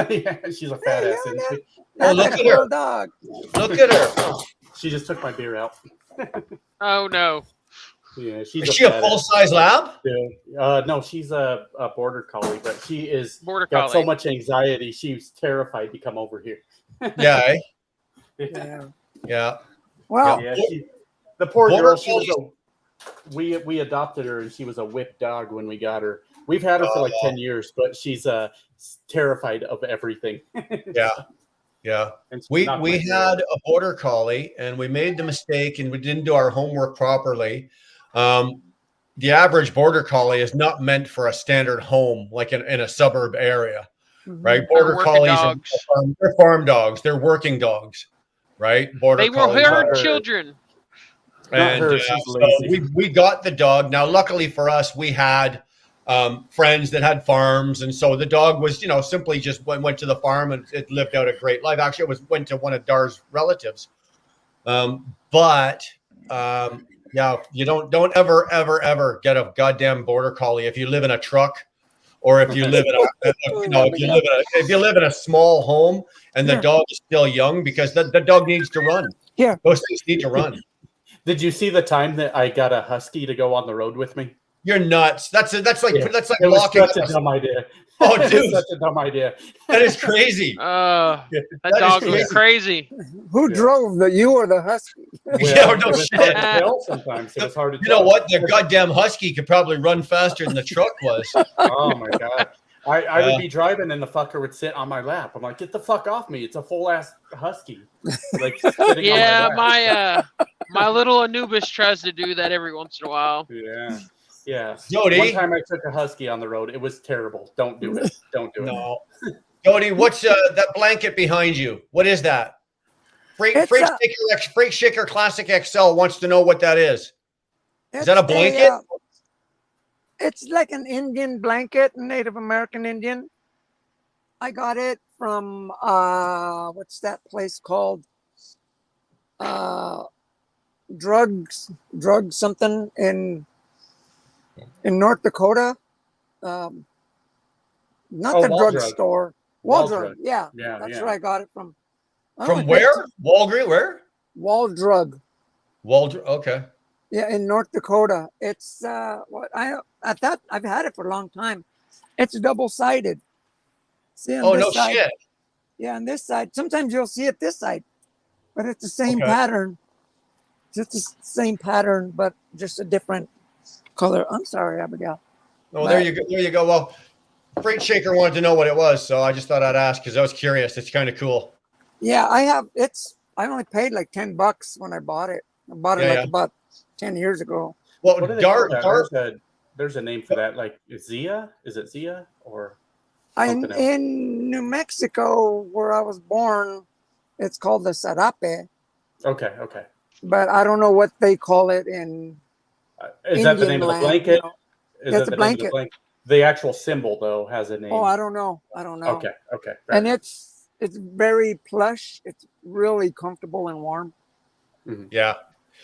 Yeah, she's a fat ass. Isn't she? Oh, look at her. Dog. Look at her. She just took my beer out. Oh no. Yeah, Is she a full-size lab? Yeah. No, she's a border collie, but she is got so much anxiety. She's terrified to come over here. Yeah. Yeah. Well, the poor girl. She was we adopted her, and she was a whipped dog when we got her. We've had her for like 10 years, but she's terrified of everything. Yeah. We had a border collie, and we made the mistake, and we didn't do our homework properly. The average border collie is not meant for a standard home, like in a suburb area, right? Border collies they're farm dogs. They're working dogs, right? They were her children. And so we got the dog. Now, luckily for us, we had friends that had farms, and so the dog was, simply just went to the farm and it lived out a great life. Actually, went to one of Dar's relatives. You don't ever get a goddamn border collie if you live in a truck or if you live in if you live in a small home and the dog is still young, because the dog needs to run. Yeah. Those things need to run. Did you see the time that I got a husky to go on the road with me? You're nuts. That's like It was blocking such a dumb idea. Oh, It was dude, such a dumb idea. that is crazy. That That is dog was crazy. crazy. Who drove you or the husky? Yeah, no it was shit. hard to tell sometimes. It was hard to You tell. know what? The goddamn husky could probably run faster than the truck was. Oh my god. I would be driving and the fucker would sit on my lap. I'm like, get the fuck off me. It's a full ass husky. Like, sitting Yeah, on my lap. my little Anubis tries to do that every once in a while. Yeah. Yeah. Jody? One time I took a husky on the road. It was terrible. Don't do it. Don't do it. No. Jody, what's that blanket behind you? What is that? Freight Shaker Classic XL wants to know what that is. Is that a blanket? It's like an Indian blanket, Native American Indian. I got it from what's that place called? Drugs something in North Dakota. Not the drugstore. Waldrug. Yeah, that's where I got it from. From where? Walgreens? Where? Waldrug. Waldrug. Okay. Yeah, in North Dakota. It's I've had it for a long time. It's double-sided. See, on this side, shit. Yeah, on this side. Sometimes you'll see it this side, but it's the same pattern. Just the same pattern, but just a different color. I'm sorry, Abigail. Oh, there you go. There you go. Well, Freight Shaker wanted to know what it was, so I just thought I'd ask because I was curious. It's kind of cool. Yeah, I only paid like $10 when I bought it. I bought it about 10 years ago. Well, there's a name for that, like Zia? Is it Zia or something else? In New Mexico, where I was born, it's called the sarape. Okay. But I don't know what they call it in Is that the name of the blanket? That's a blanket. The actual symbol, though, has a name. Oh, I don't know. Okay. And it's very plush. It's really comfortable and warm. Mm-hmm. Yeah.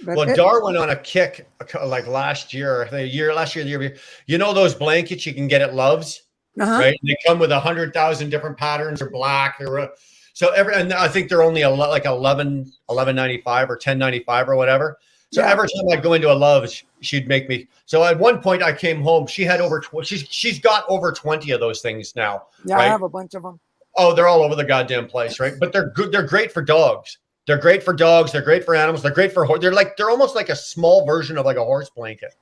But well, Dar went on a kick like last year, the year before. You know those blankets you can get at Love's, right? And they come with 100,000 different patterns. Or black. And I think they're only like $11.95 or $10.95 or whatever. So every time I'd go into a Love's, she'd make me. So at one point I came home. She had she's got over 20 of those things now. Yeah, right? I have a bunch of them. Oh, they're all over the goddamn place, right? But they're good. They're great for dogs. They're great for dogs. They're great for animals. They're great for they're almost like a small version of like a horse blanket,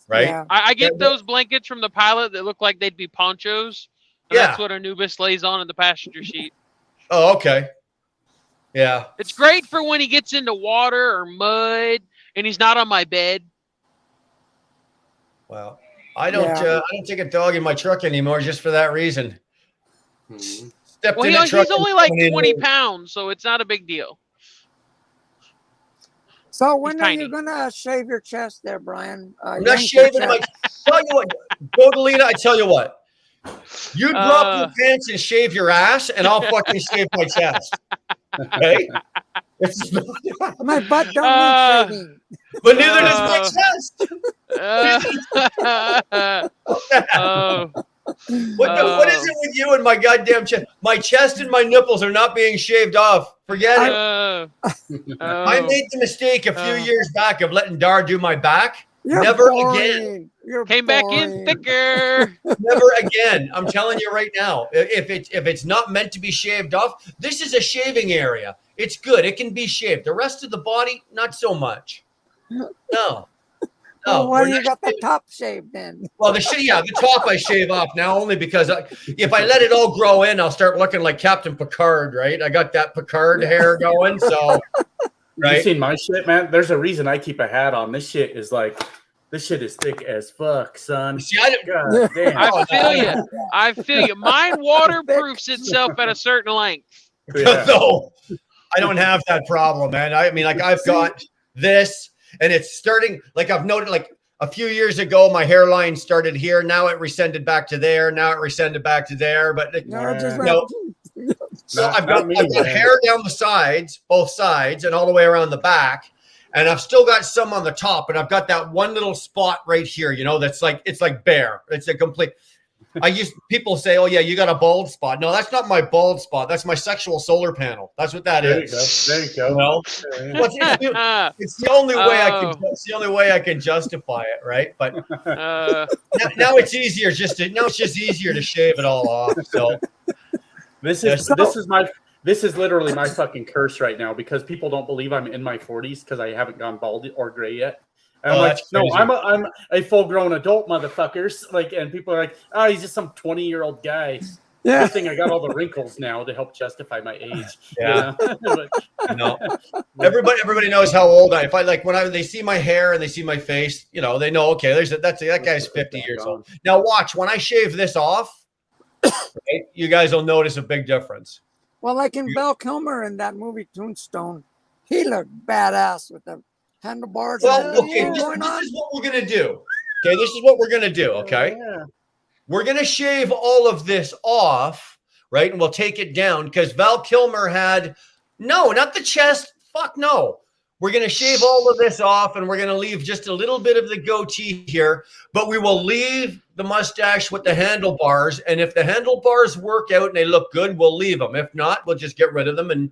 right? Yeah. I get those blankets from the pilot that look like they'd be ponchos. And that's what Anubis lays on in the passenger seat. Oh, okay. Yeah. It's great for when he gets into water or mud and he's not on my bed. Well, I don't take a dog in my truck anymore just for that reason. Mm-hmm. He's only like 20 pounds, so it's not a big deal. So when are you gonna shave your chest there, Brian? I'm not shaving my. Tell you what, Godalina, I tell you what. You drop your pants and shave your ass, and I'll fucking shave my chest. Okay? My butt don't need shaving. But neither does my chest. What is it with you and my goddamn chest? My chest and my nipples are not being shaved off. Forget it. I made the mistake a few years back of letting Dar do my back. Never again. Came back in thicker. Never again. I'm telling you right now. If it's not meant to be shaved off, this is a shaving area. It's good. It can be shaved. The rest of the body, not so much. No. Well, why you got the top shaved then? Well, the top I shave off now only because if I let it all grow in, I'll start looking like Captain Picard, right? I got that Picard hair going, so right. You seen my shit, man? There's a reason I keep a hat on. This shit is thick as fuck, son. See, God damn. I feel you. Mine waterproofs itself at a certain length. Yeah. No, I don't have that problem, man. I mean, like I've got this. And it's starting, like I've noted, like a few years ago, my hairline started here. Now it rescinded back to there. Now it rescinded back to there. But so I've got hair down the sides, both sides, and all the way around the back. And I've still got some on the top. And I've got that one little spot right here, that's like, it's like bare. It's a complete. people say, oh yeah, you got a bald spot. No, that's not my bald spot. That's my sexual solar panel. That's what that is. There you go. Well, it's the only way I can. It's the only way I can justify it, right? But now it's easier. Now it's just easier to shave it all off. So this is literally my fucking curse right now because people don't believe I'm in my 40s because I haven't gone bald or gray yet. And I'm like, no, I'm a full-grown adult, motherfuckers. Like, and people are like, oh, he's just some 20-year-old guy. Yeah. Good thing I got all the wrinkles now to help justify my age. Yeah. No. Everybody knows how old I am. If I like when they see my hair and they see my face, they know, okay, that guy's 50 years old. Now watch when I shave this off, right, you guys will notice a big difference. Well, like in Val Kilmer in that movie Tombstone, he looked badass with the handlebars. Well, okay, this is what we're gonna do. Okay, this is what we're gonna do. Okay, we're gonna shave all of this off, right? And we'll take it down because Val Kilmer had not the chest. Fuck no. We're gonna shave all of this off, and we're gonna leave just a little bit of the goatee here, but we will leave the mustache with the handlebars. And if the work out and they look good, we'll leave them. If not, we'll just get rid of them and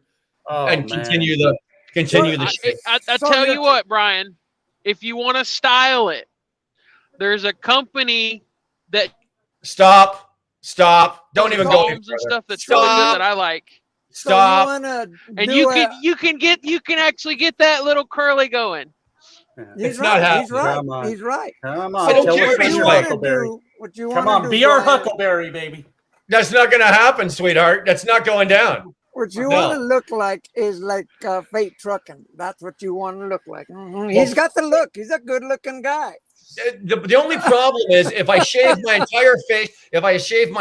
continue the. I tell you what, Brian, if you want to style it, there's a company that stop. Don't even go and stuff that's really good that I like. Stop. And you can actually get that little curly going. He's right. He's right. Come on. I don't care what you want to do. Come on, be our Huckleberry, baby. That's not going to happen, sweetheart. That's not going down. What you want to look like is like Fate Trucking. That's what you want to look like. Mm-hmm. He's got the look. He's a good-looking guy. The only problem is if I shave my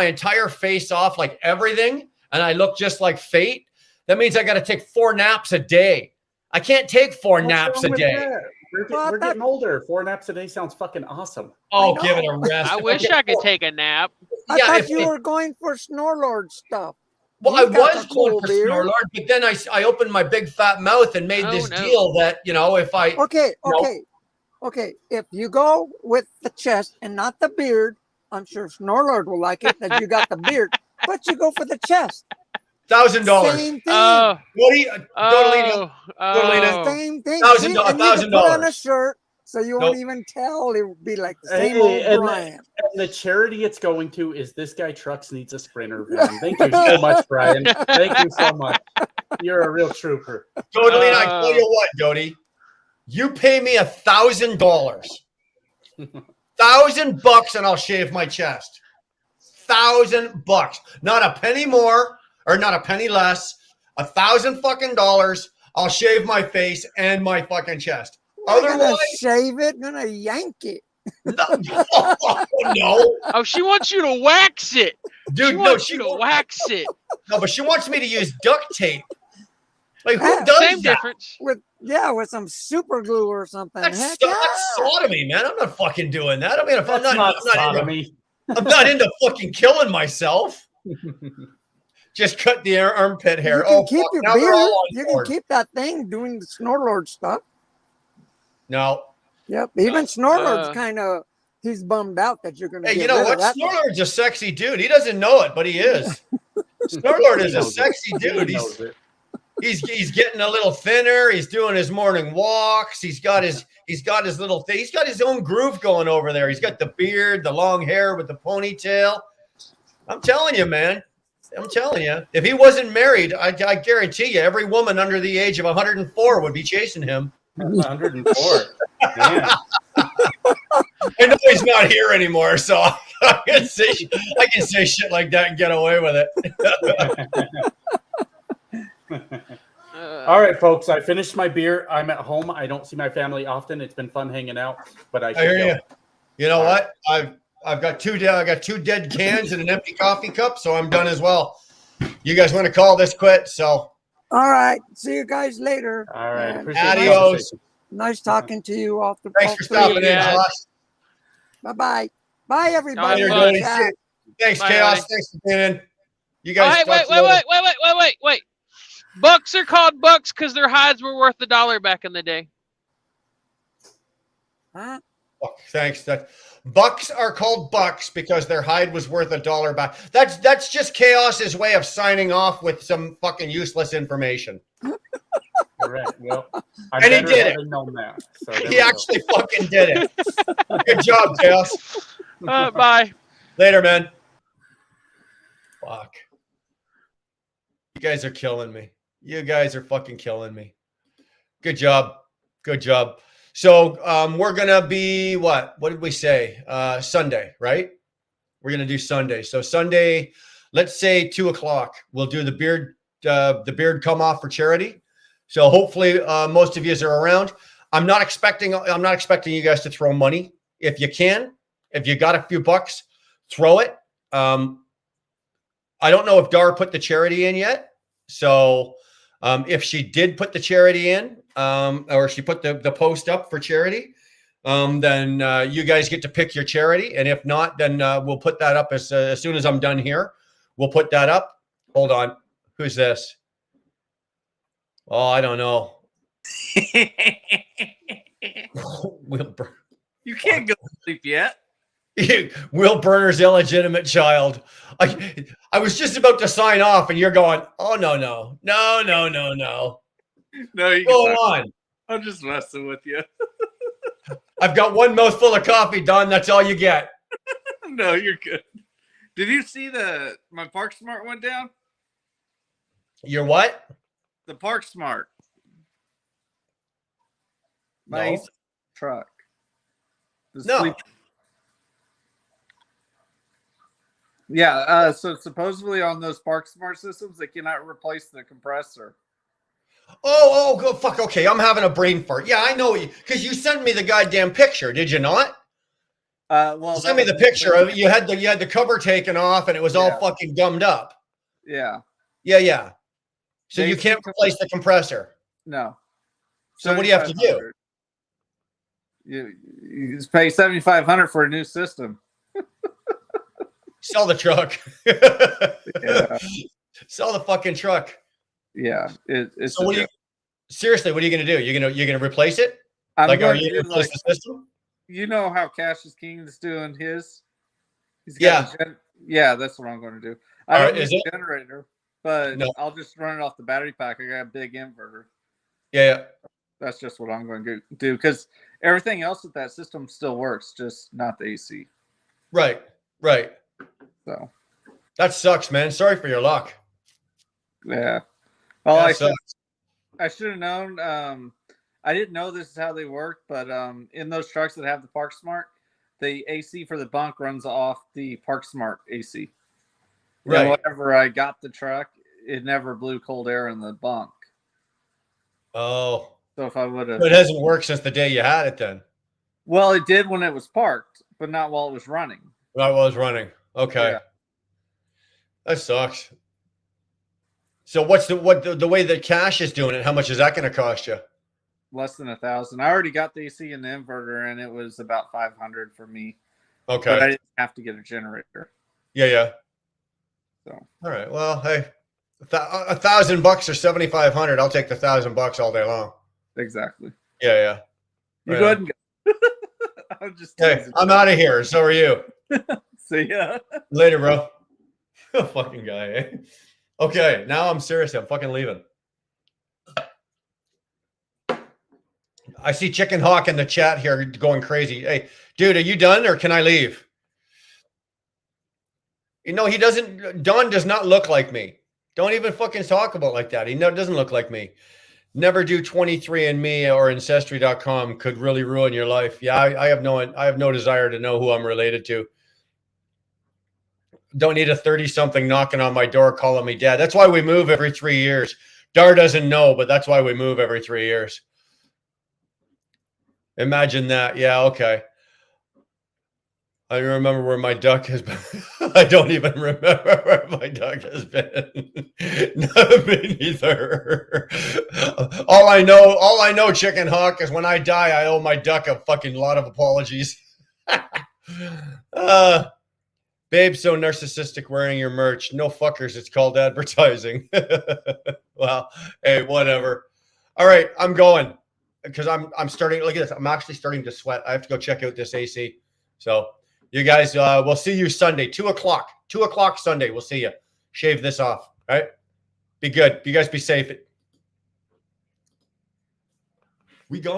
entire face off like everything, and I look just like Fate, that means I got to take 4 naps a day. I can't take 4 naps a day. We're getting older. 4 naps a day sounds fucking awesome. Oh, give it a rest. I wish I could take a nap. I thought you were going for Snorlord stuff. Well, I was going for Snorlord, but then I opened my big fat mouth and made this deal that, if I... Okay. If you go with the chest and not the beard, I'm sure Snorlord will like it that you got the beard, but you go for the chest. $1,000. Same thing. What do you... Same thing. $1,000. Put on a shirt so you won't even tell. It would be like the same old Brian. And the charity it's going to is This Guy Trucks Needs a Sprinter van. Thank you so much, Brian. Thank you so much. You're a real trooper. Totally. I tell you what, Jody, you pay me $1,000, $1,000 and I'll shave my chest. $1,000, not a penny more or not a penny less. $1,000 fucking dollars. I'll shave my face and my fucking chest. Otherwise, shave it, gonna yank it. No. Oh, she wants you to wax it, dude. She wants you to wax it. No, but she wants me to use duct tape. Like who does Same that? difference. With some super glue or something. That's sodomy, man. I'm not fucking doing that. I mean, if I'm not into fucking killing myself. Just cut the armpit hair. You can keep your beard. You can keep that thing doing the Snorlord stuff. No. Yep. Even Snorlord's kind of, he's bummed out that you're going to. Hey, you know what? Snorlord's a sexy dude. He doesn't know it, but he is. Snorlord is a sexy dude. He's getting a little thinner. He's doing his morning walks. He's got his little thing. He's got his own groove going over there. He's got the beard, the long hair with the ponytail. I'm telling you, man. I'm telling you, if he wasn't married, I guarantee you, every woman under the age of 104 would be chasing him. 104. Yeah. I know he's not here anymore, so I can say shit like that and get away with it. All right, folks. I finished my beer. I'm at home. I don't see my family often. It's been fun hanging out, but I hear you. You know what? I've got two dead cans and an empty coffee cup, so I'm done as well. You guys want to call this quit? So. All right. See you guys later. All right. Adios. Nice talking to you. Thanks for stopping in, Josh. Bye-bye. Bye, everybody. Thanks, Chaos. Thanks for being in. You guys. Wait. Bucks are called bucks because their hides were worth $1 back in the day. Huh? Fuck, thanks. Bucks are called bucks because their hide was worth $1 back. That's just Chaos's way of signing off with some fucking useless information. Correct. Well, I'm And he better did it. having known that. So there He we go. actually fucking did it. Good job, Chaos. Bye. Later, man. Fuck. You guys are killing me. You guys are fucking killing me. Good job. Good job. So we're gonna be what did we say? Sunday, right? We're gonna do Sunday. So Sunday, let's say 2:00. We'll do the beard come off for charity. So hopefully most of you are around. I'm not expecting you guys to throw money. If you can, if you got a few bucks, throw it. I don't know if Dar put the charity in yet. So if she did put the charity in, or she put the post up for charity, then you guys get to pick your charity. And if not, then we'll put that up as soon as I'm done here. We'll put that up. Hold on. Who's this? Oh, I don't know. You can't go to sleep yet. Will Burner's illegitimate child. I was just about to sign off, and you're going, oh, no. No, you Go can on. I'm just messing with you. I've got one mouthful of coffee, Don. That's all you get. No, you're good. Did you see my Park Smart went down? You're what? The Park Smart. No. Truck. The No. sleep- Yeah, so supposedly on those Park Smart systems, they cannot replace the compressor. Oh, go fuck. Okay, I'm having a brain fart. Yeah, I know you because you sent me the goddamn picture. Did you not? Well, Send me the picture of it. You had the cover taken off, and it was all Yeah. fucking gummed up. Yeah, Yeah. So They you can't seem to- replace the compressor. no. So what do you have to do? You just pay $7,500 for a new system. Sell the truck. Yeah, Sell the fucking truck. yeah. It's So seriously, what are you going to do? You're going to replace it? I'm Like, are going you to going do to replace like, the system? you know how Cassius King is doing his? He's Yeah. Yeah, that's what I'm going to do. I All don't right, is need a it? generator, but No. I'll just run it off the battery pack. I got a big inverter. Yeah. That's just what I'm going to do because everything else with that system still works, just not the AC. Right. So That sucks, man. Sorry for your luck. yeah. Well, That I sucks. should have known. I didn't know this is how they work, but in those trucks that have the Park Smart, the AC for the bunk runs off the Park Smart AC. Right. And whenever I got the truck, it never blew cold air in the bunk. Oh. So if I would have, So it hasn't worked since the day you had it then. well, it did when it was parked, but not while it was running. Right while I was running. Okay. Yeah. That sucks. So what's the way that Cash is doing it? How much is that going to cost you? Less than $1,000. I already got the AC and the inverter, and it was about $500 for me. Okay. But I didn't have to get a generator. Yeah. So All right. Well, hey, $1,000 or $7,500. I'll take the $1,000 all day long. exactly. Yeah. You Right go on. ahead and go. I'm just Hey, teasing. I'm out of here. So are you. See ya. Later, bro. Fucking guy, eh? Okay, now I'm serious. I'm fucking leaving. I see Chicken Hawk in the chat here going crazy. Hey, dude, are you done or can I leave? You know, Don does not look like me. Don't even fucking talk about like that. He doesn't look like me. Never do 23andMe or Ancestry.com could really ruin your life. Yeah, I have no desire to know who I'm related to. Don't need a 30-something knocking on my door calling me dad. That's why we move every 3 years. Dar doesn't know, but that's why we move every 3 years. Imagine that. Yeah, okay. I remember where my duck has been. I don't even remember where my duck has been. No, me neither. All I know, Chicken Hawk, is when I die, I owe my duck a fucking lot of apologies. Babe, so narcissistic wearing your merch. No fuckers, it's called advertising. Well, hey, whatever. All right, I'm going. because I'm starting. Look at this. I'm actually starting to sweat. I have to go check out this AC. So you guys, we'll see you Sunday, 2:00. 2:00 Sunday. We'll see you. Shave this off. All right. Be good. You guys be safe. We go.